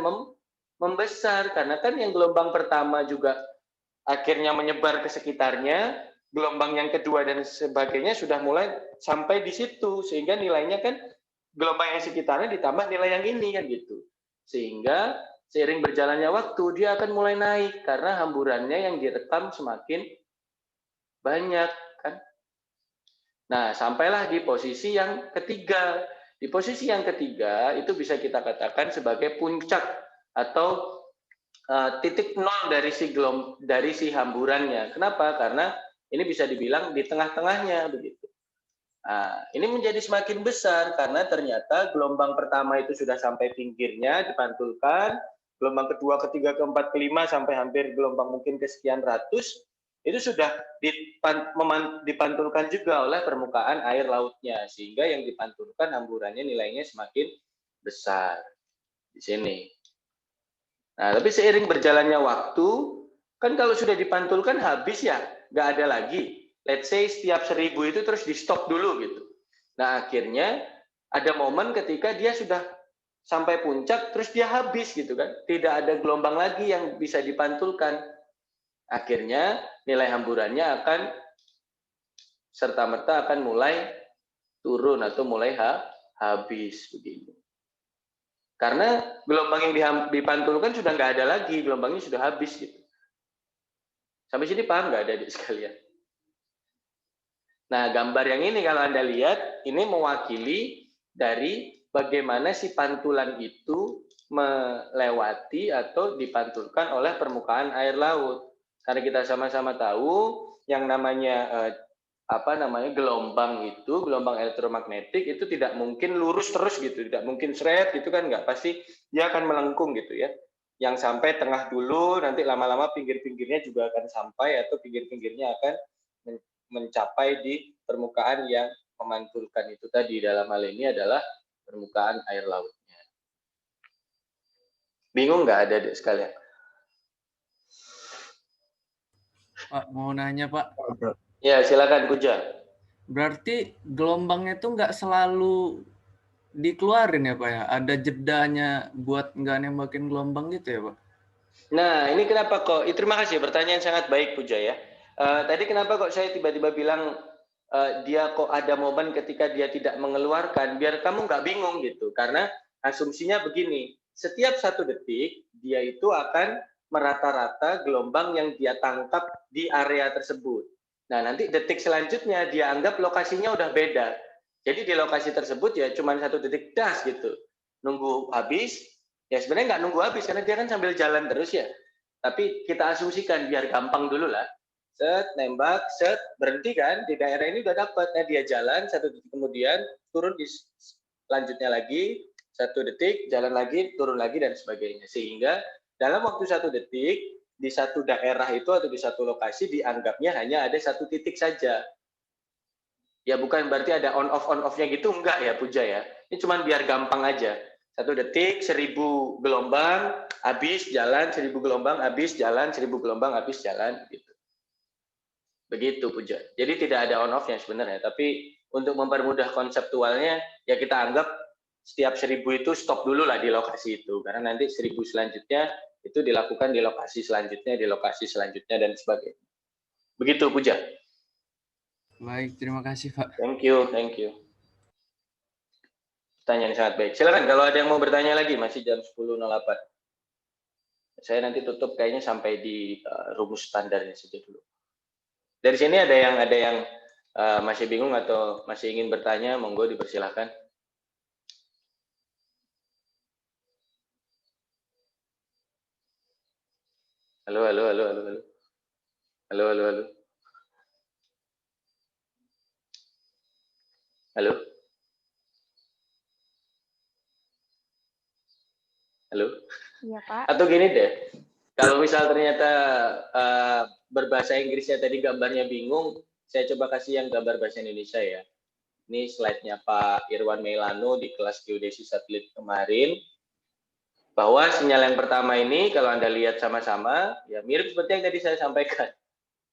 membesar. Karena kan yang gelombang pertama juga akhirnya menyebar ke sekitarnya, gelombang yang kedua dan sebagainya sudah mulai sampai di situ. Sehingga nilainya kan gelombang yang sekitarnya ditambah nilai yang ini kan gitu. Sehingga seiring berjalannya waktu dia akan mulai naik karena hamburannya yang direkam semakin banyak kan. Nah, sampailah di posisi yang ketiga. Di posisi yang ketiga itu bisa kita katakan sebagai puncak atau titik nol dari si hamburannya. Kenapa? Karena ini bisa dibilang di tengah-tengahnya begitu. Nah, ini menjadi semakin besar karena ternyata gelombang pertama itu sudah sampai pinggirnya dipantulkan, gelombang kedua, ketiga, keempat, kelima sampai hampir gelombang mungkin kesekian ratus itu sudah dipantulkan juga oleh permukaan air lautnya sehingga yang dipantulkan hamburannya nilainya semakin besar di sini. Nah, tapi seiring berjalannya waktu Kan kalau sudah dipantulkan habis ya, nggak ada lagi. Let's say setiap 1000 itu terus di stop dulu gitu. Nah akhirnya ada momen ketika dia sudah sampai puncak terus dia habis gitu kan. Tidak ada gelombang lagi yang bisa dipantulkan. Akhirnya nilai hamburannya akan serta-merta akan mulai turun atau mulai habis begini. Karena gelombang yang dipantulkan sudah nggak ada lagi, gelombangnya sudah habis gitu. Sampai sini paham nggak adik-adik sekalian? Nah, gambar yang ini kalau Anda lihat, ini mewakili dari bagaimana si pantulan itu melewati atau dipantulkan oleh permukaan air laut. Karena kita sama-sama tahu yang namanya gelombang itu, gelombang elektromagnetik itu tidak mungkin lurus terus gitu, tidak mungkin seret gitu kan, nggak, pasti dia akan melengkung gitu ya. Yang sampai tengah dulu, nanti lama-lama pinggir-pinggirnya juga akan sampai atau pinggir-pinggirnya akan mencapai di permukaan yang memantulkan itu tadi. Dalam hal ini adalah permukaan air lautnya. Bingung nggak ada adik sekalian? Pak, mau nanya Pak. Ya, silakan Puja. Berarti gelombangnya itu nggak selalu dikeluarin ya Pak ya? Ada jedanya buat nggak nembakin gelombang gitu ya Pak? Nah, ini kenapa kok? Terima kasih, pertanyaan sangat baik Puja ya. Tadi kenapa kok saya tiba-tiba bilang dia kok ada momen ketika dia tidak mengeluarkan, biar kamu nggak bingung gitu. Karena asumsinya begini, setiap 1 detik dia itu akan merata-rata gelombang yang dia tangkap di area tersebut. Nah, nanti detik selanjutnya dia anggap lokasinya udah beda. Jadi di lokasi tersebut ya cuma 1 detik das gitu. Nunggu habis, ya sebenarnya nggak nunggu habis karena dia kan sambil jalan terus ya. Tapi kita asumsikan biar gampang dulu lah. Set, nembak, set, berhenti kan, di daerah ini udah dapat. Nah, dia jalan 1 detik kemudian, turun di selanjutnya lagi, 1 detik, jalan lagi, turun lagi, dan sebagainya. Sehingga dalam waktu 1 detik, di satu daerah itu atau di satu lokasi dianggapnya hanya ada 1 titik saja. Ya bukan berarti ada on-off-nya gitu, enggak ya Puja ya. Ini cuma biar gampang aja. 1 detik, 1000 gelombang, habis, jalan, 1000 gelombang, habis, jalan, 1000 gelombang, habis, jalan, gitu. Begitu Puja. Jadi tidak ada on-off-nya sebenarnya. Tapi untuk mempermudah konseptualnya, ya kita anggap setiap 1000 itu stop dulu lah di lokasi itu. Karena nanti 1000 selanjutnya itu dilakukan di lokasi selanjutnya, dan sebagainya. Begitu Puja. Baik, terima kasih Pak. Thank you. Pertanyaan sangat baik. Silakan kalau ada yang mau bertanya lagi, masih jam 10.08. Saya nanti tutup kayaknya sampai di rumus standarnya saja dulu. Dari sini ada yang masih bingung atau masih ingin bertanya, monggo dipersilahkan. Halo. Iya, Pak. Atau gini deh, kalau misal ternyata berbahasa Inggrisnya tadi gambarnya bingung, saya coba kasih yang gambar bahasa Indonesia ya. Ini slide-nya Pak Irwan Meilano di kelas geodesi satelit kemarin. Bahwa sinyal yang pertama ini, kalau Anda lihat sama-sama, ya mirip seperti yang tadi saya sampaikan.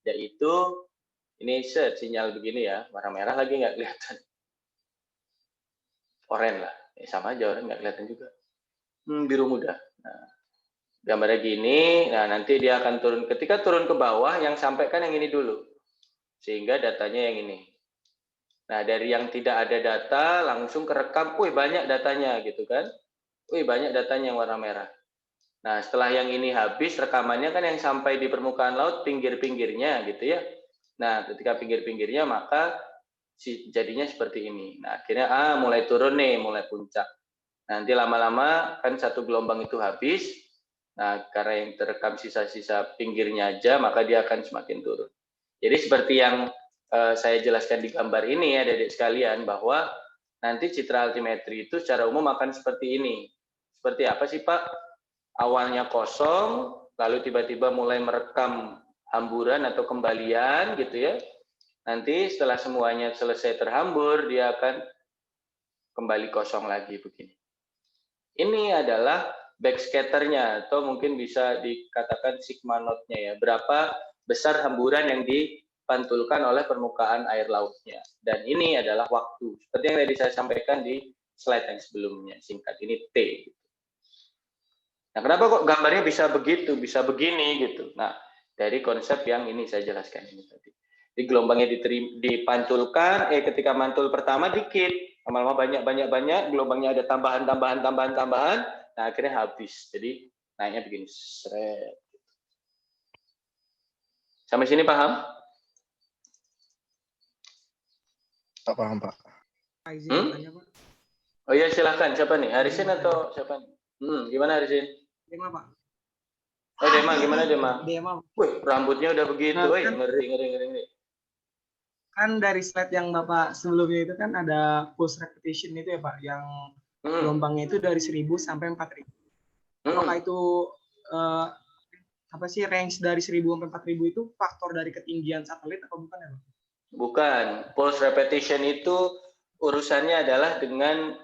Yaitu, ini sinyal begini ya, warna merah lagi nggak kelihatan. Oranye lah, sama aja, oranye nggak kelihatan juga. Biru muda. Nah, gambarnya gini, nah nanti dia akan turun. Ketika turun ke bawah, yang sampaikan yang ini dulu. Sehingga datanya yang ini. Nah, dari yang tidak ada data, langsung kerekam, wih banyak datanya gitu kan. Wih banyak datanya yang warna merah. Nah, setelah yang ini habis, rekamannya kan yang sampai di permukaan laut, pinggir-pinggirnya gitu ya. Nah, ketika pinggir-pinggirnya, maka jadinya seperti ini. Nah, akhirnya, mulai turun nih, mulai puncak. Nanti lama-lama kan 1 gelombang itu habis. Nah, karena yang terekam sisa-sisa pinggirnya aja, maka dia akan semakin turun. Jadi seperti yang saya jelaskan di gambar ini ya, adik-adik sekalian, bahwa nanti citra altimetri itu secara umum akan seperti ini. Seperti apa sih Pak? Awalnya kosong, lalu tiba-tiba mulai merekam hamburan atau kembalian gitu ya. Nanti setelah semuanya selesai terhambur, dia akan kembali kosong lagi begini. Ini adalah backscatternya, atau mungkin bisa dikatakan sigma notnya ya, berapa besar hamburan yang dipantulkan oleh permukaan air lautnya. Dan ini adalah waktu, seperti yang tadi saya sampaikan di slide yang sebelumnya, singkat ini T. Nah, kenapa kok gambarnya bisa begitu, bisa begini gitu? Nah, dari konsep yang ini saya jelaskan ini tadi. Di gelombangnya dipantulkan, ketika mantul pertama dikit, lama-lama banyak, gelombangnya ada tambahan, nah akhirnya habis. Jadi naiknya begini, seret. Sampai sini paham? Tak paham, Pak. Oh iya, silahkan. Siapa nih? Harisin atau siapa nih? Gimana Harisin? Dema, Pak. Oh, Dema, gimana Dema? Dema. Wih, rambutnya udah begitu. Nah, Wih, kan, ngeri. Kan dari slide yang Bapak sebelumnya itu kan ada pulse repetition itu ya, Pak, yang gelombangnya itu dari 1000 sampai 4000. Apakah itu apa sih range dari 1000 sampai 4000 itu faktor dari ketinggian satelit atau bukan ya, Pak? Bukan. Pulse repetition itu urusannya adalah dengan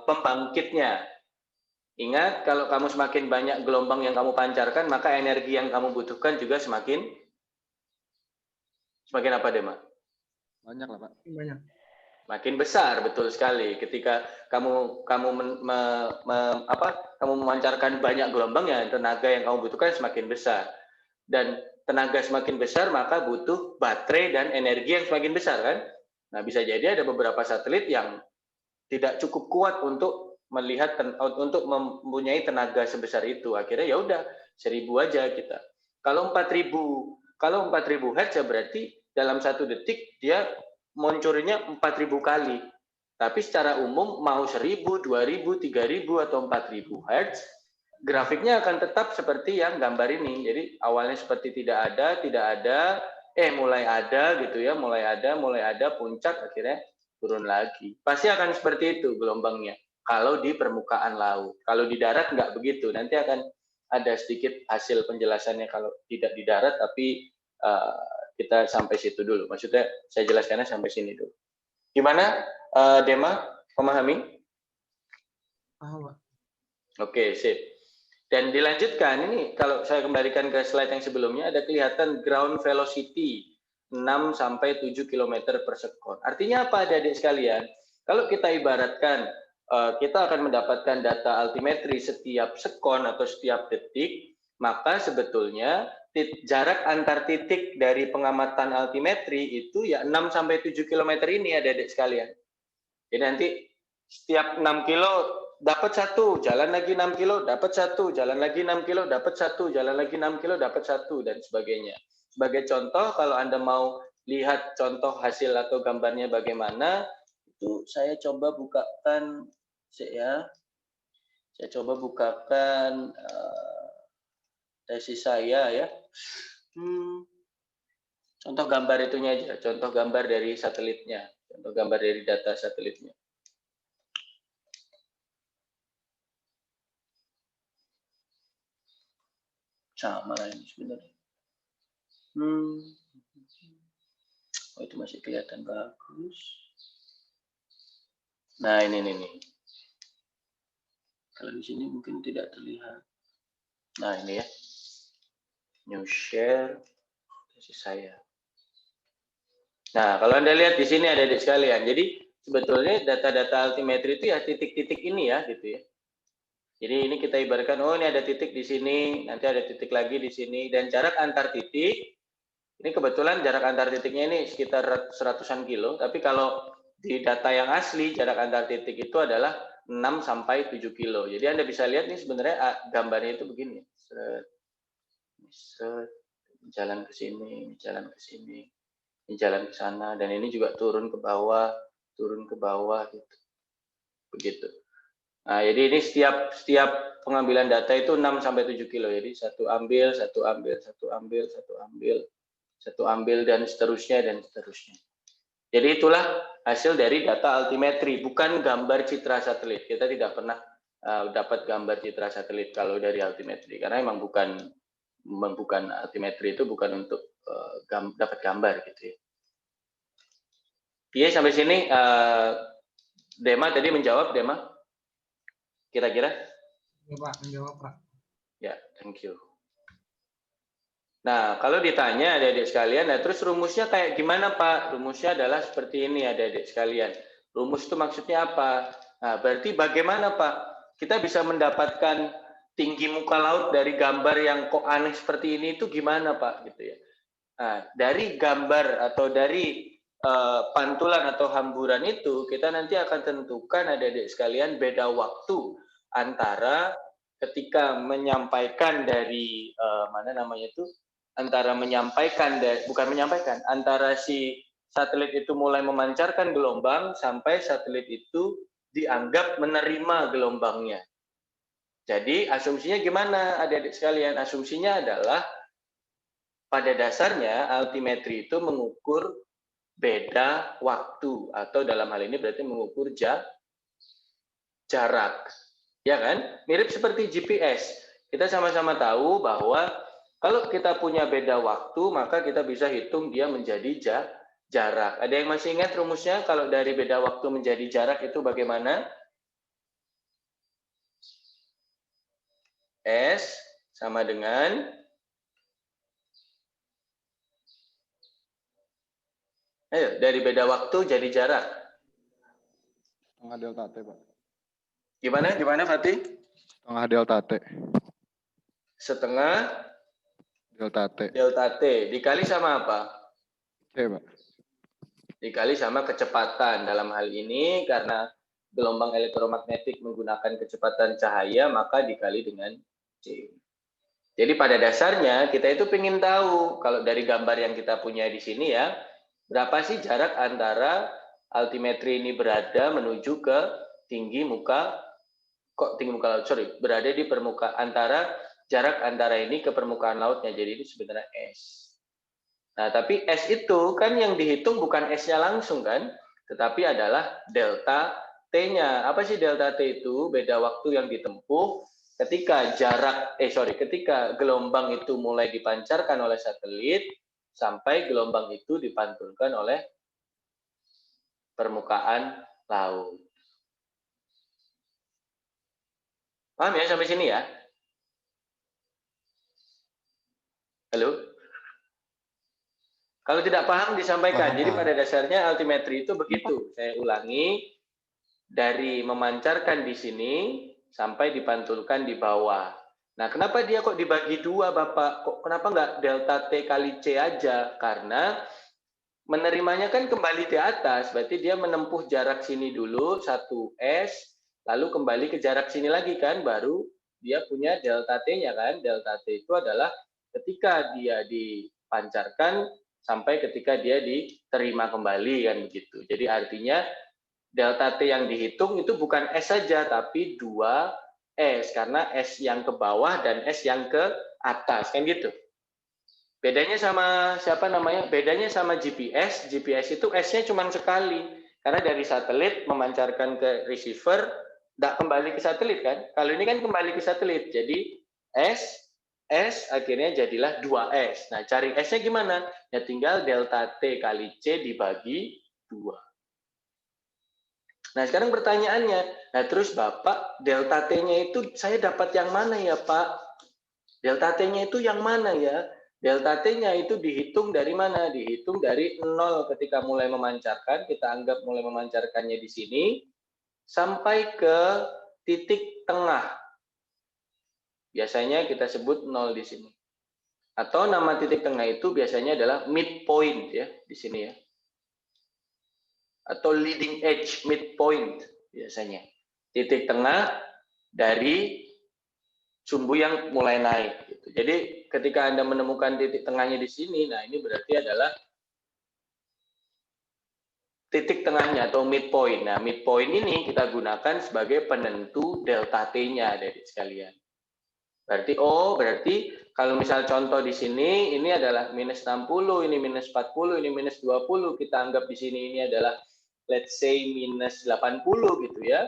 pembangkitnya. Ingat, kalau kamu semakin banyak gelombang yang kamu pancarkan, maka energi yang kamu butuhkan juga semakin apa, Dema? Banyak lah, Pak. Banyak. Makin besar, betul sekali. Ketika kamu memancarkan banyak gelombang, ya tenaga yang kamu butuhkan semakin besar. Dan tenaga semakin besar, maka butuh baterai dan energi yang semakin besar, kan? Nah, bisa jadi ada beberapa satelit yang tidak cukup kuat untuk untuk mempunyai tenaga sebesar itu. Akhirnya ya udah 1000 aja kita. Kalau 4000 Hz ya berarti dalam 1 detik dia muncurnya 4000 kali. Tapi secara umum mau 1000, 2000, 3000 atau 4000 Hz, grafiknya akan tetap seperti yang gambar ini. Jadi awalnya seperti tidak ada, mulai ada gitu ya, mulai ada puncak, akhirnya turun lagi. Pasti akan seperti itu gelombangnya kalau di permukaan laut. Kalau di darat nggak begitu. Nanti akan ada sedikit hasil penjelasannya kalau tidak di darat, tapi kita sampai situ dulu. Maksudnya saya jelaskannya sampai sini dulu. Gimana, Dema? Memahami? Paham, Pak. Oke, sip. Dan dilanjutkan, ini kalau saya kembalikan ke slide yang sebelumnya, ada kelihatan ground velocity 6-7 km per sekon. Artinya apa, adik-adik sekalian? Kalau kita ibaratkan, kita akan mendapatkan data altimetri setiap sekon atau setiap detik, maka sebetulnya jarak antar titik dari pengamatan altimetri itu ya 6-7 km ini, adik-adik sekalian. Jadi nanti setiap 6 kilo dapat 1, jalan lagi 6 kilo, dapat 1, jalan lagi 6 kilo, dapat 1, jalan lagi 6 kilo, dapat 1, dan sebagainya. Sebagai contoh, kalau Anda mau lihat contoh hasil atau gambarnya bagaimana, itu saya coba bukakan, saya coba bukakan tesis saya ya. Contoh gambar itunya aja, contoh gambar dari satelitnya, contoh gambar dari data satelitnya. Sama lah ini sebenarnya. Oh, itu masih kelihatan bagus. Nah, ini. Kalau di sini mungkin tidak terlihat. Nah, ini ya. New share tesis saya. Nah, kalau Anda lihat di sini ada adik sekalian. Jadi sebetulnya data-data altimetri itu ya titik-titik ini ya, gitu ya. Jadi ini kita ibaratkan, oh ini ada titik di sini, nanti ada titik lagi di sini, dan jarak antar titik, ini kebetulan jarak antar titiknya ini sekitar 100-an kilo, tapi kalau di data yang asli, jarak antar titik itu adalah 6-7 kilo. Jadi Anda bisa lihat nih sebenarnya gambarnya itu begini. Jalan ke sini, jalan ke sini, ini jalan ke sana, dan ini juga turun ke bawah gitu. Begitu. Nah, jadi ini setiap pengambilan data itu 6-7 kilo. Jadi satu ambil, dan seterusnya. Jadi itulah hasil dari data altimetri, bukan gambar citra satelit. Kita tidak pernah dapat gambar citra satelit kalau dari altimetri, karena memang bukan altimetri itu bukan untuk dapat gambar gitu ya. Iya, sampai sini Dema tadi menjawab, Dema? Kira-kira? Ya Pak, menjawab Pak. Ya, thank you. Nah, kalau ditanya adik-adik sekalian, nah terus rumusnya kayak gimana Pak? Rumusnya adalah seperti ini adik-adik sekalian. Rumus itu maksudnya apa? Nah, berarti bagaimana Pak? Kita bisa mendapatkan tinggi muka laut dari gambar yang kok aneh seperti ini itu gimana Pak? Gitu ya. Nah, dari gambar atau dari pantulan atau hamburan itu, kita nanti akan tentukan adik-adik sekalian beda waktu antara ketika menyampaikan dari mana namanya itu, antara menyampaikan dan bukan menyampaikan, antara si satelit itu mulai memancarkan gelombang sampai satelit itu dianggap menerima gelombangnya. Jadi asumsinya gimana adik-adik sekalian? Asumsinya adalah pada dasarnya altimetri itu mengukur beda waktu atau dalam hal ini berarti mengukur jarak. Ya kan? Mirip seperti GPS. Kita sama-sama tahu bahwa kalau kita punya beda waktu, maka kita bisa hitung dia menjadi jarak. Ada yang masih ingat rumusnya kalau dari beda waktu menjadi jarak itu bagaimana? S sama dengan ayo, dari beda waktu jadi jarak. Setengah delta T, Pak. Gimana Fatih? Setengah delta T. Setengah Delta T. delta T dikali sama apa? C, Pak. Dikali sama kecepatan. Dalam hal ini karena gelombang elektromagnetik menggunakan kecepatan cahaya, maka dikali dengan C. Jadi pada dasarnya kita itu ingin tahu kalau dari gambar yang kita punya di sini ya, berapa sih jarak antara altimetri ini berada menuju ke tinggi muka laut, berada di permukaan jarak antara ini ke permukaan lautnya. Jadi ini sebenarnya S. Nah, tapi S itu kan yang dihitung bukan S-nya langsung kan, tetapi adalah delta T-nya. Apa sih delta T itu? Beda waktu yang ditempuh ketika ketika gelombang itu mulai dipancarkan oleh satelit sampai gelombang itu dipantulkan oleh permukaan laut. Paham ya sampai sini ya? Halo? Kalau tidak paham disampaikan. Jadi pada dasarnya altimetri itu begitu. Saya ulangi, dari memancarkan di sini sampai dipantulkan di bawah. Nah, kenapa dia kok dibagi dua, Bapak? Kenapa nggak delta T kali C aja? Karena menerimanya kan kembali di atas, berarti dia menempuh jarak sini dulu, 1S, lalu kembali ke jarak sini lagi kan, baru dia punya delta T-nya kan. Delta T itu adalah ketika dia dipancarkan sampai ketika dia diterima kembali kan begitu. Jadi artinya delta T yang dihitung itu bukan S saja tapi 2S karena S yang ke bawah dan S yang ke atas kan gitu. Bedanya sama siapa namanya? Bedanya sama GPS. GPS itu S-nya cuma sekali karena dari satelit memancarkan ke receiver tidak kembali ke satelit kan. Kalau ini kan kembali ke satelit. Jadi S akhirnya jadilah 2S. Nah, cari S-nya gimana? Ya tinggal delta T kali C dibagi 2. Nah, sekarang pertanyaannya, nah terus Bapak, delta T-nya itu saya dapat yang mana ya Pak? Delta T-nya itu yang mana ya? Delta T-nya itu dihitung dari mana? Dihitung dari 0 ketika mulai memancarkan, kita anggap mulai memancarkannya di sini, sampai ke titik tengah. Biasanya kita sebut 0 di sini. Atau nama titik tengah itu biasanya adalah midpoint ya di sini ya. Atau leading edge, midpoint biasanya. Titik tengah dari sumbu yang mulai naik. Gitu. Jadi ketika Anda menemukan titik tengahnya di sini, nah ini berarti adalah titik tengahnya atau midpoint. Nah midpoint ini kita gunakan sebagai penentu delta T-nya dari sekalian. Berarti kalau misal contoh di sini ini adalah minus 60, ini minus 40, ini minus 20, kita anggap di sini ini adalah let's say minus 80 gitu ya.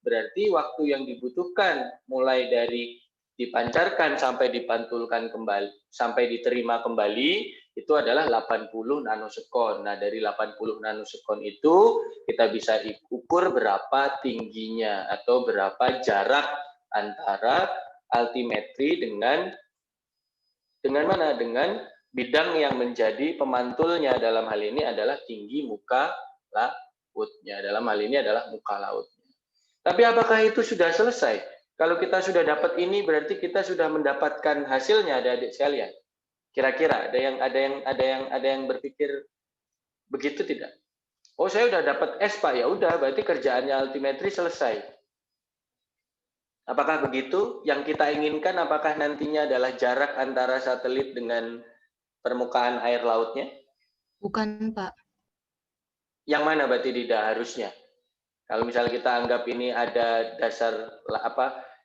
Berarti waktu yang dibutuhkan mulai dari dipancarkan sampai dipantulkan kembali, sampai diterima kembali itu adalah 80 nanosekon. Nah, dari 80 nanosekon itu kita bisa ukur berapa tingginya atau berapa jarak antara altimetri dengan mana? Dengan bidang yang menjadi pemantulnya, dalam hal ini adalah tinggi muka lautnya. Dalam hal ini adalah muka lautnya. Tapi apakah itu sudah selesai? Kalau kita sudah dapat ini, berarti kita sudah mendapatkan hasilnya, adik-adik sekalian. Kira-kira ada yang berpikir begitu tidak? Oh, saya udah dapat S, Pak. Ya udah, berarti kerjaannya altimetri selesai. Apakah begitu? Yang kita inginkan apakah nantinya adalah jarak antara satelit dengan permukaan air lautnya? Bukan, Pak. Yang mana berarti tidak harusnya? Kalau misalnya kita anggap ini ada dasar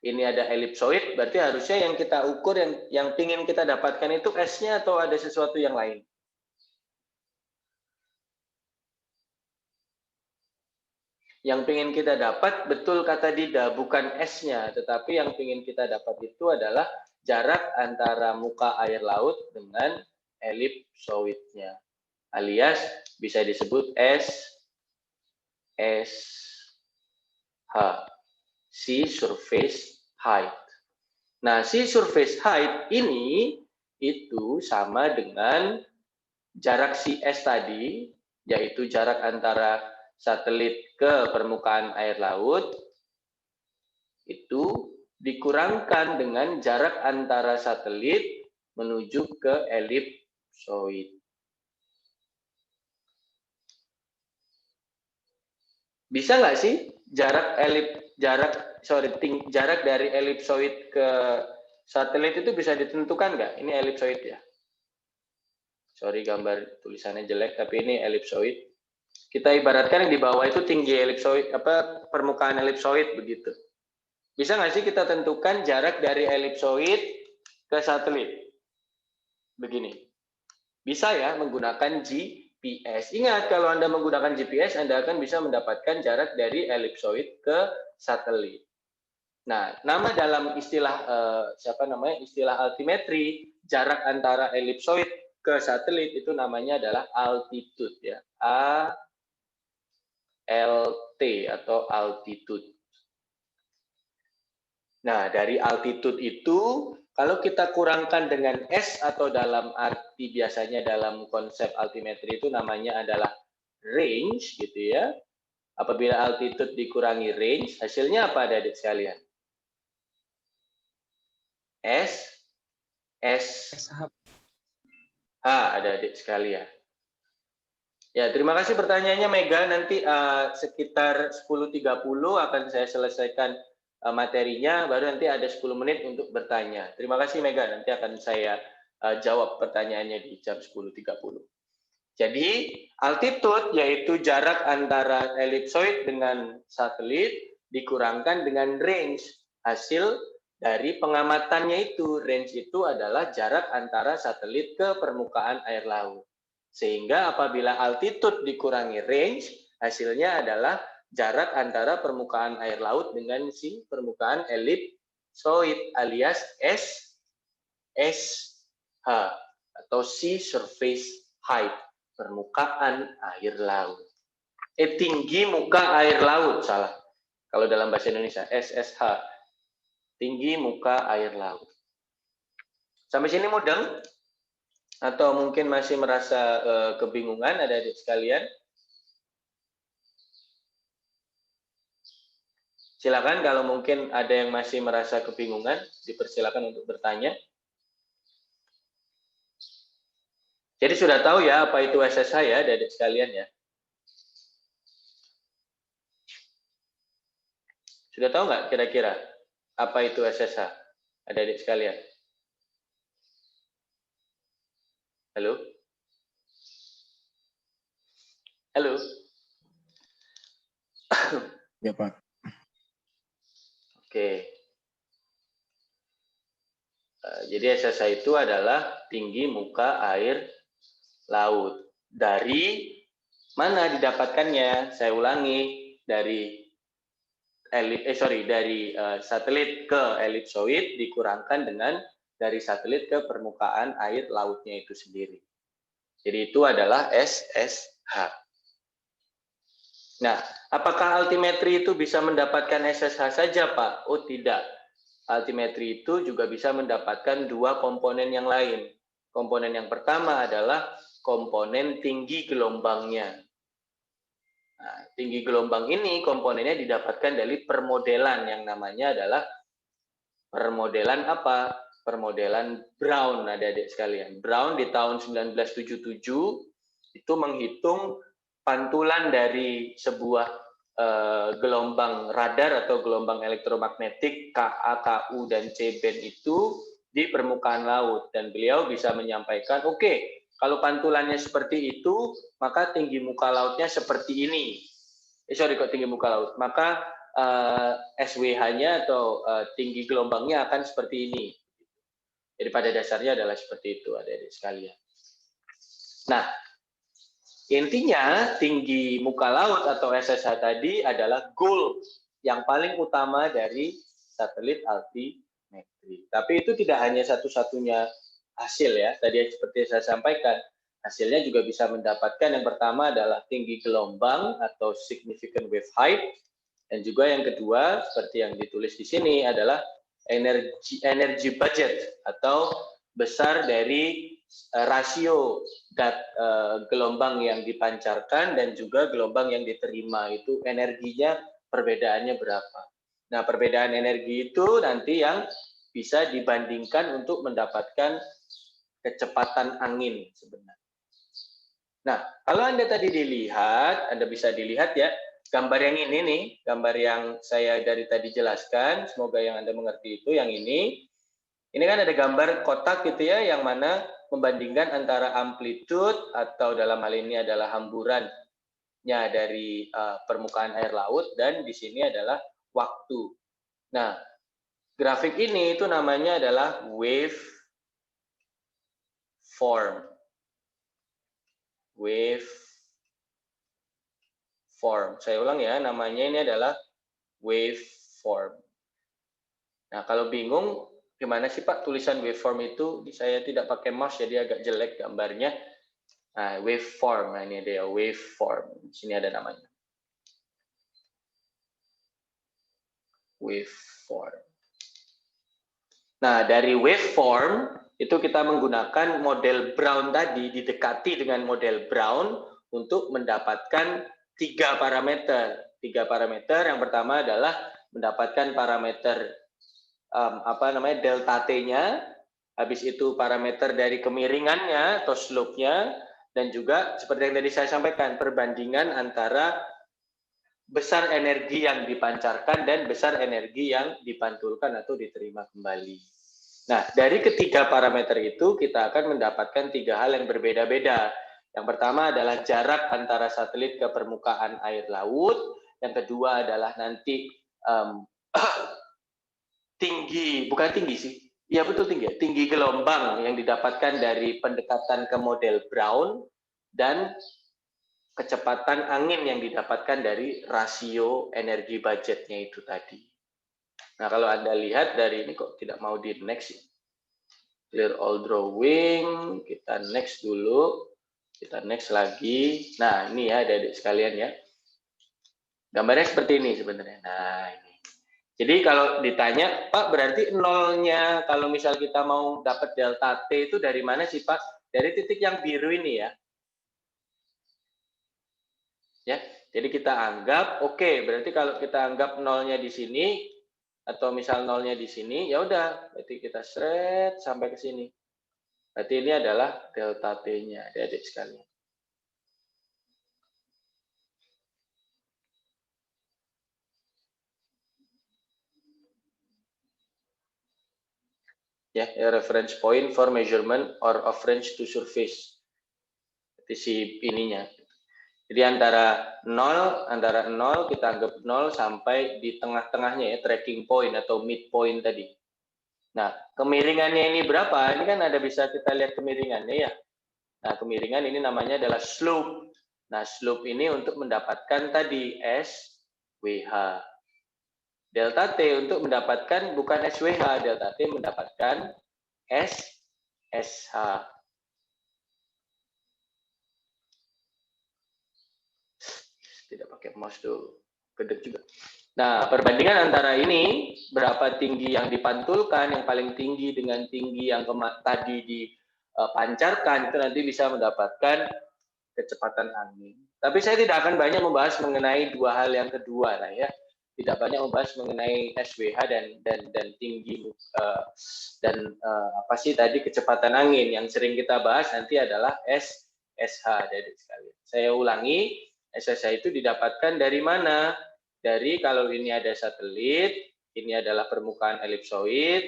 ini ada elipsoid, berarti harusnya yang kita ukur yang pingin kita dapatkan itu S-nya atau ada sesuatu yang lain? Yang pingin kita dapat, betul kata Dida, bukan S-nya, tetapi yang pingin kita dapat itu adalah jarak antara muka air laut dengan elipsoidnya. Alias bisa disebut SH, sea surface height. Nah, sea surface height ini itu sama dengan jarak CS tadi, yaitu jarak antara satelit ke permukaan air laut, itu dikurangkan dengan jarak antara satelit menuju ke elipsoid. Bisa nggak sih jarak dari elipsoid ke satelit itu bisa ditentukan nggak? Ini elipsoid ya. Sorry gambar tulisannya jelek, tapi ini elipsoid. Kita ibaratkan yang di bawah itu tinggi elipsoid, permukaan elipsoid begitu. Bisa nggak sih kita tentukan jarak dari elipsoid ke satelit? Begini. Bisa ya menggunakan GPS. Ingat, kalau Anda menggunakan GPS, Anda akan bisa mendapatkan jarak dari elipsoid ke satelit. Nah, nama dalam istilah istilah altimetri, jarak antara elipsoid ke satelit itu namanya adalah altitude ya. ALT atau altitude. Nah, dari altitude itu kalau kita kurangkan dengan S atau dalam arti biasanya dalam konsep altimetri itu namanya adalah range gitu ya. Apabila altitude dikurangi range, hasilnya apa adik sekalian? SH adik sekalian. Ya, terima kasih pertanyaannya Mega. Nanti sekitar 10.30 akan saya selesaikan materinya, baru nanti ada 10 menit untuk bertanya. Terima kasih Mega, nanti akan saya jawab pertanyaannya di jam 10.30. Jadi, altitude yaitu jarak antara elipsoid dengan satelit dikurangkan dengan range. Hasil dari pengamatannya itu, range itu adalah jarak antara satelit ke permukaan air laut. Sehingga apabila altitude dikurangi range, hasilnya adalah jarak antara permukaan air laut dengan si permukaan elipsoid alias SH atau sea surface height, permukaan air laut. Tinggi muka air laut, salah. Kalau dalam bahasa Indonesia, SSH, tinggi muka air laut. Sampai sini mudeng? Atau mungkin masih merasa kebingungan adik-adik sekalian? Silakan kalau mungkin ada yang masih merasa kebingungan, dipersilakan untuk bertanya. Jadi sudah tahu ya apa itu SSH ya adik-adik sekalian ya? Sudah tahu nggak kira-kira apa itu SSH adik-adik sekalian? Halo? Halo? Ya, Pak. Oke. Jadi SSH itu adalah tinggi muka air laut. Dari mana didapatkannya? Saya ulangi, dari satelit ke elipsoid dikurangkan dengan dari satelit ke permukaan air lautnya itu sendiri. Jadi itu adalah SSH. Nah, apakah altimetri itu bisa mendapatkan SSH saja, Pak? Oh, tidak. altimetri itu juga bisa mendapatkan dua komponen yang lain. Komponen yang pertama adalah komponen tinggi gelombangnya. Nah, tinggi gelombang ini komponennya didapatkan dari permodelan yang namanya adalah permodelan apa? Permodelan Brown, adik-adik sekalian. Brown di tahun 1977 itu menghitung pantulan dari sebuah gelombang radar atau gelombang elektromagnetik Ka, Ku, dan C-band itu di permukaan laut. Dan beliau bisa menyampaikan, oke, kalau pantulannya seperti itu, maka tinggi muka lautnya seperti ini. Kok tinggi muka laut. Maka SWH-nya atau tinggi gelombangnya akan seperti ini. Jadi pada dasarnya adalah seperti itu, adik-adik sekalian. Nah, intinya tinggi muka laut atau SSH tadi adalah goal yang paling utama dari satelit altimetri. Tapi itu tidak hanya satu-satunya hasil ya. Tadi seperti saya sampaikan, hasilnya juga bisa mendapatkan yang pertama adalah tinggi gelombang atau significant wave height. Dan juga yang kedua, seperti yang ditulis di sini adalah energi budget atau besar dari rasio gelombang yang dipancarkan dan juga gelombang yang diterima, itu energinya perbedaannya berapa. Nah, perbedaan energi itu nanti yang bisa dibandingkan untuk mendapatkan kecepatan angin sebenarnya. Nah, kalau Anda tadi dilihat, Anda bisa dilihat ya, gambar yang ini nih, gambar yang saya dari tadi jelaskan, semoga yang Anda mengerti itu, yang ini. Ini kan ada gambar kotak gitu ya, yang mana membandingkan antara amplitude atau dalam hal ini adalah hamburannya dari permukaan air laut, dan di sini adalah waktu. Nah, grafik ini itu namanya adalah wave form. Wave form. Saya ulang ya, namanya ini adalah wave form. Nah, kalau bingung, gimana sih Pak tulisan waveform itu? Saya tidak pakai mouse, jadi agak jelek gambarnya. Nah, waveform. Nah, ini dia waveform. Di sini ada namanya. Waveform. Nah, dari waveform itu kita menggunakan model Brown tadi, didekati dengan model Brown untuk mendapatkan 3 parameter. 3 parameter. Yang pertama adalah mendapatkan parameter delta T-nya, habis itu parameter dari kemiringannya atau slope-nya, dan juga seperti yang tadi saya sampaikan, perbandingan antara besar energi yang dipancarkan dan besar energi yang dipantulkan atau diterima kembali. Nah, dari ketiga parameter itu kita akan mendapatkan 3 hal yang berbeda-beda. Yang pertama adalah jarak antara satelit ke permukaan air laut, yang kedua adalah nanti tinggi gelombang yang didapatkan dari pendekatan ke model Brown, dan kecepatan angin yang didapatkan dari rasio energi budgetnya itu tadi. Nah, kalau Anda lihat dari ini kok tidak mau di next ya. Clear all drawing, kita next dulu. Kita next lagi. Nah, ini ya adik-adik sekalian ya. Gambarnya seperti ini sebenarnya. Nah, ini. Jadi kalau ditanya, Pak, berarti nolnya kalau misal kita mau dapat delta T itu dari mana sih, Pak? Dari titik yang biru ini ya. Ya, jadi kita anggap, oke, berarti kalau kita anggap nolnya di sini, atau misal nolnya di sini, ya udah, berarti kita seret sampai ke sini. Berarti ini adalah delta T-nya, adik-adik sekalian. Ya, reference point for measurement or of range to surface. Jadi si ininya. Jadi antara 0 kita anggap 0 sampai di tengah-tengahnya ya, tracking point atau midpoint tadi. Nah, kemiringannya ini berapa? Ini kan ada bisa kita lihat kemiringannya ya. Nah, kemiringan ini namanya adalah slope. Nah, slope ini untuk mendapatkan tadi SWH. Delta T untuk mendapatkan bukan SWH, delta T mendapatkan SSH. Tidak pakai mouse dulu. Gede juga. Nah, perbandingan antara ini, berapa tinggi yang dipantulkan, yang paling tinggi dengan tinggi yang tadi dipancarkan, itu nanti bisa mendapatkan kecepatan angin. Tapi saya tidak akan banyak membahas mengenai dua hal yang kedua lah ya. Tidak banyak membahas mengenai SWH dan tinggi apa sih tadi kecepatan angin. Yang sering kita bahas nanti adalah SH dari sekalian. Saya ulangi, SH itu didapatkan dari mana? Dari kalau ini ada satelit, ini adalah permukaan elipsoid,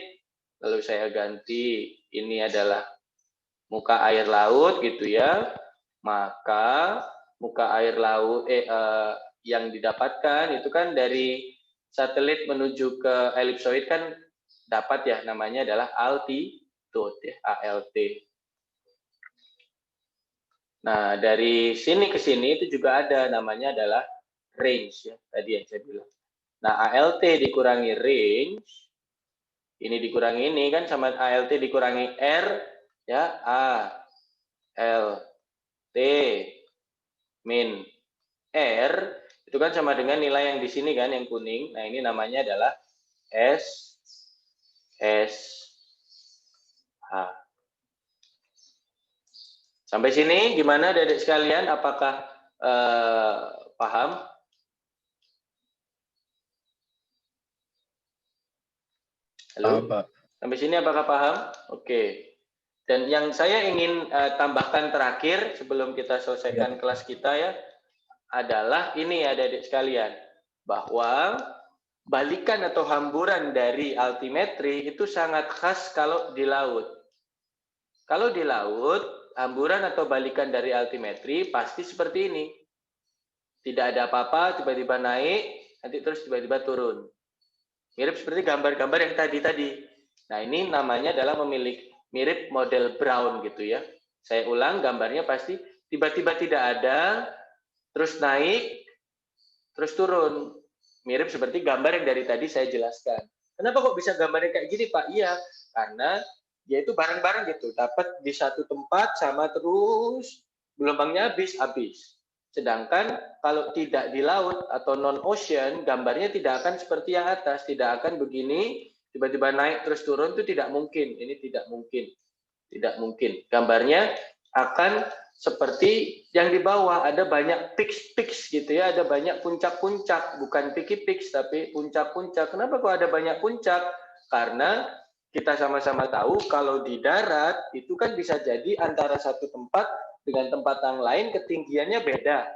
lalu saya ganti ini adalah muka air laut gitu ya, maka muka air laut yang didapatkan itu kan dari satelit menuju ke elipsoid kan dapat ya, namanya adalah altitude ya, ALT. Nah, dari sini ke sini itu juga ada namanya adalah range ya, tadi yang saya bilang. Nah, ALT dikurangi range, ini dikurangi ini kan sama ALT dikurangi R ya, A L T min R itu kan sama dengan nilai yang di sini kan yang kuning. Nah, ini namanya adalah SH. Sampai sini gimana Adik sekalian? Apakah paham? Halo? Pak. Sampai sini apakah paham? Oke. Dan yang saya ingin tambahkan terakhir sebelum kita selesaikan kelas kita ya, adalah ini adik-adik sekalian, bahwa balikan atau hamburan dari altimetri itu sangat khas kalau di laut. Kalau di laut, hamburan atau balikan dari altimetri pasti seperti ini. Tidak ada apa-apa, tiba-tiba naik, nanti terus tiba-tiba turun. Mirip seperti gambar-gambar yang tadi. Nah, ini namanya adalah mirip model Brown gitu ya. Saya ulang, gambarnya pasti tiba-tiba tidak ada, terus naik, terus turun. Mirip seperti gambar yang dari tadi saya jelaskan. Kenapa kok bisa gambarnya kayak gini, Pak? Iya, karena dia itu bareng-bareng gitu. Dapat di satu tempat sama terus, gelombangnya habis. Sedangkan kalau tidak di laut atau non-ocean, gambarnya tidak akan seperti yang atas. Tidak akan begini, tiba-tiba naik terus turun, itu tidak mungkin. Ini tidak mungkin. Tidak mungkin. Gambarnya akan seperti yang di bawah, ada banyak peaks gitu ya, ada banyak puncak-puncak, bukan peaky peaks tapi puncak-puncak. Kenapa kok ada banyak puncak? Karena kita sama-sama tahu kalau di darat itu kan bisa jadi antara satu tempat dengan tempat yang lain ketinggiannya beda.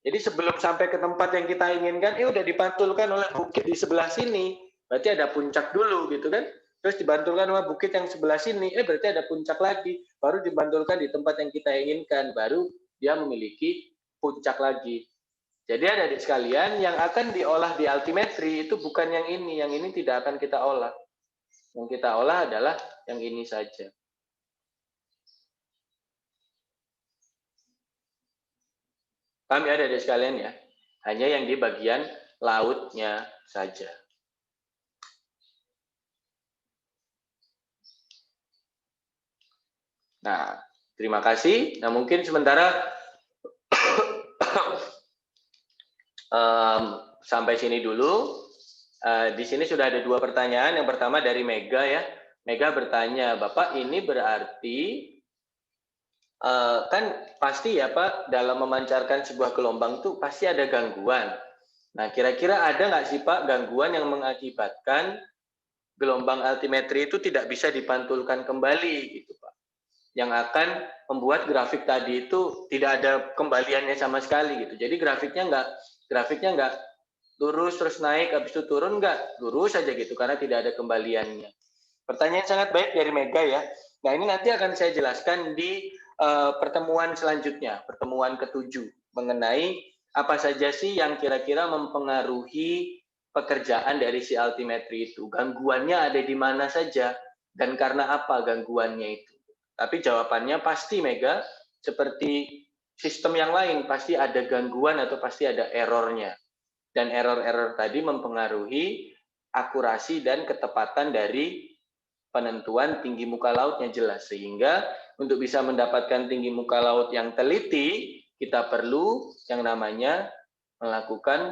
Jadi sebelum sampai ke tempat yang kita inginkan, udah dipantulkan oleh bukit di sebelah sini, berarti ada puncak dulu gitu kan. Terus dibantulkan sama bukit yang sebelah sini, berarti ada puncak lagi. Baru dibantulkan di tempat yang kita inginkan, baru dia memiliki puncak lagi. Jadi adik-adik sekalian, yang akan diolah di altimetri itu bukan yang ini tidak akan kita olah. Yang kita olah adalah yang ini saja. Paham ya adik-adik sekalian ya? Hanya yang di bagian lautnya saja. Nah, terima kasih. Nah, mungkin sementara sampai sini dulu. Di sini sudah ada 2 pertanyaan. Yang pertama dari Mega ya. Mega bertanya, Bapak ini berarti kan pasti ya Pak, dalam memancarkan sebuah gelombang itu pasti ada gangguan. Nah, kira-kira ada nggak sih Pak gangguan yang mengakibatkan gelombang altimetri itu tidak bisa dipantulkan kembali gitu Pak? Yang akan membuat grafik tadi itu tidak ada kembaliannya sama sekali gitu. Jadi grafiknya nggak lurus terus naik habis itu turun, nggak lurus saja gitu karena tidak ada kembaliannya. Pertanyaan sangat baik dari Mega ya. Nah, ini nanti akan saya jelaskan di pertemuan selanjutnya, pertemuan ke-7 mengenai apa saja sih yang kira-kira mempengaruhi pekerjaan dari si altimetri itu. Gangguannya ada di mana saja dan karena apa gangguannya itu. Tapi jawabannya pasti Mega, seperti sistem yang lain, pasti ada gangguan atau pasti ada errornya. Dan error-error tadi mempengaruhi akurasi dan ketepatan dari penentuan tinggi muka lautnya jelas. Sehingga untuk bisa mendapatkan tinggi muka laut yang teliti, kita perlu yang namanya melakukan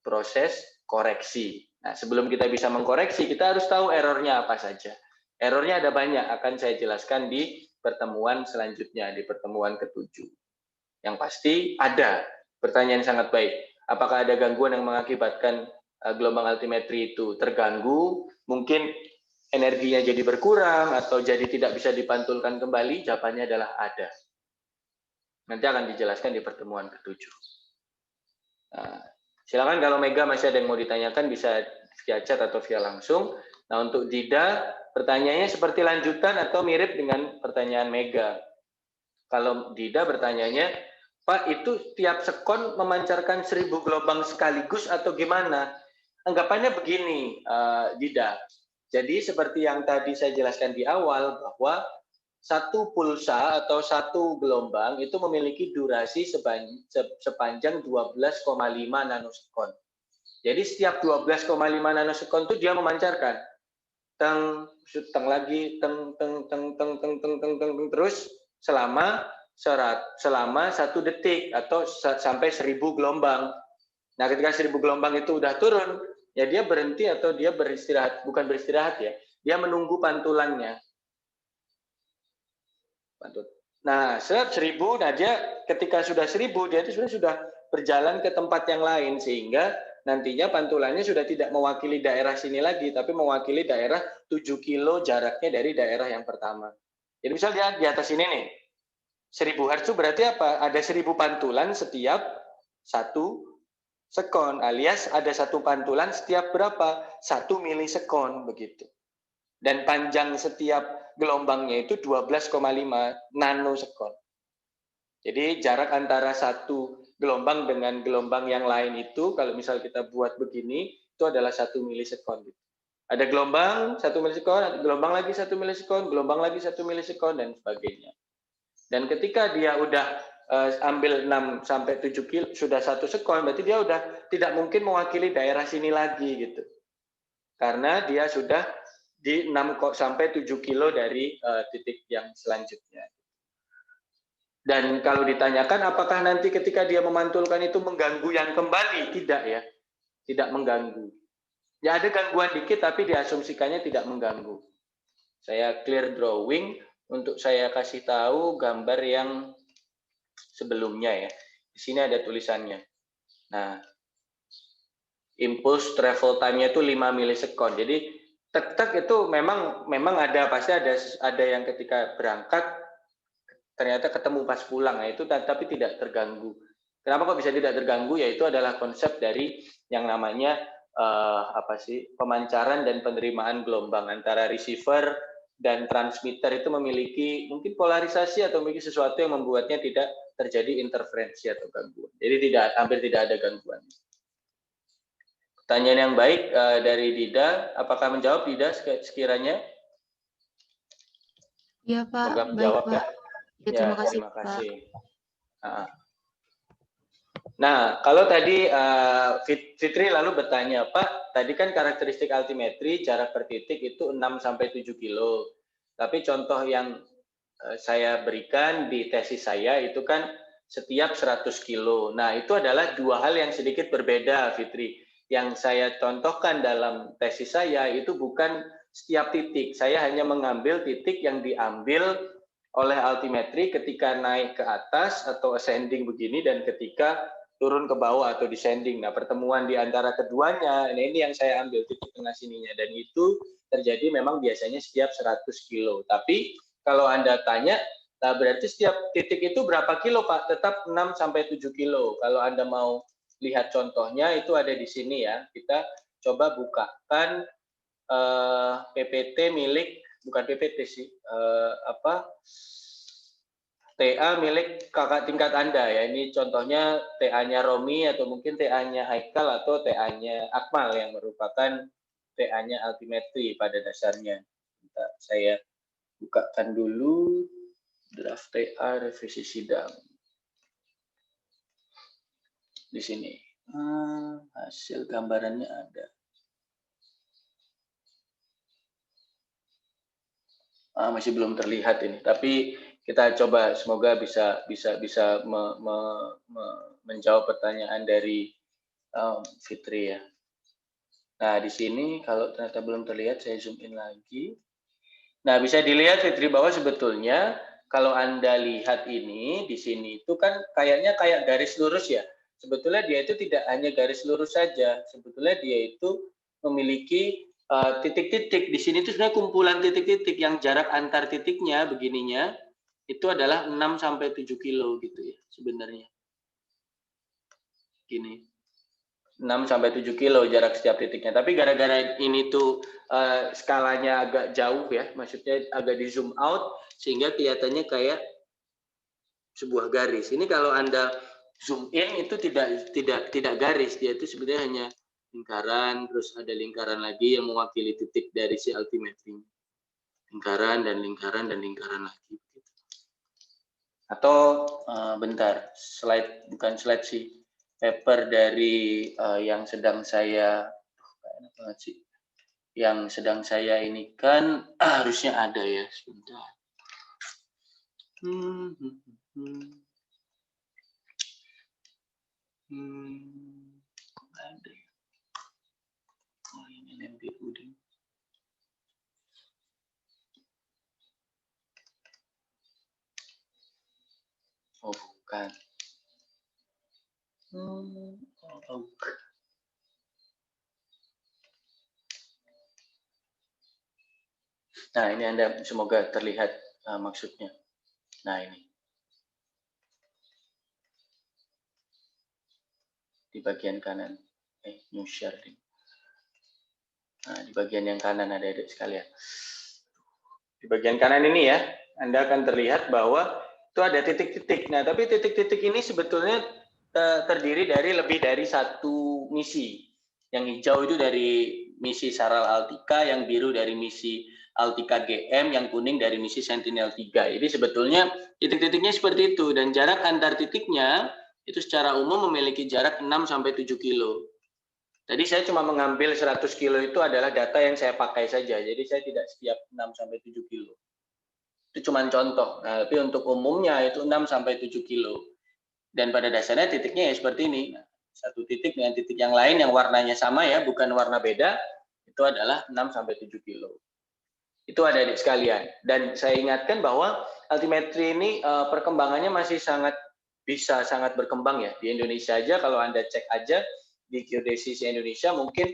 proses koreksi. Nah, sebelum kita bisa mengkoreksi, kita harus tahu errornya apa saja. Errornya ada banyak, akan saya jelaskan di pertemuan selanjutnya, di pertemuan ke-7. Yang pasti ada. Pertanyaan sangat baik. Apakah ada gangguan yang mengakibatkan gelombang altimetri itu terganggu? Mungkin energinya jadi berkurang atau jadi tidak bisa dipantulkan kembali? Jawabannya adalah ada. Nanti akan dijelaskan di pertemuan ke-7. Nah, silakan kalau Mega masih ada yang mau ditanyakan bisa via chat atau via langsung. Nah, untuk Dida, pertanyaannya seperti lanjutan atau mirip dengan pertanyaan Mega. Kalau Dida bertanyanya, Pak, itu tiap sekon memancarkan 1000 gelombang sekaligus atau gimana? Anggapannya begini, Dida. Jadi seperti yang tadi saya jelaskan di awal, bahwa satu pulsa atau satu gelombang itu memiliki durasi sepanjang 12,5 nanosekon. Jadi setiap 12,5 nanosekon itu dia memancarkan. Teng lagi, terus selama 1 detik atau sampai 1000 gelombang. Nah, ketika 1000 gelombang itu udah turun, ya dia berhenti atau dia beristirahat, bukan beristirahat ya, dia menunggu pantulannya. Nah, 1000, nah dia ketika sudah 1000, dia itu sudah berjalan ke tempat yang lain, sehingga nantinya pantulannya sudah tidak mewakili daerah sini lagi, tapi mewakili daerah 7 kilo jaraknya dari daerah yang pertama. Jadi misalnya di atas ini nih, 1000 Hz itu berarti apa? Ada 1000 pantulan setiap 1 sekon, alias ada 1 pantulan setiap berapa? 1 milisekon begitu. Dan panjang setiap gelombangnya itu 12,5 nanosekon. Jadi jarak antara 1 gelombang dengan gelombang yang lain itu, kalau misal kita buat begini, itu adalah 1 milisekon. Ada gelombang 1 milisekon, ada gelombang lagi 1 milisekon, gelombang lagi 1 milisekon, dan sebagainya. Dan ketika dia udah ambil 6 sampai 7 kilo, sudah 1 sekon, berarti dia udah tidak mungkin mewakili daerah sini lagi gitu. Karena dia sudah di 6 sampai 7 kilo dari titik yang selanjutnya. Dan kalau ditanyakan apakah nanti ketika dia memantulkan itu mengganggu yang kembali? Tidak ya, tidak mengganggu. Ya ada gangguan dikit tapi diasumsikannya tidak mengganggu. Saya clear drawing untuk saya kasih tahu gambar yang sebelumnya ya. Di sini ada tulisannya. Nah, impulse travel time-nya itu 5 milisekon. Jadi tek-tek itu memang ada, pasti ada yang ketika berangkat ternyata ketemu pas pulang, itu tapi tidak terganggu. Kenapa kok bisa tidak terganggu? Yaitu adalah konsep dari yang namanya pemancaran dan penerimaan gelombang antara receiver dan transmitter itu memiliki mungkin polarisasi atau memiliki sesuatu yang membuatnya tidak terjadi interferensi atau gangguan. Jadi hampir tidak ada gangguan. Pertanyaan yang baik dari Dida, apakah menjawab Dida sekiranya? Iya Pak, Semoga baik menjawab Pak. Ya, terima kasih, terima kasih. Nah, kalau tadi Fitri lalu bertanya, Pak, tadi kan karakteristik altimetri jarak per titik itu 6-7 kilo. Tapi contoh yang saya berikan di tesis saya itu kan setiap 100 kilo. Nah, itu adalah 2 hal yang sedikit berbeda, Fitri. Yang saya contohkan dalam tesis saya itu bukan setiap titik. Saya hanya mengambil titik yang diambil oleh altimetri ketika naik ke atas atau ascending begini dan ketika turun ke bawah atau descending. Nah, pertemuan di antara keduanya, ini yang saya ambil titik tengah sininya, dan itu terjadi memang biasanya setiap 100 kilo. Tapi kalau Anda tanya, nah berarti setiap titik itu berapa kilo, Pak? Tetap 6-7 kilo. Kalau Anda mau lihat contohnya, itu ada di sini ya. Kita coba bukakan PPT milik, bukan PPT sih, TA milik kakak tingkat Anda ya. Ini contohnya TA-nya Romi atau mungkin TA-nya Haikal atau TA-nya Akmal yang merupakan TA-nya altimetri pada dasarnya. Bentar, saya bukakan dulu draft TA revisi sidang. Di sini. Hasil gambarannya ada. Masih belum terlihat ini, tapi kita coba semoga bisa menjawab pertanyaan dari Fitri ya. Nah, di sini kalau ternyata belum terlihat, saya zoom in lagi. Nah, bisa dilihat Fitri bahwa sebetulnya kalau Anda lihat ini di sini itu kan kayaknya kayak garis lurus ya. Sebetulnya dia itu tidak hanya garis lurus saja. Sebetulnya dia itu memiliki titik-titik. Di sini itu sebenarnya kumpulan titik-titik yang jarak antar titiknya begininya itu adalah 6 sampai 7 kilo gitu ya sebenarnya. Gini. 6 sampai 7 kilo jarak setiap titiknya. Tapi gara-gara ini tuh skalanya agak jauh ya, maksudnya agak di zoom out sehingga kelihatannya kayak sebuah garis. Ini kalau Anda zoom in itu tidak garis, dia itu sebenarnya hanya lingkaran, terus ada lingkaran lagi yang mewakili titik dari si altimetri. Lingkaran dan lingkaran dan lingkaran lagi. Atau bentar, bukan slide sih. Paper dari yang sedang saya ini kan harusnya ada ya sebentar. Ada. Oh, ini lebih udin. Oh bukan. Nah, ini Anda semoga terlihat maksudnya. Nah, ini. Di bagian kanan. New share. Nah, di bagian yang kanan ada adik sekalian. Di bagian kanan ini ya, Anda akan terlihat bahwa itu ada titik-titik. Nah, tapi titik-titik ini sebetulnya terdiri dari lebih dari satu misi. Yang hijau itu dari misi Saral Altika, yang biru dari misi Altika GM, yang kuning dari misi Sentinel-3. Jadi sebetulnya titik-titiknya seperti itu, dan jarak antar titiknya itu secara umum memiliki jarak 6 sampai 7 kilo. Tadi saya cuma mengambil 100 kilo itu adalah data yang saya pakai saja, jadi saya tidak setiap 6 sampai 7 kilo. Itu cuma contoh. Nah, tapi untuk umumnya itu 6 sampai 7 kilo. Dan pada dasarnya titiknya ya seperti ini. Nah, satu titik dengan titik yang lain yang warnanya sama ya, bukan warna beda, itu adalah 6 sampai 7 kilo. Itu ada adik sekalian. Dan saya ingatkan bahwa altimetri ini perkembangannya masih bisa sangat berkembang ya. Di Indonesia aja kalau Anda cek aja di Geodesisi Indonesia mungkin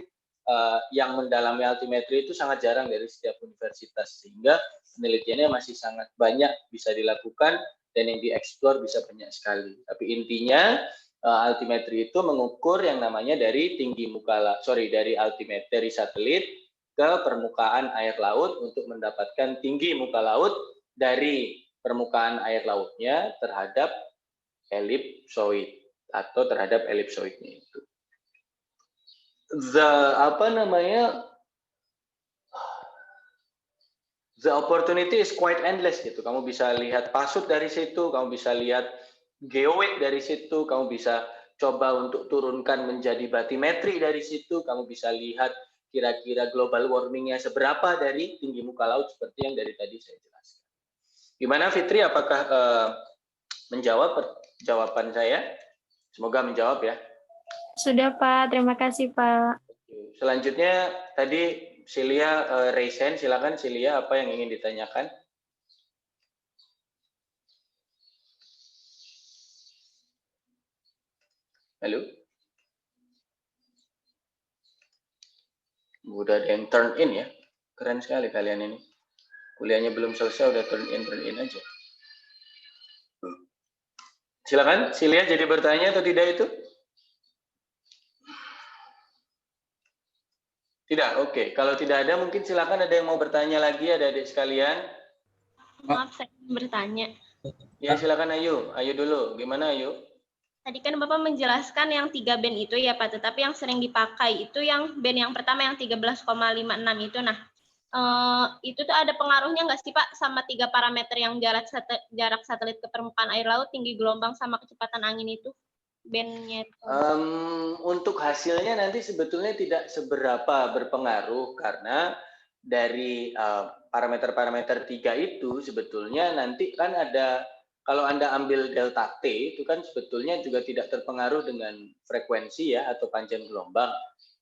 yang mendalami altimetri itu sangat jarang dari setiap universitas, sehingga penelitiannya masih sangat banyak bisa dilakukan dan yang dieksplor bisa banyak sekali. Tapi intinya altimetri itu mengukur yang namanya dari tinggi dari altimetri dari satelit ke permukaan air laut untuk mendapatkan tinggi muka laut dari permukaan air lautnya terhadap elipsoid atau terhadap elipsoidnya itu. The opportunity is quite endless gitu. Kamu bisa lihat pasut dari situ, kamu bisa lihat geoid dari situ, kamu bisa coba untuk turunkan menjadi batimetri dari situ, kamu bisa lihat kira-kira global warmingnya seberapa dari tinggi muka laut seperti yang dari tadi saya jelaskan. Gimana Fitri, apakah menjawab jawaban saya? Semoga menjawab ya. Sudah Pak, terima kasih Pak. Selanjutnya tadi Silia raise hand, silakan Silia, apa yang ingin ditanyakan? Halo? Udah ada yang turn in ya? Keren sekali kalian ini. Kuliahnya belum selesai udah turn in aja. Silakan Silia, jadi bertanya atau tidak itu? Tidak, oke. Kalau tidak ada, mungkin silakan ada yang mau bertanya lagi, ada adik sekalian. Maaf, saya ingin bertanya. Ya, silakan Ayu. Ayu dulu. Gimana Ayu? Tadi kan Bapak menjelaskan yang 3 band itu ya Pak, tetapi yang sering dipakai itu yang band yang pertama yang 13,56 itu. Nah, itu tuh ada pengaruhnya nggak sih Pak sama 3 parameter yang jarak satelit ke permukaan air laut, tinggi gelombang, sama kecepatan angin itu? Bandnya itu. Untuk hasilnya nanti sebetulnya tidak seberapa berpengaruh karena dari parameter-parameter 3 itu sebetulnya nanti kan ada kalau Anda ambil delta T itu kan sebetulnya juga tidak terpengaruh dengan frekuensi ya atau panjang gelombang.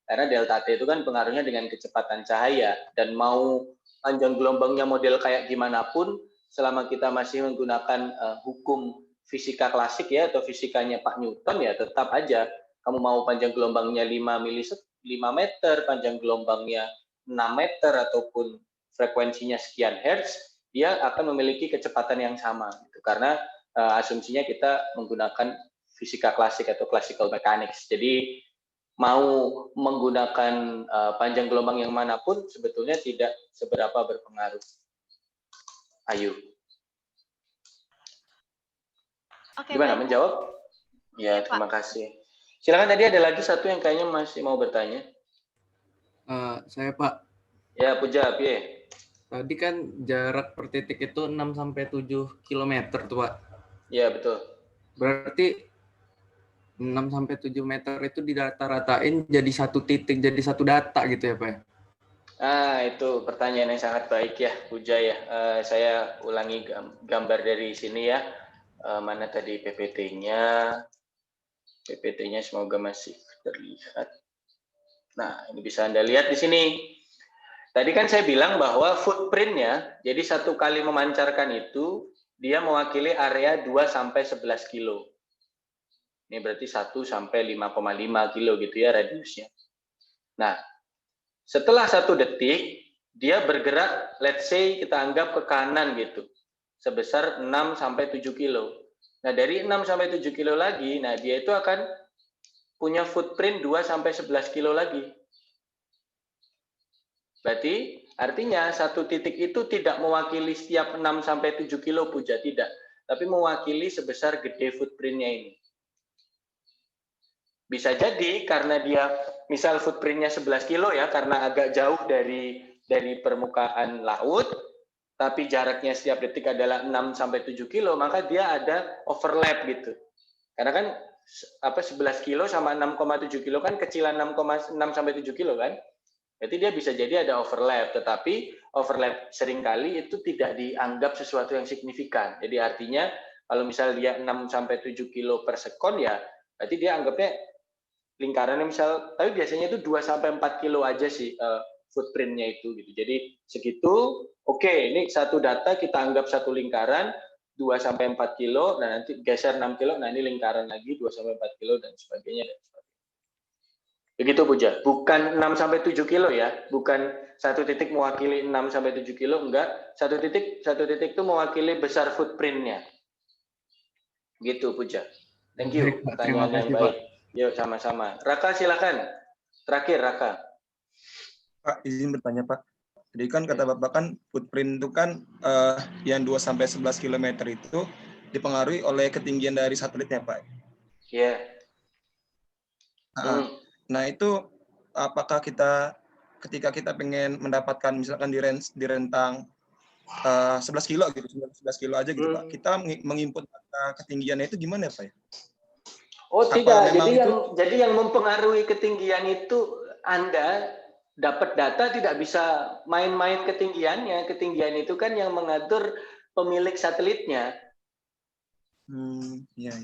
Karena delta T itu kan pengaruhnya dengan kecepatan cahaya, dan mau panjang gelombangnya model kayak gimana pun selama kita masih menggunakan hukum fisika klasik ya atau fisikanya Pak Newton ya tetap aja kamu mau panjang gelombangnya 5 meter, panjang gelombangnya 6 meter ataupun frekuensinya sekian hertz, dia akan memiliki kecepatan yang sama gitu. Karena asumsinya kita menggunakan fisika klasik atau classical mechanics. Jadi mau menggunakan panjang gelombang yang manapun sebetulnya tidak seberapa berpengaruh. Ayu. Oke, Gimana baik. menjawab? Ya, terima kasih. Silakan, tadi ada lagi satu yang kayaknya masih mau bertanya. Saya Pak. Ya, Puja, Pie. Tadi kan jarak per titik itu 6 sampai 7 km tuh, Pak. Iya, betul. Berarti 6 sampai 7 meter itu dirata-ratain jadi satu titik, jadi satu data gitu ya, Pak? Itu pertanyaan yang sangat baik ya, Puja ya. Saya ulangi gambar dari sini ya. Mana tadi PPT-nya? PPT-nya semoga masih terlihat. Nah, ini bisa Anda lihat di sini. Tadi kan saya bilang bahwa footprint-nya, jadi satu kali memancarkan itu, dia mewakili area 2-11 kilo. Ini berarti 1-5,5 kilo gitu ya radiusnya. Nah, setelah 1 detik, dia bergerak, let's say kita anggap ke kanan gitu, sebesar 6-7 kilo. Nah, dari 6-7 kilo lagi, nah dia itu akan punya footprint 2-11 kilo lagi. Berarti artinya satu titik itu tidak mewakili setiap 6-7 kilo, Puja, tidak. Tapi mewakili sebesar gede footprint-nya ini. Bisa jadi karena dia misal footprint-nya 11 kilo ya, karena agak jauh dari permukaan laut, tapi jaraknya setiap detik adalah 6-7 kilo, maka dia ada overlap gitu. Karena kan 11 kilo sama 6,7 kilo kan kecilan 6,6-7 kilo kan. Berarti dia bisa jadi ada overlap, tetapi overlap seringkali itu tidak dianggap sesuatu yang signifikan. Jadi artinya kalau misal dia 6-7 kilo per sekon ya, berarti dia anggapnya lingkarannya misal, tapi biasanya itu 2-4 kilo aja sih footprint-nya itu gitu. Jadi segitu, oke, ini satu data kita anggap satu lingkaran 2-4 kilo, nah nanti geser 6 kilo, nah ini lingkaran lagi 2-4 kilo dan sebagainya. Begitu Puja, bukan 6-7 kilo ya, bukan satu titik mewakili 6-7 kilo, enggak, satu titik itu mewakili besar footprint-nya. Gitu Puja. Thank you, pertanyaan yang baik. Yuk sama-sama. Raka silakan. Terakhir Raka. Pak, izin bertanya Pak. Jadi kan kata Bapak kan footprint itu kan yang 2-11 km itu dipengaruhi oleh ketinggian dari satelitnya Pak. Iya. Nah itu apakah kita ketika kita pengen mendapatkan misalkan di rentang 11 kilo gitu, 11 kilo aja gitu Pak, kita menginput ketinggiannya itu gimana Pak ya? Oh tidak, jadi yang mempengaruhi ketinggian itu Anda dapat data tidak bisa main-main ketinggiannya. Ketinggian itu kan yang mengatur pemilik satelitnya. Iya.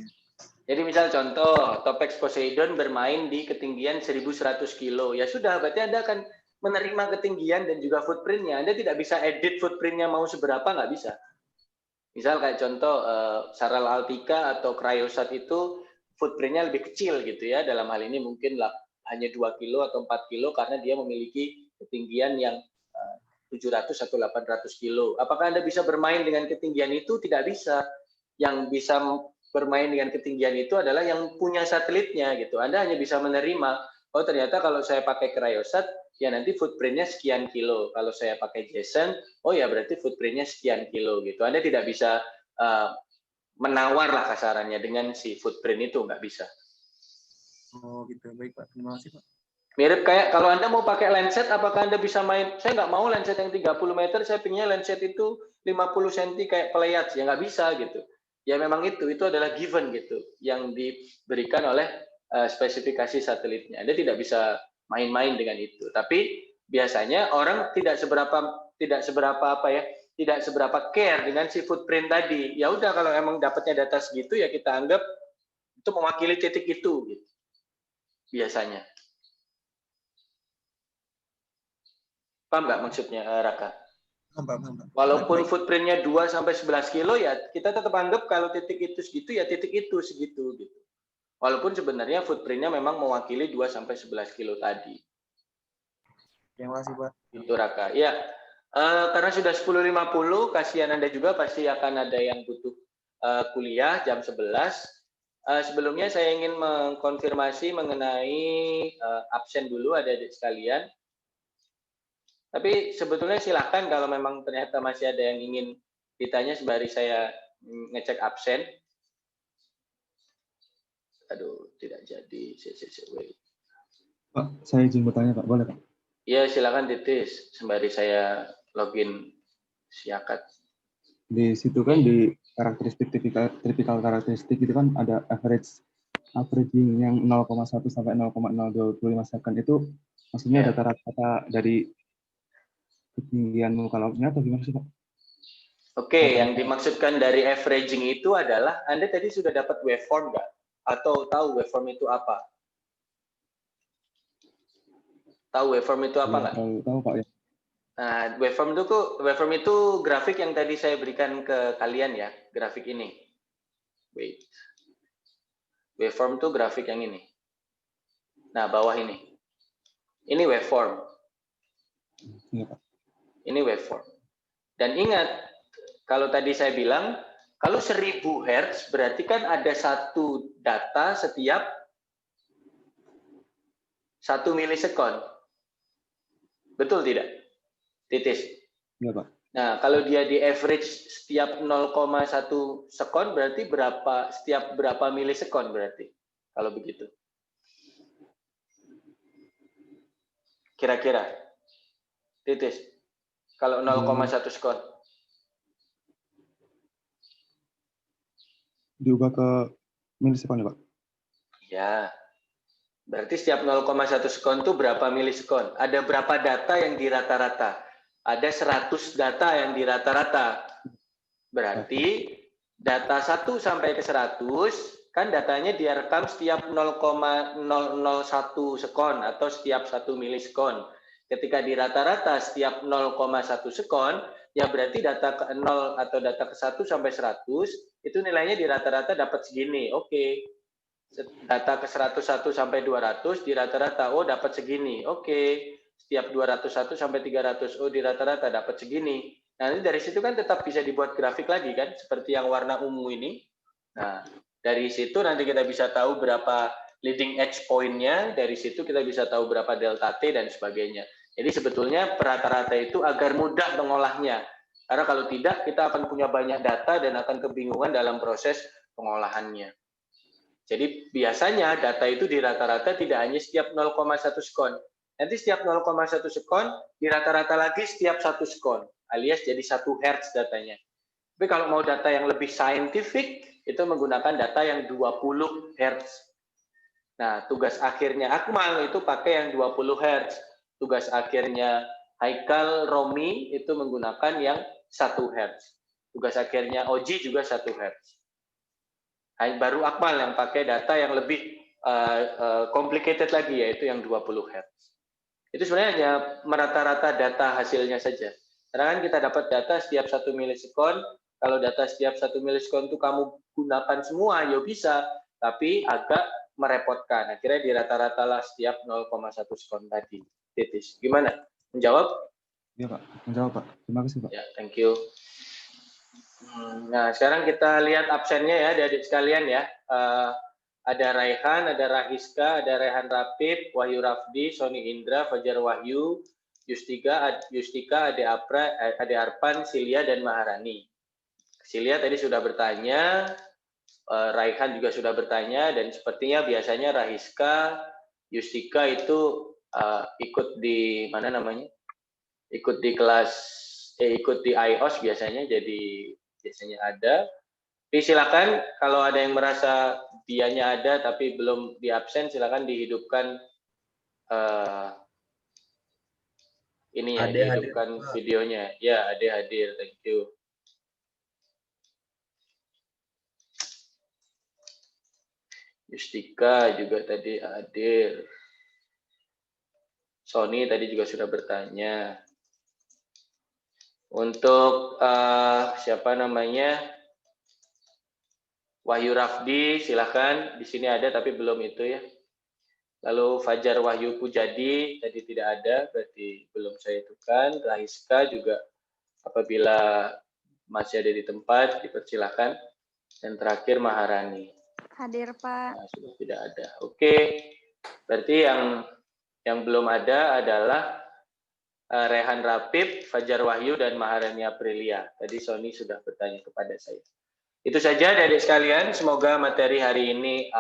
Jadi misal contoh, Topex Poseidon bermain di ketinggian 1100 kilo. Ya sudah, berarti Anda akan menerima ketinggian dan juga footprint-nya. Anda tidak bisa edit footprint-nya mau seberapa, nggak bisa. Misal kayak contoh, Saral Altica atau Cryosat itu footprint-nya lebih kecil gitu ya. Dalam hal ini mungkin hanya 2 kilo atau 4 kilo karena dia memiliki ketinggian yang 700 atau 800 kilo. Apakah Anda bisa bermain dengan ketinggian itu? Tidak bisa. Yang bisa bermain dengan ketinggian itu adalah yang punya satelitnya gitu. Anda hanya bisa menerima, oh ternyata kalau saya pakai Cryosat, ya nanti footprint-nya sekian kilo. Kalau saya pakai JSON, oh ya berarti footprint-nya sekian kilo gitu. Anda tidak bisa menawar lah kasarannya dengan si footprint itu, nggak bisa. Oh gitu, baik Pak. Terima kasih Pak. Mirip kayak kalau Anda mau pakai Landsat, apakah Anda bisa main, saya nggak mau Landsat yang 30 meter, saya pinginnya Landsat itu 50 cm kayak Pleiades, ya nggak bisa gitu. Ya memang itu adalah given gitu, yang diberikan oleh spesifikasi satelitnya. Anda tidak bisa main-main dengan itu. Tapi biasanya orang tidak seberapa apa ya, tidak seberapa care dengan si footprint tadi. Ya udah kalau emang dapatnya data segitu ya kita anggap itu mewakili titik itu gitu. Biasanya. Paham nggak maksudnya Raka? Paham. Walaupun footprintnya 2 sampai 11 kilo ya kita tetap anggap kalau titik itu segitu ya titik itu segitu gitu. Walaupun sebenarnya footprintnya memang mewakili 2 sampai 11 kilo tadi. Terima kasih, Pak. Itu Raka. Ya, karena sudah 10.50, kasihan Anda juga pasti akan ada yang butuh kuliah jam 11. Sebelumnya saya ingin mengkonfirmasi mengenai absen dulu adik-adik sekalian. Tapi sebetulnya silakan kalau memang ternyata masih ada yang ingin ditanya sembari saya ngecek absen. Aduh, tidak jadi. Wait. Pak, saya izin bertanya, Pak. Boleh, Pak? Iya, silakan Titis. Sembari saya login Siakat. Di situ kan di karakteristik tipikal karakteristik itu kan ada averaging yang 0,1 sampai 0,025 second itu maksudnya data rata dari ketinggian muka lautnya atau gimana sih, Pak? Oke, yang dimaksudkan dari averaging itu adalah Anda tadi sudah dapat waveform nggak? Atau tahu waveform itu apa? Tahu waveform itu apa nggak? Tahu, Pak, ya. Nah, waveform itu grafik yang tadi saya berikan ke kalian ya, grafik ini. Wait. Waveform itu grafik yang ini. Nah, bawah ini. Ini waveform. Iya, Pak. Ini waveform. Dan ingat, kalau tadi saya bilang, kalau 1000 Hz berarti kan ada satu data setiap 1 milisekon. Betul tidak? Titis. Iya, Pak. Nah, kalau dia di average setiap 0,1 sekon berarti setiap berapa milisekon berarti? Kalau begitu. Kira-kira. Titis. Kalau 0,1 sekon. Diubah ke milisekon ya, Pak? Ya. Berarti setiap 0,1 sekon itu berapa milisekon? Ada berapa data yang di rata-rata? Ada 100 data yang di rata-rata. Berarti data 1 sampai ke 100 kan datanya direkam setiap 0,001 sekon atau setiap 1 milisekon. Ketika di rata-rata setiap 0,1 sekon, ya berarti data ke 0 atau data ke 1 sampai 100 itu nilainya di rata-rata dapat segini. Oke. Data ke 101 sampai 200 di rata-rata dapat segini. Oke. Setiap 201 sampai 300 di rata-rata dapat segini. Nah, ini dari situ kan tetap bisa dibuat grafik lagi kan seperti yang warna ungu ini. Nah, dari situ nanti kita bisa tahu berapa leading edge point-nya, dari situ kita bisa tahu berapa delta T dan sebagainya. Jadi sebetulnya rata-rata itu agar mudah mengolahnya. Karena kalau tidak kita akan punya banyak data dan akan kebingungan dalam proses pengolahannya. Jadi biasanya data itu di rata-rata tidak hanya setiap 0,1 sekon. Nanti setiap 0,1 sekon di rata-rata lagi setiap 1 sekon, alias jadi 1 Hz datanya. Tapi kalau mau data yang lebih scientific, itu menggunakan data yang 20 Hz. Nah, tugas akhirnya Akmal itu pakai yang 20 Hz. Tugas akhirnya Haikal, Romi itu menggunakan yang 1 Hz. Tugas akhirnya Oji juga 1 Hz. Baru Akmal yang pakai data yang lebih complicated lagi, yaitu yang 20 Hz. Itu sebenarnya hanya merata-rata data hasilnya saja. Karena kan kita dapat data setiap 1 milisekon, kalau data setiap 1 milisekon itu kamu gunakan semua, ya bisa, tapi agak merepotkan. Akhirnya di rata-rata lah setiap 0,1 sekon tadi. Titis. Gimana? Menjawab? Iya, Pak. Menjawab, Pak. Terima kasih, Pak. Ya, thank you. Nah, sekarang kita lihat absennya ya, adik-adik sekalian ya. Ada Raihan, ada Rahiska, ada Rehan Rapid, Wahyu Rafdi, Sony Indra, Fajar Wahyu, Yustika, Ade Arpan, Silia, dan Maharani. Silia tadi sudah bertanya, Raihan juga sudah bertanya, dan sepertinya biasanya Rahiska, Yustika itu ikut di mana namanya? Ikut di kelas, ikut di IOS biasanya, jadi biasanya ada. Tapi silakan kalau ada yang merasa dianya ada tapi belum di absen, silakan dihidupkan ini ya, Ade hadir, dihidupkan Pak. videonya. Ya, Ade hadir, thank you. Yustika juga tadi hadir. Sony tadi juga sudah bertanya. Untuk siapa namanya? Wahyu Rafdi, silakan. Di sini ada tapi belum itu ya. Lalu Fajar Wahyu Pujadi tadi tidak ada, berarti belum saya itukan. Rahiska juga apabila masih ada di tempat dipersilakan. Dan terakhir Maharani. Hadir, Pak. Nah, sudah tidak ada. Oke. Berarti yang belum ada adalah Rehan Rapip, Fajar Wahyu, dan Maharani Aprilia. Tadi Sony sudah bertanya kepada saya. Itu saja adik sekalian. Semoga materi hari ini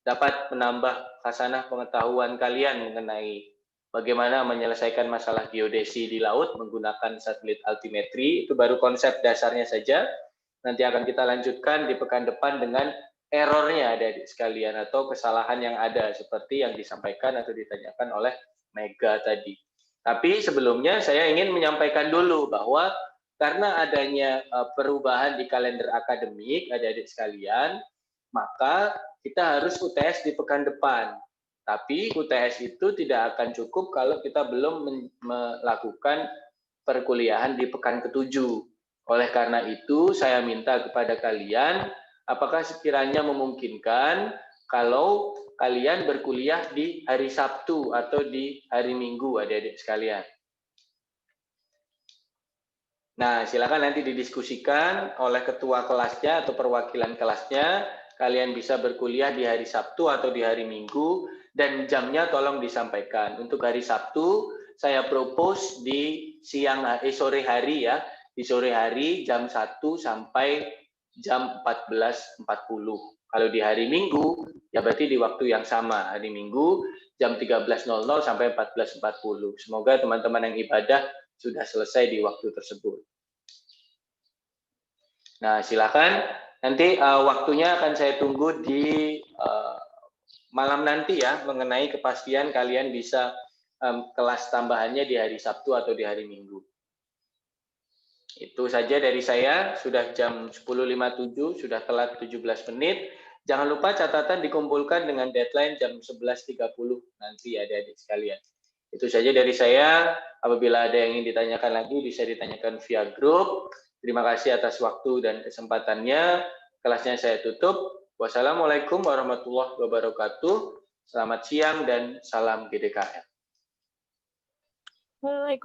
dapat menambah khasanah pengetahuan kalian mengenai bagaimana menyelesaikan masalah geodesi di laut menggunakan satelit altimetri. Itu baru konsep dasarnya saja. Nanti akan kita lanjutkan di pekan depan dengan errornya adik sekalian atau kesalahan yang ada seperti yang disampaikan atau ditanyakan oleh Mega tadi. Tapi sebelumnya saya ingin menyampaikan dulu bahwa karena adanya perubahan di kalender akademik adik-adik sekalian, maka kita harus UTS di pekan depan. Tapi UTS itu tidak akan cukup kalau kita belum melakukan perkuliahan di pekan ke-7. Oleh karena itu, saya minta kepada kalian, apakah sekiranya memungkinkan kalau kalian berkuliah di hari Sabtu atau di hari Minggu, adik-adik sekalian. Nah, silakan nanti didiskusikan oleh ketua kelasnya atau perwakilan kelasnya. Kalian bisa berkuliah di hari Sabtu atau di hari Minggu, dan jamnya tolong disampaikan. Untuk hari Sabtu, saya propose di sore hari ya, di sore hari jam 1 sampai jam 14.40. Kalau di hari Minggu, ya berarti di waktu yang sama. Hari Minggu jam 13.00 sampai 14.40. Semoga teman-teman yang ibadah sudah selesai di waktu tersebut. Nah, silakan. Nanti waktunya akan saya tunggu di malam nanti ya, mengenai kepastian kalian bisa kelas tambahannya di hari Sabtu atau di hari Minggu. Itu saja dari saya, sudah jam 10.57, sudah telat 17 menit. Jangan lupa catatan dikumpulkan dengan deadline jam 11.30 nanti adik-adik sekalian. Itu saja dari saya, apabila ada yang ingin ditanyakan lagi bisa ditanyakan via grup. Terima kasih atas waktu dan kesempatannya. Kelasnya saya tutup. Wassalamualaikum warahmatullahi wabarakatuh. Selamat siang dan salam GDKR. Waalaikumsalam.